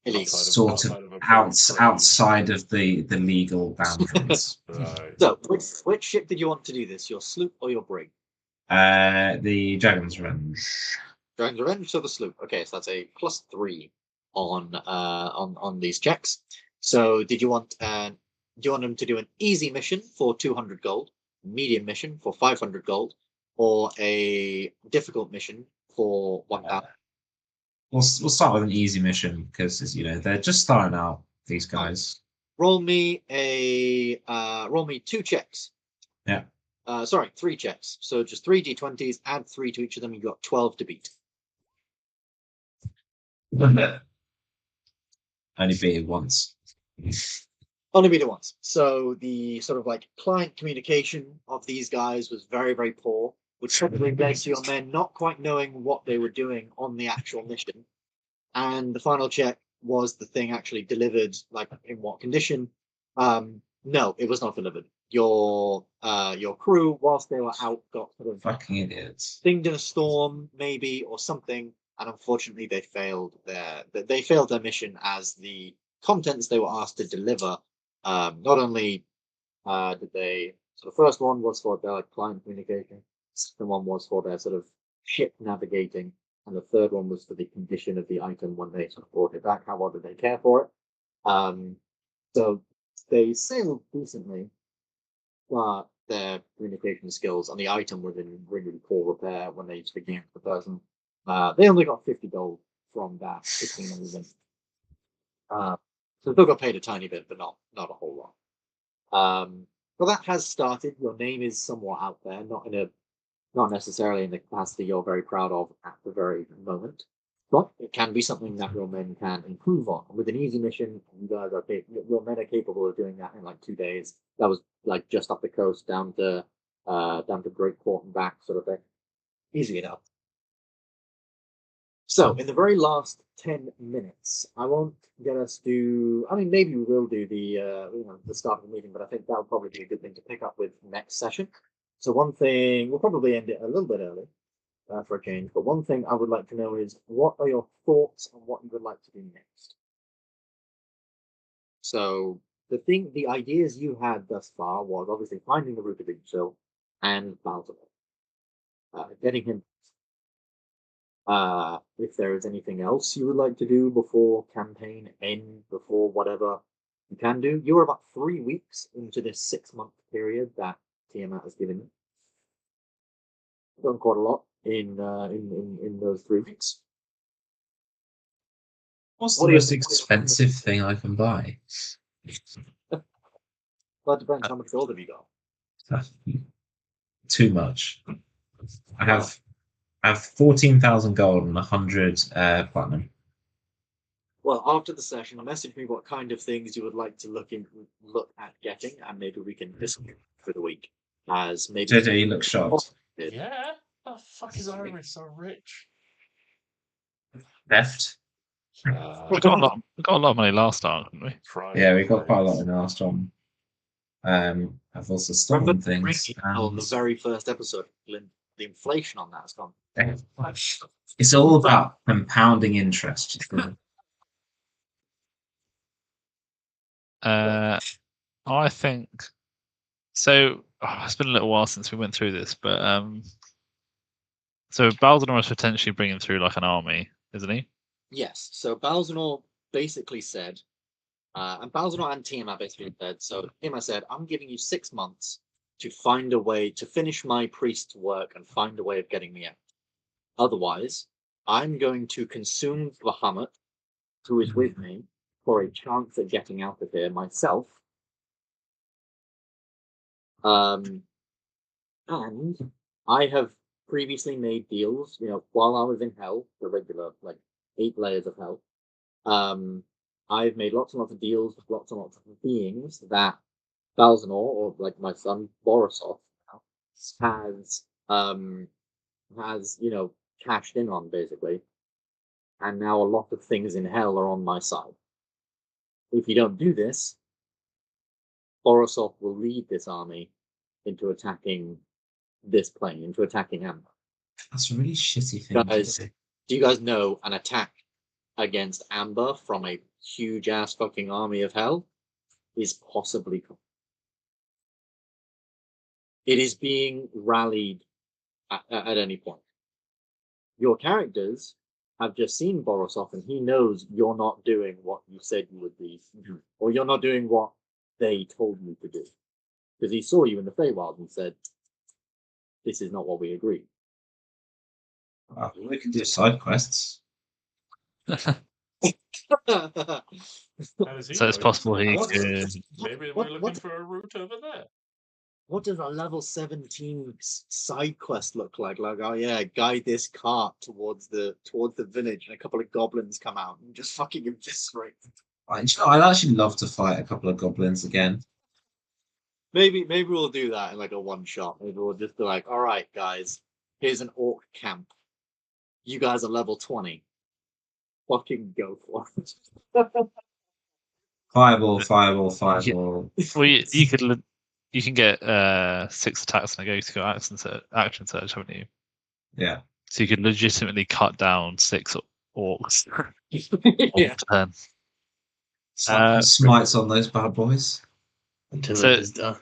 illegal. sort of outside of approved trade. outside of the legal boundaries. Right. So which ship did you want to do this? Your sloop or your brig? The Dragon's Revenge. Dragon's Revenge, so the sloop. Okay, so that's a +3 on these checks. So do you want them to do an easy mission for 200 gold, medium mission for 500 gold, or a difficult mission for 1,000? We'll start with an easy mission because they're just starting out. These guys. Roll me 2 checks. Yeah. Sorry, 3 checks. So just 3 d20s, add 3 to each of them. You got 12 to beat. Only beat it once. Only beat it once. So the sort of like client communication of these guys was very, very poor, which probably led to your men not quite knowing what they were doing on the actual mission. And the final check was the thing actually delivered, like in what condition? No, it was not delivered. Your crew, whilst they were out, got sort of Fucking idiots. stinged in a storm, maybe, or something, and unfortunately they failed their mission, as the contents they were asked to deliver. Not only did they, so the first one was for their client communication, second one was for their sort of ship navigating, and the third one was for the condition of the item when they sort of brought it back. How well did they care for it? So they sailed decently, but their communication skills and the item was in really poor repair when they began the person. They only got 50 gold from that between everything. So still got paid a tiny bit, but not a whole lot. Well, that has started. Your name is somewhat out there, not necessarily in the capacity you're very proud of at the very moment, but it can be something that your men can improve on. With an easy mission, you guys are your men are capable of doing that in like 2 days. That was like just up the coast down to Great Port and back, sort of thing. Easy enough. So, in the very last 10 minutes, I won't get us to. I mean, maybe we will do the start of the meeting, but I think that would probably be a good thing to pick up with next session. So, one thing we'll probably end it a little bit early for a change. But one thing I would like to know is, what are your thoughts on what you would like to do next? So, the ideas you had thus far was obviously finding the root of Yggdrasil and Baltimore, getting him. If there is anything else you would like to do before campaign end, before whatever you can do. You are about 3 weeks into this 6-month period that Tiamat has given you. Done quite a lot in those 3 weeks. What's What the do you- most expensive thing I can buy? Well, it depends how much gold have you got. Too much. I have 14,000 gold and 100 platinum. Well, after the session, message me what kind of things you would like to look at getting, and maybe we can discuss for the week. As maybe JJ, you look shocked. Yeah? The fuck is Irish so rich? Theft. We got a lot of money last time, didn't we? Yeah, we got quite a lot in the last one. I've also stolen Remember things. on the very first episode, the inflation on that has gone. It's all about compounding interest. I think so. It's been a little while since we went through this, but so Baldanor is potentially bringing through like an army, isn't he? Yes. So Balzanor basically said, and Balzanor and Tiamat basically said, so Tiamat said, I'm giving you 6 months to find a way to finish my priest's work and find a way of getting me out. Otherwise, I'm going to consume Bahamut, who is with me, for a chance at getting out of here myself. And I have previously made deals, while I was in hell, the regular, 8 layers of hell. I've made lots and lots of deals with lots and lots of beings that Balzanor, or like my son Borisov, has cashed in on basically, and now a lot of things in hell are on my side. If you don't do this, Borisov will lead this army into attacking this plane, into attacking Ambyr. That's a really shitty thing Guys, to do. do you guys know an attack against Ambyr from a huge ass fucking army of hell is possibly coming? It is being rallied at any point. Your characters have just seen Borisov, and he knows you're not doing what you said you would be, or you're not doing what they told you to do. Because he saw you in the Feywild and said, this is not what we agreed. We can do side quests. So it's possible he could. Maybe we're looking for a route over there. What does a level 17 side quest look like? Like, oh yeah, guide this cart towards the village, and a couple of goblins come out and just fucking eviscerate. I'd actually love to fight a couple of goblins again. Maybe we'll do that in like a one shot. Maybe we'll just be like, all right, guys, here's an orc camp. You guys are level 20. Fucking go for it. Fireball. Well, you can get 6 attacks and a go-to action surge, haven't you? Yeah. So you could legitimately cut down 6 orcs. Yeah. Turn. Smites on those bad boys. Until So- it is done.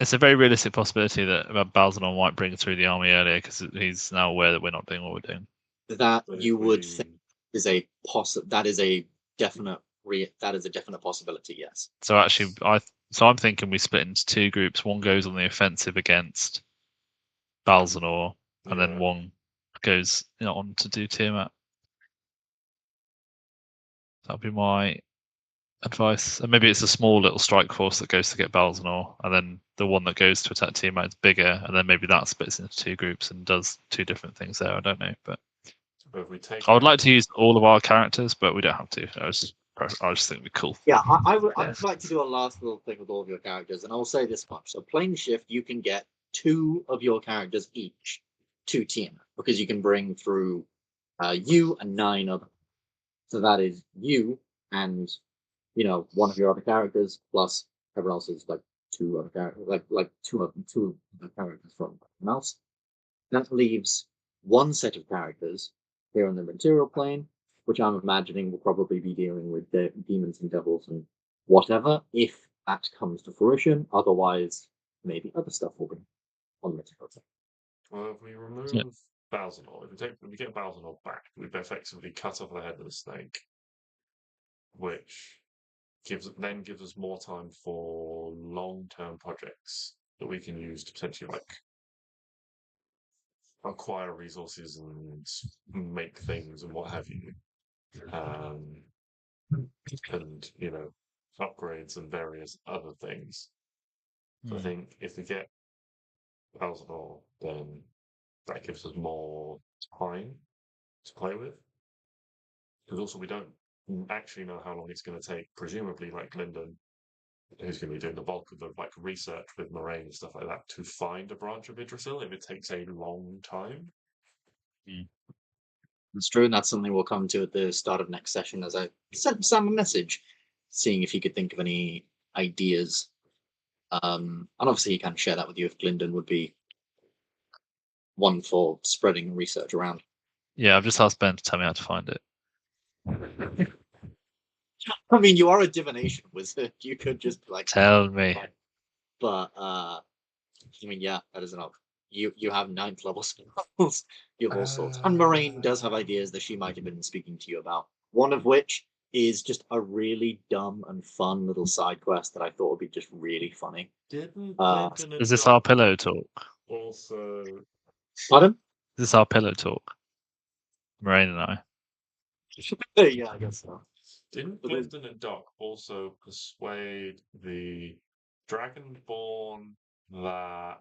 It's a very realistic possibility that Balzanor might bring through the army earlier because he's now aware that we're not doing what we're doing. That But you if would we- think is a that is a definite possibility. Yes. So actually, I'm thinking we split into 2 groups. One goes on the offensive against Balzanor, and then Yeah. one goes on to do Tiamat. That'd be my advice. And maybe it's a small little strike force that goes to get Balzanor, and then the one that goes to attack Tiamat is bigger, and then maybe that splits into 2 groups and does 2 different things there. I don't know, but But if we take I would like to use all of our characters, but we don't have to. I just think it'd be cool. Yeah, I'd like to do a last little thing with all of your characters, and I'll say this much: so plane shift, you can get 2 of your characters each to Tiamat, because you can bring through you and 9 others. So that is you and one of your other characters plus everyone else's 2 other characters, like two other characters from mouse. That leaves 1 set of characters here on the material plane, which I'm imagining will probably be dealing with the demons and devils and whatever, if that comes to fruition. Otherwise, maybe other stuff will be on the material plane. Well, if we remove Yeah. Balzanor, if we get Balzanor back, we've effectively cut off the head of the snake, which gives us more time for long-term projects that we can use to potentially acquire resources and make things and what have you. and upgrades and various other things. So I Hmm. think if we get Balsador, then that gives us more time to play with. Because also we don't actually know how long it's going to take. Presumably, like Lyndon, who's going to be doing the bulk of the research with Moraine and stuff like that, to find a branch of Yggdrasil if it takes a long time. It's true, and that's something we'll come to at the start of next session as I sent Sam a message, seeing if he could think of any ideas. And obviously he can share that with you if Glyndon would be one for spreading research around. Yeah, I've just asked Ben to tell me how to find it. I mean, you are a divination wizard. You could just be like, Tell me. but I mean, yeah, that is an option. You have 9th level spells. You have all sorts. And Moraine does have ideas that she might have been speaking to you about. One of which is just a really dumb and fun little side quest that I thought would be just really funny. Didn't Lyndon Is this our pillow talk? also? Pardon? Is this our pillow talk? Moraine and I. Yeah, I guess so. Didn't Glyndon and Doc also persuade the Dragonborn that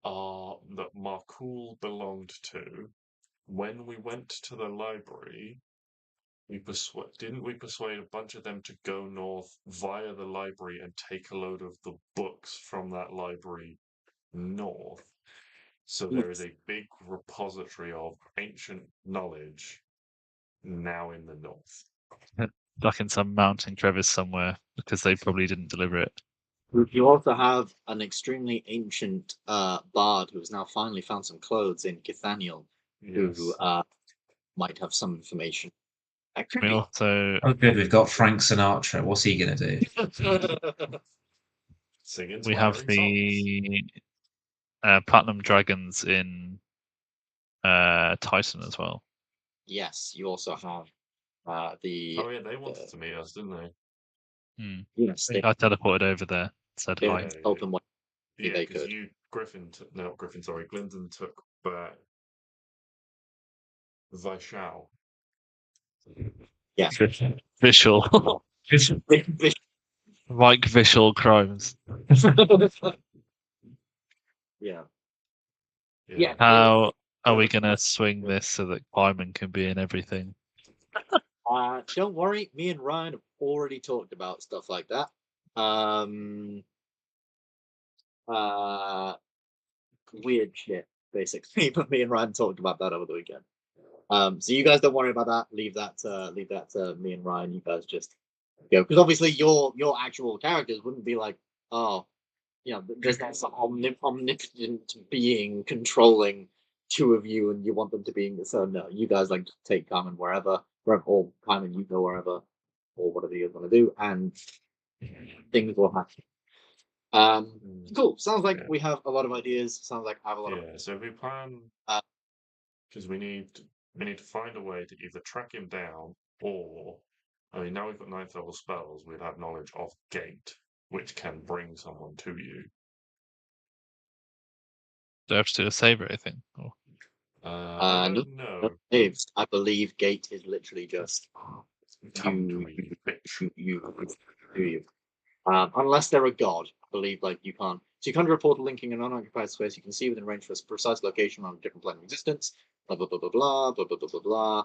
Markul belonged to? When we went to the library, didn't we persuade a bunch of them to go north via the library and take a load of the books from that library north? So there is a big repository of ancient knowledge now in the north. Stuck in some mountain crevice somewhere because they probably didn't deliver it. You also have an extremely ancient bard who has now finally found some clothes in Kithaniel, who might have some information. We also Oh, good. We've got Frank Sinatra. What's he going to do? Sing we have the Platinum Dragons in Titan as well. Yes, you also have the. Oh yeah, they wanted to meet us, didn't they? Yes, I teleported over there. Said hi. Told them what Yeah, they because could. Glyndon took back Vaishal. Yeah. Visual. Like visual crimes. Yeah. Yeah. How are we going to swing this so that Wyman can be in everything? Don't worry, me and Ryan have already talked about stuff like that. Weird shit, basically. But me and Ryan talked about that over the weekend. So you guys don't worry about that. Leave that to me and Ryan. You guys just go, because obviously your actual characters wouldn't be like, oh, there's not some omnipotent being controlling two of you, and you want them to be. So no, you guys like take Carmen wherever, or Carmen you go wherever, or whatever you want to do, and things will happen. Cool. Sounds like we have a lot of ideas. Sounds like I have a lot of. Yeah, so we plan because we need to find a way to either track him down or, I mean, now we've got 9th level spells, we'd have knowledge of gate, which can bring someone to you. Do I have to do a save or anything? Or... I don't know. I believe gate is literally just you. Unless they're a god, I believe you can't. So you can't report a linking an unoccupied space. You can see within range for a precise location on a different plane of existence. Blah blah blah blah blah blah blah blah blah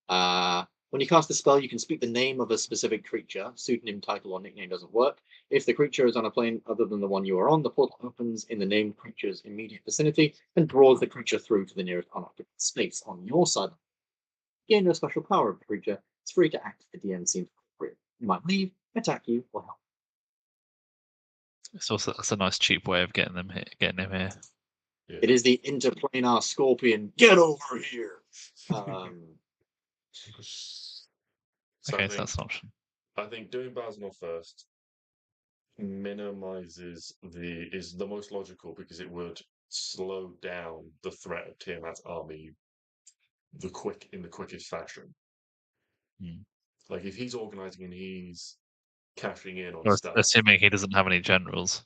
blah. When you cast a spell, you can speak the name of a specific creature. Pseudonym, title, or nickname doesn't work. If the creature is on a plane other than the one you are on, the portal opens in the named creature's immediate vicinity and draws the creature through to the nearest unoccupied space on your side. Gain a special power of the creature. It's free to act if the DM seems appropriate. You might leave, attack you, or help. That's a nice cheap way of getting him here. Yeah. It is the interplanar scorpion. Get over here. So Okay, so that's an option. I think doing Basnor first is the most logical because it would slow down the threat of Tiamat's army in the quickest fashion. Like if he's organizing and he's cashing in on stuff. Assuming he doesn't have any generals.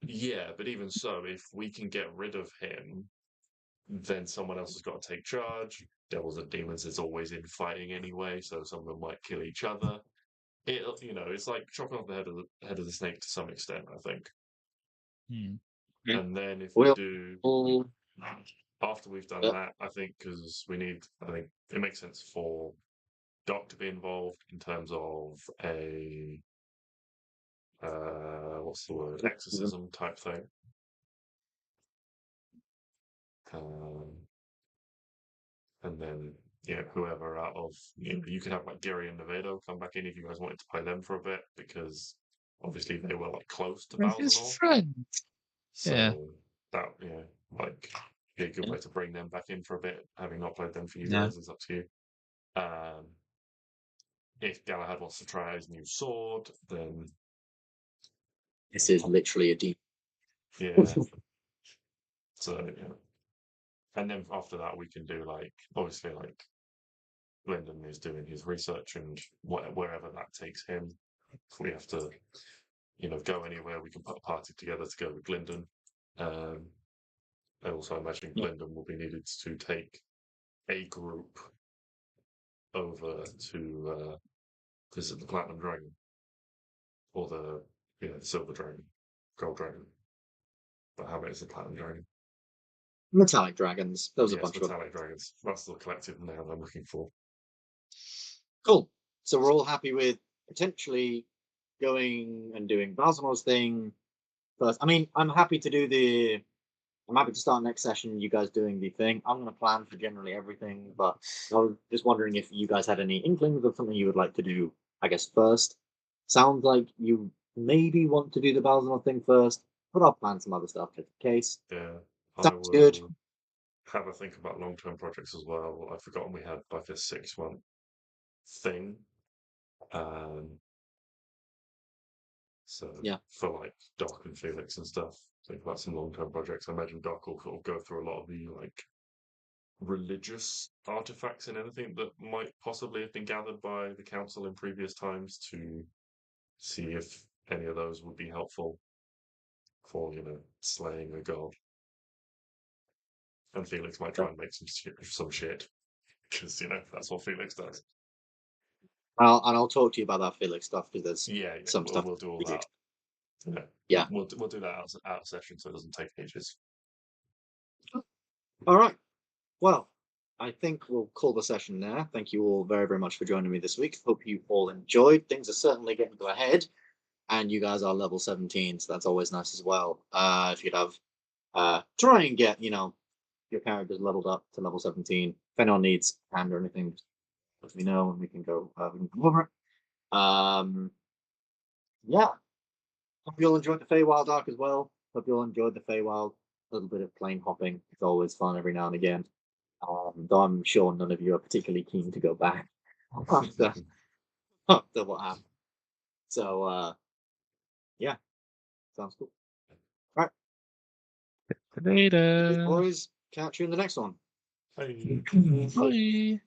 Yeah, but even so, if we can get rid of him then someone else has got to take charge. Devils and demons is always in fighting anyway, so some of them might kill each other. It's like chopping off the head of the snake to some extent, I think. Hmm. And then if we Well, do well, after we've done Yeah. that, I think I think it makes sense for Doc to be involved in terms of a what's the word, exorcism type thing. And then whoever out of you could have like Gary and Nevado come back in if you guys wanted to play them for a bit, because obviously they were like close to With his Balsamore. friend. So Yeah. that like be a good way to bring them back in for a bit, having not played them for you Yeah. guys. Is up to you. If Galahad wants to try his new sword, then this is literally a deep. yeah. So and then after that we can do like obviously like Lyndon is doing his research and wherever that takes him. If we have to go anywhere, we can put a party together to go with Lyndon. I also imagine Lyndon will be needed to take a group over to visit the Platinum Dragon or the Silver Dragon, Gold Dragon. But how about it's the Platinum Dragon? Metallic dragons. Those are a Yes, bunch of Metallic Dragons. That's the collective noun I'm looking for. Cool. So we're all happy with potentially going and doing Balsamore's thing first. I mean, I'm happy to start next session, you guys doing the thing. I'm going to plan for generally everything, but I was just wondering if you guys had any inklings of something you would like to do, I guess, first. Sounds like you maybe want to do the Balsamore thing first, but I'll plan some other stuff just in case. Yeah, Sounds I good. will have a think about long-term projects as well. I've forgotten we had like a 6-month thing. So Yeah. for like Doc and Felix and stuff, think about some long-term projects. I imagine Doc will sort of go through a lot of the like religious artifacts and anything that might possibly have been gathered by the council in previous times to see if any of those would be helpful for slaying a god. And Felix might try and make some shit because that's what Felix does. I'll talk to you about that Felix stuff because there's some stuff. We'll do all we did. that. Yeah. We'll do that out of session so it doesn't take ages. All right. Well, I think we'll call the session there. Thank you all very, very much for joining me this week. Hope you all enjoyed. Things are certainly getting to a head, and you guys are level 17, so that's always nice as well. If you'd have try and get your characters leveled up to level 17. If anyone needs a hand or anything, just let me know and we can go over it. Yeah. Hope you all enjoyed the Feywild arc as well. Hope you all enjoyed the Feywild. A little bit of plane hopping. It's always fun every now and again. Though I'm sure none of you are particularly keen to go back after what happened. So yeah, sounds cool. All right, Later. boys. Catch you in the next one. Hey. Bye.